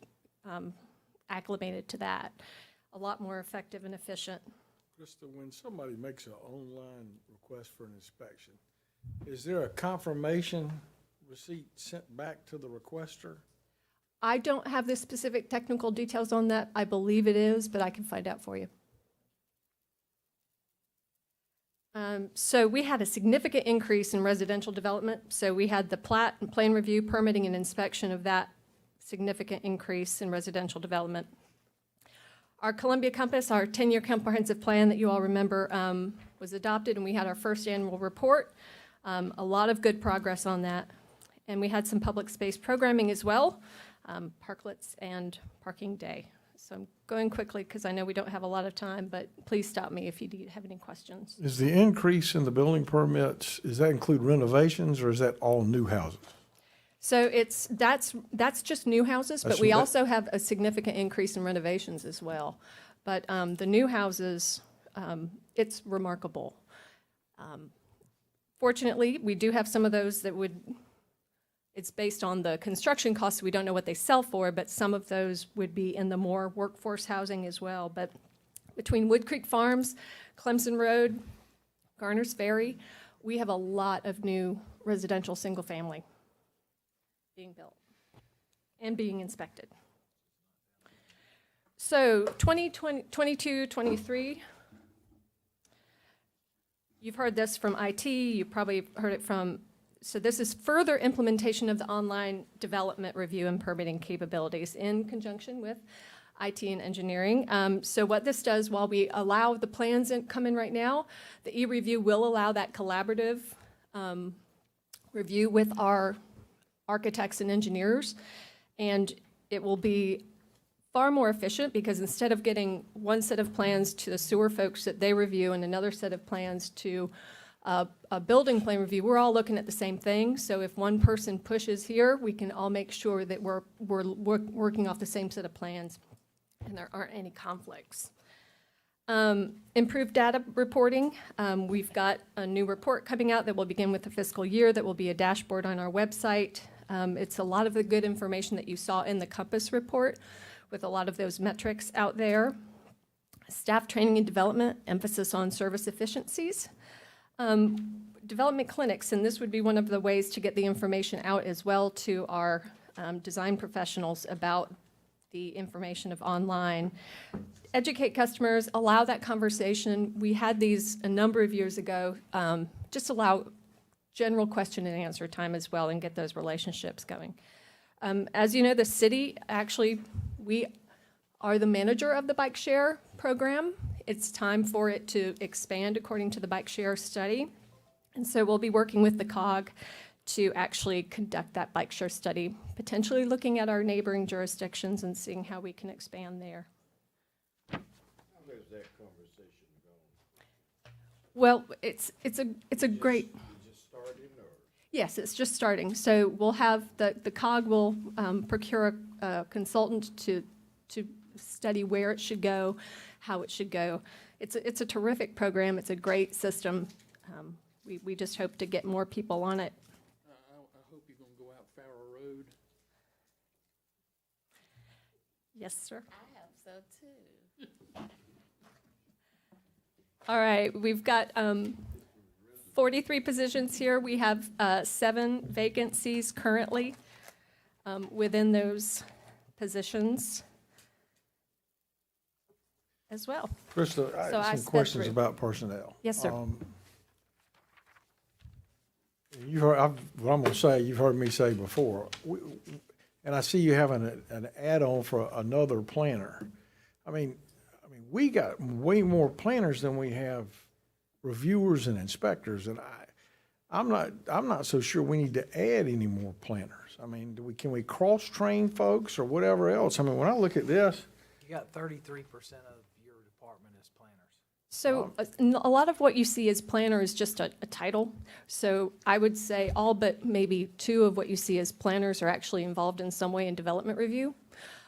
acclimated to that. A lot more effective and efficient. Krista, when somebody makes an online request for an inspection, is there a confirmation receipt sent back to the requester? I don't have the specific technical details on that. I believe it is, but I can find out for you. So we had a significant increase in residential development. So we had the plat and plan review, permitting, and inspection of that significant increase in residential development. Our Columbia Compass, our 10-year comprehensive plan that you all remember, was adopted, and we had our first annual report. A lot of good progress on that. And we had some public space programming as well, parklets and parking day. So I'm going quickly because I know we don't have a lot of time, but please stop me if you have any questions. Is the increase in the building permits, does that include renovations, or is that all new houses? So that's just new houses, but That's we that- also have a significant increase in renovations as well. But the new houses, it's remarkable. Fortunately, we do have some of those that it's based on the construction costs. We don't know what they sell for, but some of those would be in the more workforce housing as well. But between Wood Creek Farms, Clemson Road, Garner's Ferry, we have a lot of new residential single family being built and being inspected. So 2022, 23, You've heard this from IT, you probably heard it from, so this is further implementation of the online development review and permitting capabilities in conjunction with IT and engineering. So what this does, while we allow the plans come in right now, the e-review will allow that collaborative review with our architects and engineers, and it will be far more efficient because instead of getting one set of plans to the sewer folks that they review and another set of plans to a building plan review, we're all looking at the same thing. So if one person pushes here, we can all make sure that we're working off the same set of plans and there aren't any conflicts. Improved data reporting. We've got a new report coming out that will begin with the fiscal year that will be a dashboard on our website. It's a lot of the good information that you saw in the Compass report with a lot of those metrics out there. Staff training and development, emphasis on service efficiencies. Development clinics, and this would be one of the ways to get the information out as well to our design professionals about the information of online. Educate customers, allow that conversation. We had these a number of years ago. Just allow general question and answer time as well and get those relationships going. As you know, the city, actually, we are the manager of the bike share program. It's time for it to expand according to the bike share study. And so we'll be working with the COG to actually conduct that bike share study, potentially looking at our neighboring jurisdictions and seeing how we can expand there. How is that conversation going? Well, it's a great. Yes, it's just starting. So we'll have the COG will procure a consultant to study where it should go, how it should go. It's a terrific program. It's a great system. We just hope to get more people on it. I hope you're going to go out Farrow Road. Yes, sir. I hope so too. All right, we've got 43 positions here. We have 7 vacancies currently within those positions as well. Krista, I So I have some sped questions through. about personnel. Yes, sir. You've heard, what I'm going to say, you've heard me say before, and I see you having an add-on for another planner. I mean, we got way more planners than we have reviewers and inspectors, and I'm not so sure we need to add any more planners. I mean, can we cross-train folks or whatever else? I mean, when I look at this, You got 33% of your department as planners. So a lot of what you see as planner is just a title. So I would say all but maybe 2 of what you see as planners are actually involved in some way in development review.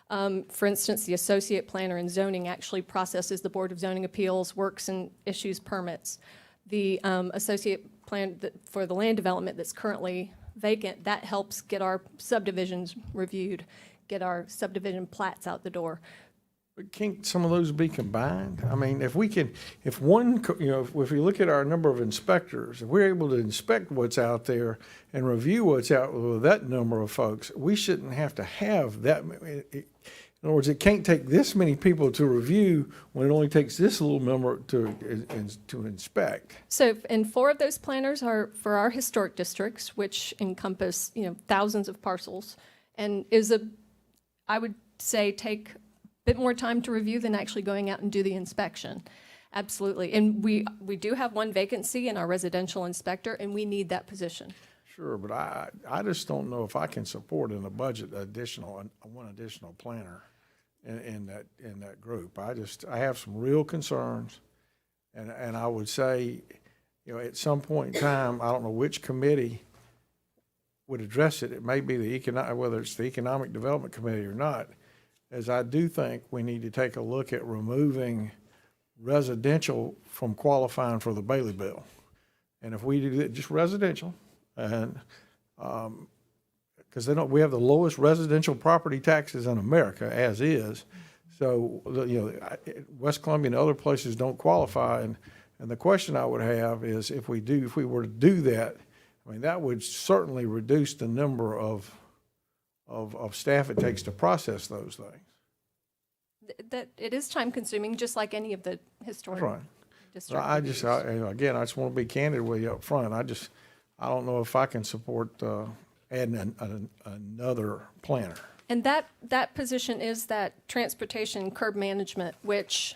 For instance, the associate planner in zoning actually processes the Board of Zoning Appeals, works and issues permits. The associate plan for the land development that's currently vacant, that helps get our subdivisions reviewed, get our subdivision plats out the door. but can't some of those be combined? I mean, if we can, if one, if we look at our number of inspectors, if we're able to inspect what's out there and review what's out with that number of folks, we shouldn't have to have that. In other words, it can't take this many people to review when it only takes this little number to inspect. So, and 4 of those planners are for our historic districts, which encompass, thousands of parcels, and I would say, take a bit more time to review than actually going out and do the inspection. Absolutely. And we do have 1 vacancy in our residential inspector, and we need that position. Sure, but I just don't know if I can support in a budget one additional planner in that group. I have some real concerns, and I would say, at some point in time, I don't know which committee would address it. It may be whether it's the Economic Development Committee or not, as I do think we need to take a look at removing residential from qualifying for the Bailey bill. And if we do that, just residential, and because we have the lowest residential property taxes in America as is, so West Columbia and other places don't qualify, and the question I would have is if we were to do that, I mean, that would certainly reduce the number of staff it takes to process those things. That it is time consuming, just like any of the historic. That's right. district I reviews. just, again, I just want to be candid with you up front. I don't know if I can support adding another planner. And that position is that transportation curb management, which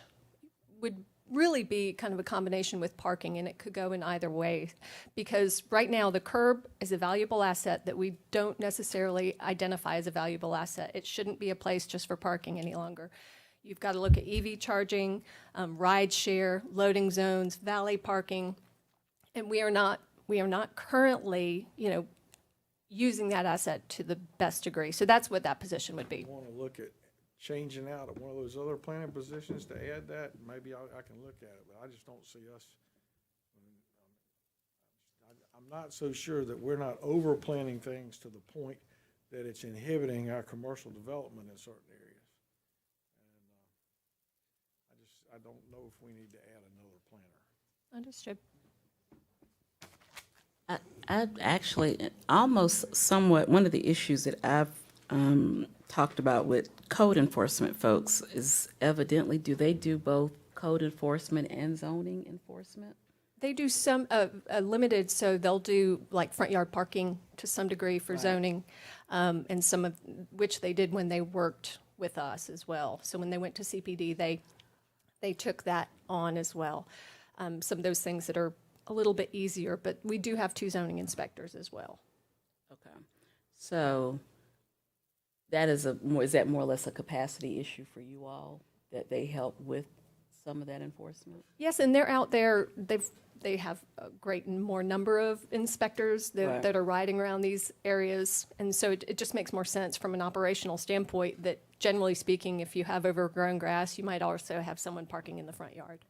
would really be kind of a combination with parking, and it could go in either way. Because right now, the curb is a valuable asset that we don't necessarily identify as a valuable asset. It shouldn't be a place just for parking any longer. You've got to look at EV charging, ride share, loading zones, valet parking, and we are not currently, using that asset to the best degree. So that's what that position would be. Want to look at changing out of one of those other planning positions to add that, maybe I can look at it, but I just don't see us. I'm not so sure that we're not over planning things to the point that it's inhibiting our commercial development in certain areas. And I don't know if we need to add another planner. Understood. I actually, almost somewhat, one of the issues that I've talked about with code enforcement folks is evidently, do they do both code enforcement and zoning enforcement? They do some limited, so they'll do like front yard parking to some degree for zoning, and some of which they did when they worked with us as well. So when they went to CPD, they took that on as well. Some of those things that are a little bit easier, but we do have 2 zoning inspectors as well. Okay. So that is is that more or less a capacity issue for you all, that they help with some of that enforcement? Yes, and they're out there, they have a great more number of inspectors that are riding around these areas. And so it just makes more sense from an operational standpoint that generally speaking, if you have overgrown grass, you might also have someone parking in the front yard.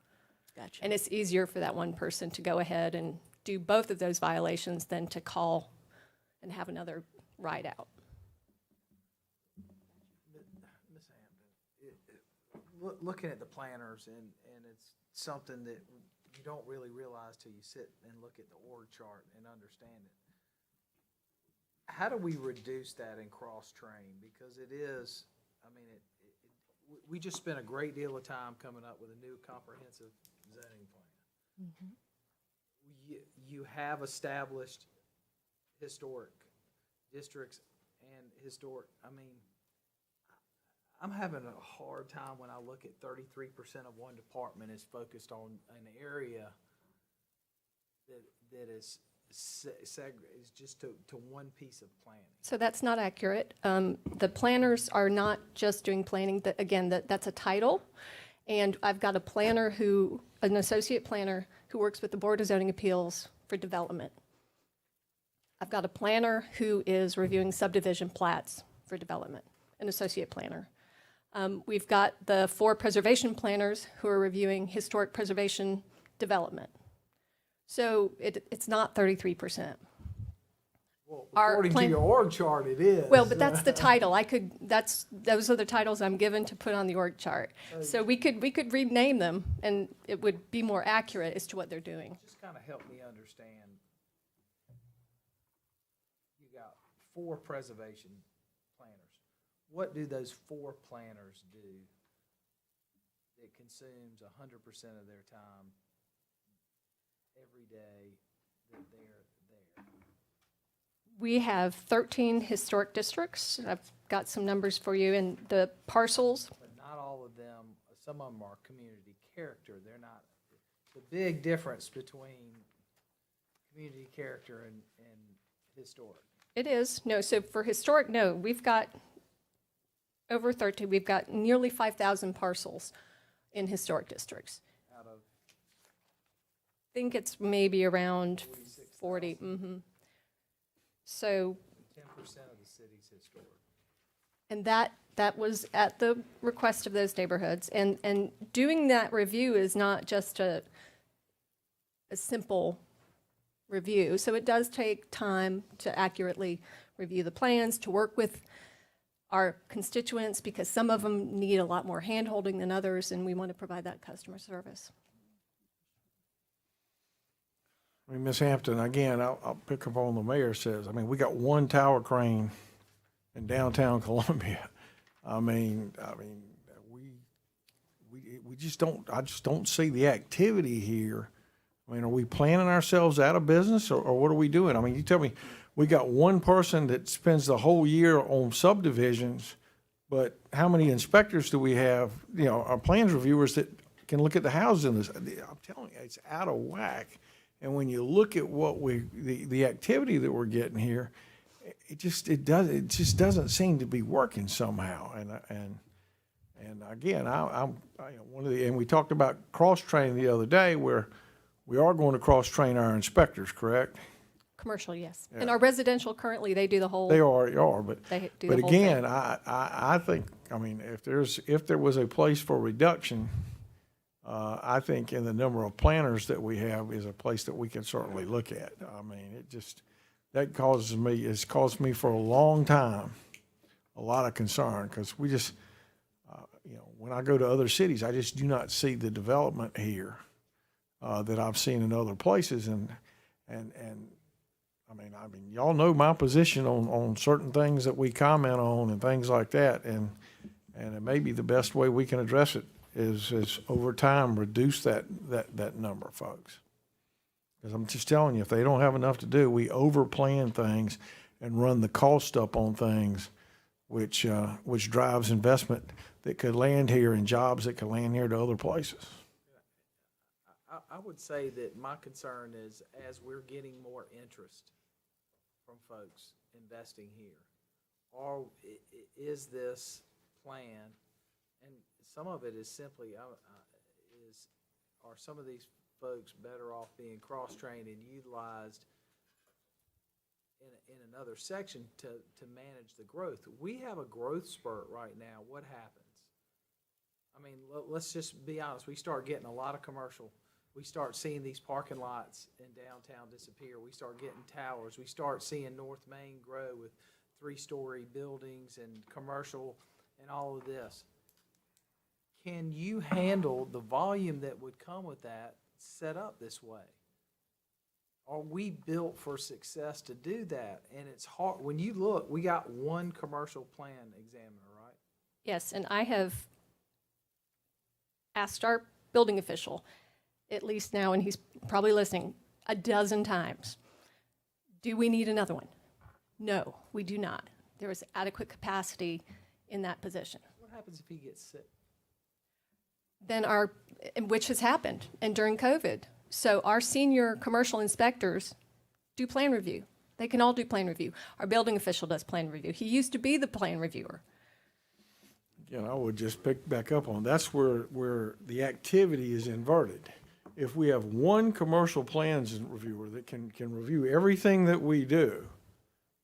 Gotcha. And it's easier for that one person to go ahead and do both of those violations than to call and have another ride out. Ms. Hampton, looking at the planners, and it's something that you don't really realize till you sit and look at the org chart and understand it. How do we reduce that and cross-train? Because it is, we just spent a great deal of time coming up with a new comprehensive zoning plan. You have established historic districts and historic, I'm having a hard time when I look at 33% of one department is focused on an area that is just to one piece of planning. So that's not accurate. The planners are not just doing planning. That's a title. And I've got a planner an associate planner who works with the Board of Zoning Appeals for development. I've got a planner who is reviewing subdivision plats for development, an associate planner. We've got the 4 preservation planners who are reviewing historic preservation development. So it's not 33%. Well, according to your org chart, it is. Well, but that's the title. Those are the titles I'm given to put on the org chart. So we could rename them, and it would be more accurate as to what they're doing. Just kind of help me understand. You got 4 preservation planners. What do those 4 planners do that consumes 100% of their time every day that they're there? We have 13 historic districts. I've got some numbers for you, and the parcels. But not all of them, some of them are community character. They're not. The big difference between community character and historic. It is. No, so for historic, no, we've got over 13. We've got nearly 5,000 parcels in historic districts. Out of, I think it's maybe around 40. So 10% of the city's historic. And that was at the request of those neighborhoods. And doing that review is not just a simple review. So it does take time to accurately review the plans, to work with our constituents, because some of them need a lot more hand-holding than others, and we want to provide that customer service. Ms. Hampton, again, I'll pick up on the mayor says. We got 1 tower crane in downtown Columbia. We we just don't, I just don't see the activity here. I mean, are we planning ourselves out of business, or what are we doing? I mean, you tell me, we got one person that spends the whole year on subdivisions, but how many inspectors do we have, you know, our plans reviewers that can look at the houses in this? I'm telling you, it's out of whack. And when you look at what the activity that we're getting here, it just doesn't seem to be working somehow. And again, I'm you know, one of the, and we talked about cross training the other day, where we are going to cross train our inspectors, correct? Commercial, yes. And our residential, currently, they do the whole. They are, but They do the whole again, thing. I think, I mean, if there was a place for reduction, I think in the number of planners that we have is a place that we can certainly look at. I mean, that has caused me for a long time a lot of concern, because we just, you know, when I go to other cities, I just do not see the development here that I've seen in other places, and I mean, y'all know my position on certain things that we comment on and things like that, and it may be the best way we can address it is over time reduce that number, folks. Because I'm just telling you, if they don't have enough to do, we overplan things and run the cost up on things, which drives investment that could land here and jobs that could land here to other places. I would say that my concern is, as we're getting more interest from folks investing here, or is this plan, and some of it is simply, are some of these folks better off being cross-trained and utilized in another section to manage the growth? We have a growth spurt right now. What happens? I mean, let's just be honest. We start getting a lot of commercial. We start seeing these parking lots in downtown disappear. We start getting towers. We start seeing North Main grow with 3-story buildings and commercial and all of this. Can you handle the volume that would come with that set up this way? Are we built for success to do that? And it's hard. When you look, we got one commercial plan examiner, right? Yes, and I have asked our building official, at least now, and he's probably listening, a dozen times, do we need another one? No, we do not. There is adequate capacity in that position. What happens if he gets sick? Then which has happened, and during COVID. So our senior commercial inspectors do plan review. They can all do plan review. Our building official does plan review. He used to be the plan reviewer. Again, I would just pick back up on, that's where the activity is inverted. If we have one commercial plans reviewer that can review everything that we do,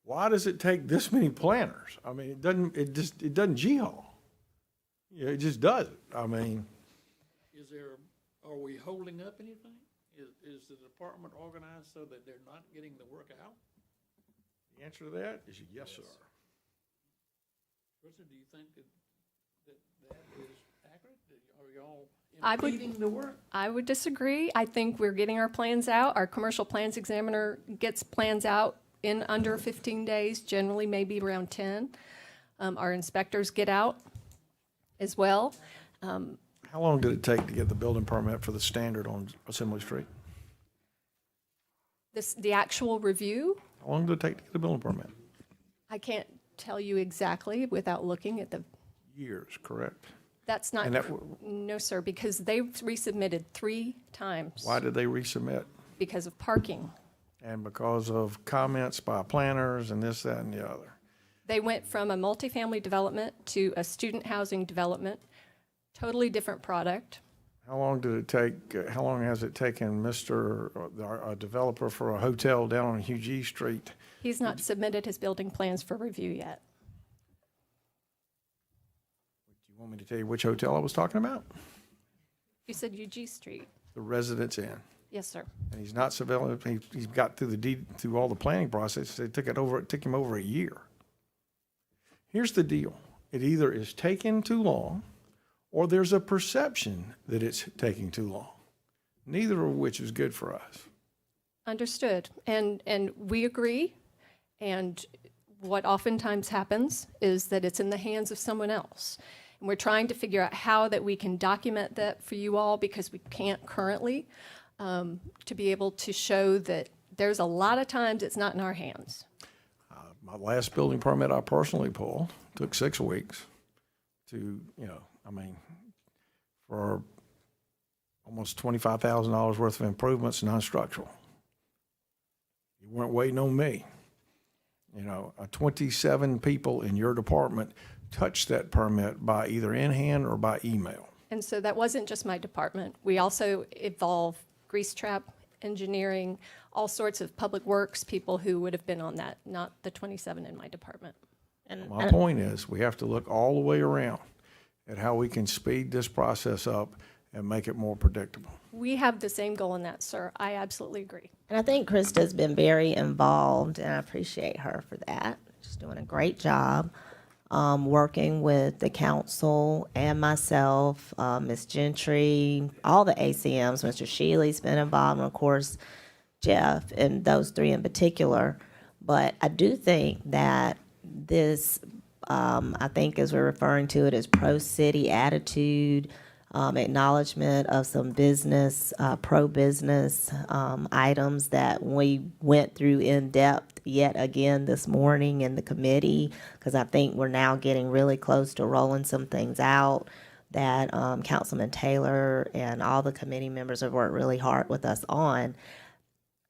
why does it take this many planners? I mean, it doesn't g-haul. Yeah, it just doesn't. I mean, are we holding up anything? Is the department organized so that they're not getting the work out? the answer to that is yes, sir. Richard, do you think that is accurate? Are y'all I impeding the work? I would disagree. I think we're getting our plans out. Our commercial plans examiner gets plans out in under 15 days, generally maybe around 10. Our inspectors get out as well. How long did it take to get the building permit for the standard on Assembly Street? The actual review, How long did it take to get the building permit? I can't tell you exactly without looking at the, Years, correct? that's not, And that no, sir, because they resubmitted 3 times Why did they resubmit? because of parking. And because of comments by planners and this, that, and the other. They went from a multifamily development to a student housing development, totally different product. How long did it take, how long has it taken a developer for a hotel down on Hugh G. Street? He's not submitted his building plans for review yet. Do you want me to tell you which hotel I was talking about? You said UG Street. The Residence Inn. Yes, sir. And he's not surveilling, he's got through all the planning process. It took him over a year. Here's the deal. It either is taking too long or there's a perception that it's taking too long. Neither of which is good for us. Understood. And we agree. And what oftentimes happens is that it's in the hands of someone else. And we're trying to figure out how that we can document that for you all, because we can't currently, to be able to show that there's a lot of times it's not in our hands. My last building permit I personally pulled took 6 weeks to, for almost $25,000 worth of improvements, non-structural. You weren't waiting on me. 27 people in your department touched that permit by either in hand or by email. And so that wasn't just my department. We also involve grease trap, engineering, all sorts of public works people who would have been on that, not the 27 in my department. My point is, we have to look all the way around at how we can speed this process up and make it more predictable. We have the same goal in that, sir. I absolutely agree. And I think Krista's been very involved, and I appreciate her for that. She's doing a great job, working with the council and myself, Ms. Gentry, all the ACMs. Mr. Shealy's been involved, and of course, Jeff, and those three in particular. But I do think that this, I think as we're referring to it as pro-city attitude, acknowledgement of some business, pro-business items that we went through in depth yet again this morning in the committee, because I think we're now getting really close to rolling some things out that Councilman Taylor and all the committee members have worked really hard with us on.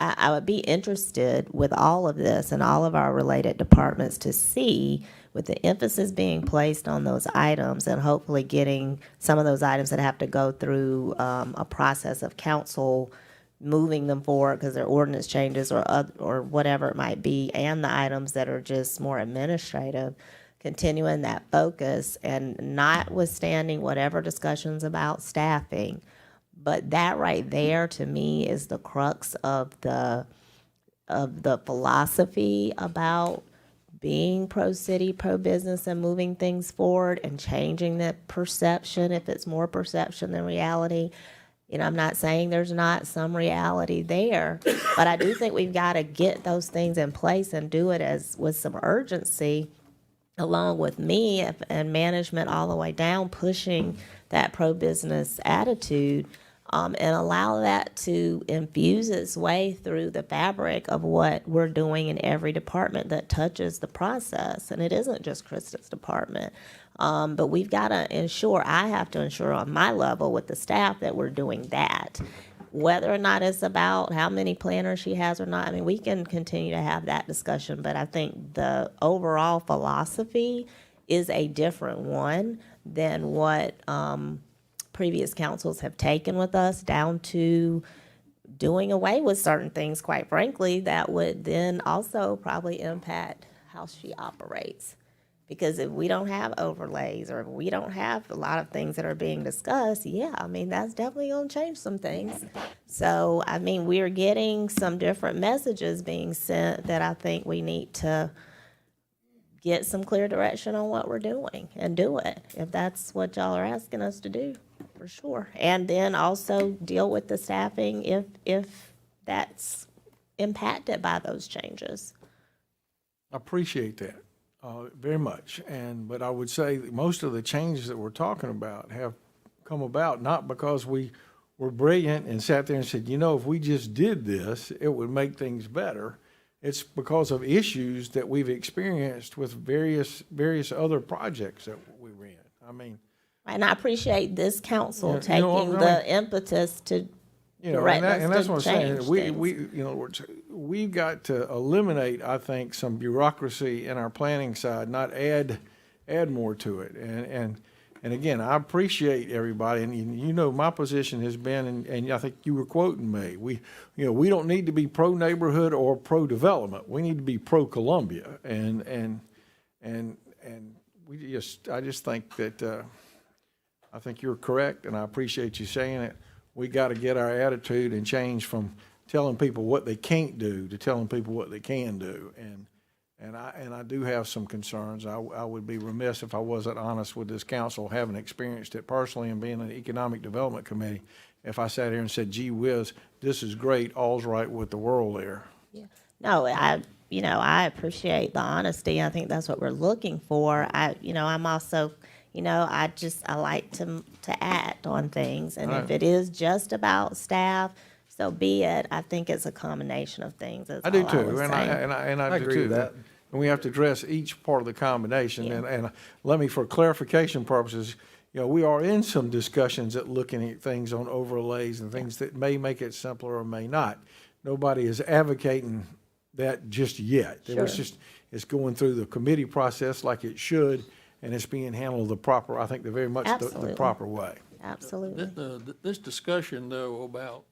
I would be interested with all of this and all of our related departments to see, with the emphasis being placed on those items and hopefully getting some of those items that have to go through a process of council moving them forward because they're ordinance changes or whatever it might be, and the items that are just more administrative, continuing that focus and notwithstanding whatever discussions about staffing. But that right there, to me, is the crux of the philosophy about being pro-city, pro-business, and moving things forward and changing that perception, if it's more perception than reality. I'm not saying there's not some reality there, but I do think we've got to get those things in place and do it with some urgency, along with me and management all the way down, pushing that pro-business attitude. And allow that to infuse its way through the fabric of what we're doing in every department that touches the process. And it isn't just Krista's department. But we've got to ensure, I have to ensure on my level with the staff that we're doing that. Whether or not it's about how many planners she has or not, we can continue to have that discussion. But I think the overall philosophy is a different one than what previous councils have taken with us, down to doing away with certain things, quite frankly, that would then also probably impact how she operates. Because if we don't have overlays or if we don't have a lot of things that are being discussed, that's definitely going to change some things. So, we're getting some different messages being sent that I think we need to get some clear direction on what we're doing and do it, if that's what y'all are asking us to do. For sure. And then also deal with the staffing if that's impacted by those changes. I appreciate that very much. But I would say that most of the changes that we're talking about have come about not because we were brilliant and sat there and said, if we just did this, it would make things better. It's because of issues that we've experienced with various other projects that we ran. And I appreciate this council taking the impetus to direct us and that's to what I'm change saying. things. We've got to eliminate, I think, some bureaucracy in our planning side, not add more to it. And again, I appreciate everybody, and my position has been, and I think you were quoting me. We don't need to be pro neighborhood or pro development. We need to be pro Columbia, and I just think that. I think you're correct, and I appreciate you saying it. We got to get our attitude and change from telling people what they can't do to telling people what they can do. And I do have some concerns. I would be remiss if I wasn't honest with this council, having experienced it personally and being in the Economic Development Committee, if I sat here and said, gee whiz, this is great, all's right with the world there. Yeah. No, I appreciate the honesty. I think that's what we're looking for. I'm also I like to act on things. And if it is just about staff, so be it. I think it's a combination of things. That's I do all too, was and saying. I do agree too. with that. And we have to address each part of the combination. And let me, for clarification purposes, we are in some discussions at looking at things on overlays and things that may make it simpler or may not. Nobody is advocating that just yet. It was Sure. it's going through the committee process like it should, and it's being handled I think, very much the Absolutely. proper way. Absolutely. This discussion, though, about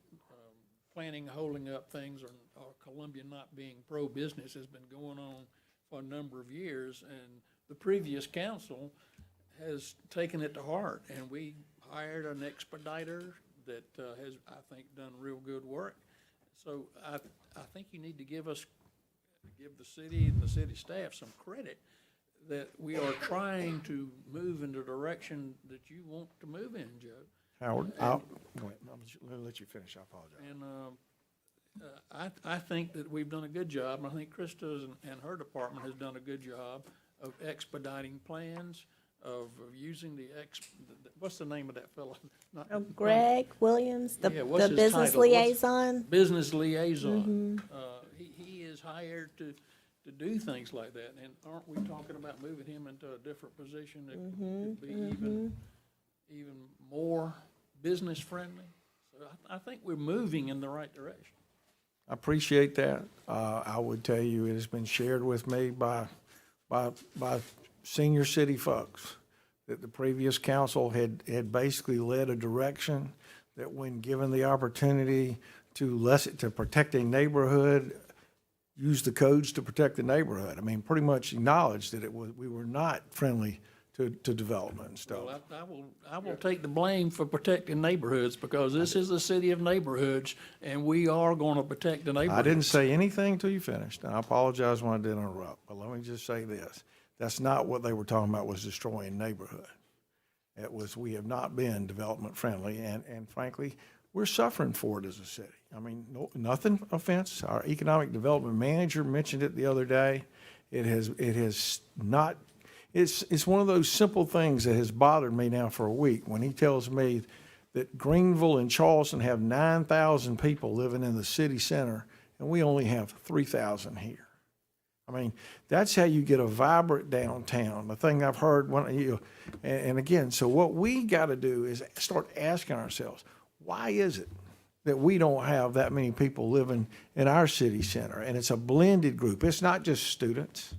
planning, holding up things, or Columbia not being pro-business has been going on for a number of years, and the previous council has taken it to heart, and we hired an expediter that has, I think, done real good work. So I think you need to give the city and the city staff some credit that we are trying to move in the direction that you want to move in, Joe. Howard, go ahead. I'll let you finish. I apologize. And I think that we've done a good job, and I think Krista's and her department has done a good job of expediting plans, of using what's the name of that fellow? Greg Williams, the what's his business title? liaison. Business liaison. He is hired to do things like that, and aren't we talking about moving him into a different position that could be even more business friendly? So I think we're moving in the right direction. I appreciate that. I would tell you, it has been shared with me by senior city folks that the previous council had basically led a direction that, when given the opportunity to protect a neighborhood, use the codes to protect the neighborhood. I mean, pretty much acknowledged that we were not friendly to development and stuff. Well, I will take the blame for protecting neighborhoods, because this is a city of neighborhoods, and we are going to protect the neighborhoods. I didn't say anything till you finished, and I apologize when I did interrupt, but let me just say this. That's not what they were talking about, was destroying neighborhood. It was, we have not been development friendly, and frankly, we're suffering for it as a city. I mean, nothing offense. Our economic development manager mentioned it the other day. It's one of those simple things that has bothered me now for a week, when he tells me that Greenville and Charleston have 9,000 people living in the city center, and we only have 3,000 here. I mean, that's how you get a vibrant downtown. The thing I've heard, and again, so what we got to do is start asking ourselves, why is it that we don't have that many people living in our city center? And it's a blended group. It's not just students.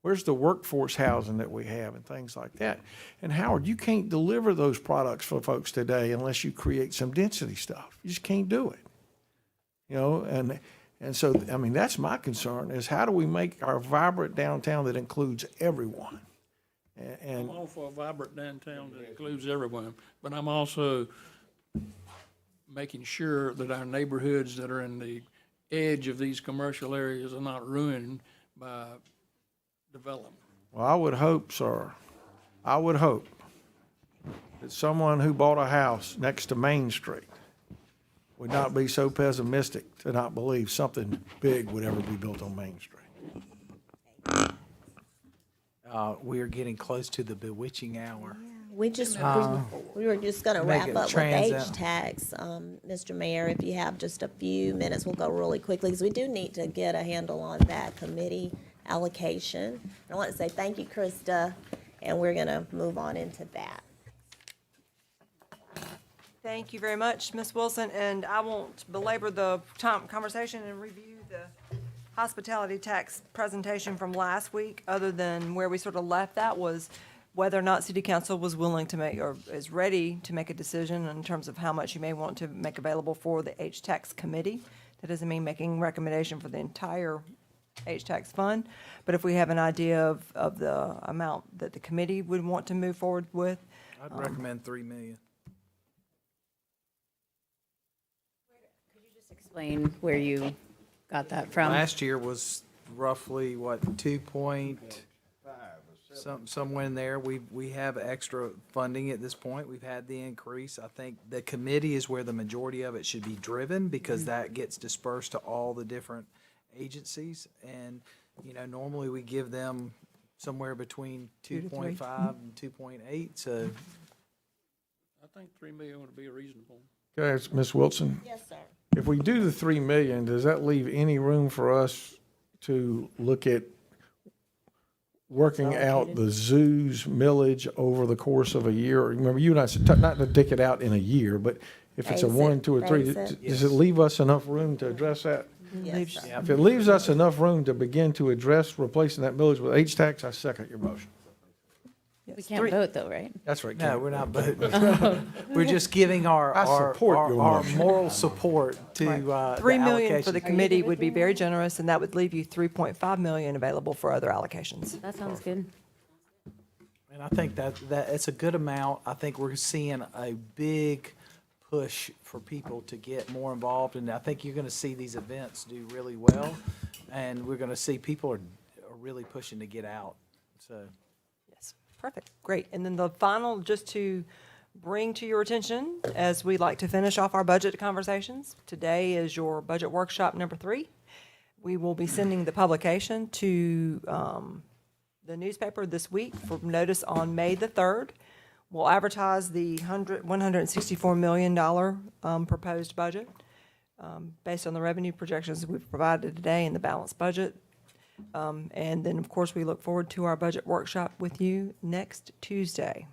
Where's the workforce housing that we have and things like that? And Howard, you can't deliver those products for folks today unless you create some density stuff. You just can't do it. And so, I mean, that's my concern, is how do we make our vibrant downtown that includes everyone? I'm all for a vibrant downtown that includes everyone, but I'm also making sure that our neighborhoods that are in the edge of these commercial areas are not ruined by development. Well, I would hope, sir, that someone who bought a house next to Main Street would not be so pessimistic to not believe something big would ever be built on Main Street. We are getting close to the bewitching hour. We were just going to Make wrap it up with transit. H-tax. Mr. Mayor, if you have just a few minutes, we'll go really quickly, because we do need to get a handle on that committee allocation. I want to say thank you, Krista, and we're going to move on into that. Thank you very much, Ms. Wilson, and I won't belabor the conversation and review the hospitality tax presentation from last week, other than where we sort of left that was whether or not City Council was willing to make, or is ready to make a decision in terms of how much you may want to make available for the H-tax committee. That doesn't mean making recommendation for the entire H-tax fund, but if we have an idea of the amount that the committee would want to move forward with. I'd recommend 3 million. Explain where you got that from. Last year was roughly, what, 2 point, somewhere in there. We have extra funding at this point. We've had the increase. I think the committee is where the majority of it should be driven, because that gets dispersed to all the different agencies. And, normally we give them somewhere between 2 to 3. 2.5 and 2.8, so. I think 3 million would be reasonable. Okay, it's Ms. Wilson. Yes, sir. If we do the 3 million, does that leave any room for us to look at working out the zoo's millage over the course of a year? Remember, you and I said, not to dick it out in a year, but if it's a Phase 1, it, 2, or 3, phase it. does it leave us enough room to address that? Yes, sir. Yeah. If it leaves us enough room to begin to address replacing that millage with H-tax, I second your motion. We can't vote though, right? That's right. No, Kim. we're not voting. We're just giving our support your our motion. moral support to the 3 million for the allocation. committee would be very generous, and that would leave you 3.5 million available for other allocations. That sounds good. And I think that it's a good amount. I think we're seeing a big push for people to get more involved, and I think you're going to see these events do really well, and we're going to see people are really pushing to get out, so. Yes, perfect, great. And then the final, just to bring to your attention, as we like to finish off our budget conversations, today is your budget workshop number 3. We will be sending the publication to the newspaper this week for notice on May the 3rd. We'll advertise the $164 million proposed budget based on the revenue projections we've provided today in the balanced budget. And then, of course, we look forward to our budget workshop with you next Tuesday.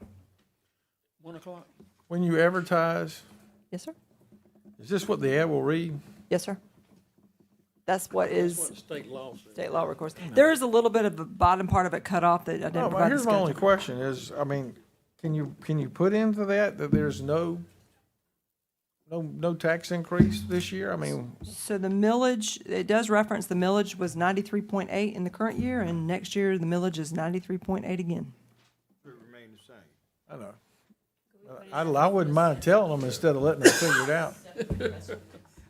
1 o'clock? When you advertise, Yes, sir? is this what the ad will read? Yes, sir. That's what That's what is the state law says. state law requires. There is a little bit of the bottom part of it cut off that I didn't No, provide. here's the my only schedule. question is, I mean, can you put into that there's no tax increase this year? I mean, So the millage, it does reference the millage was 93.8 in the current year, and next year the millage is 93.8 again. I know. I wouldn't mind telling them instead of letting them figure it out.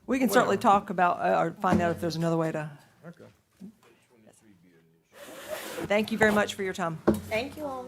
We can certainly talk about, or find out if there's another way to. Okay. Thank you very much for your time. Thank you all.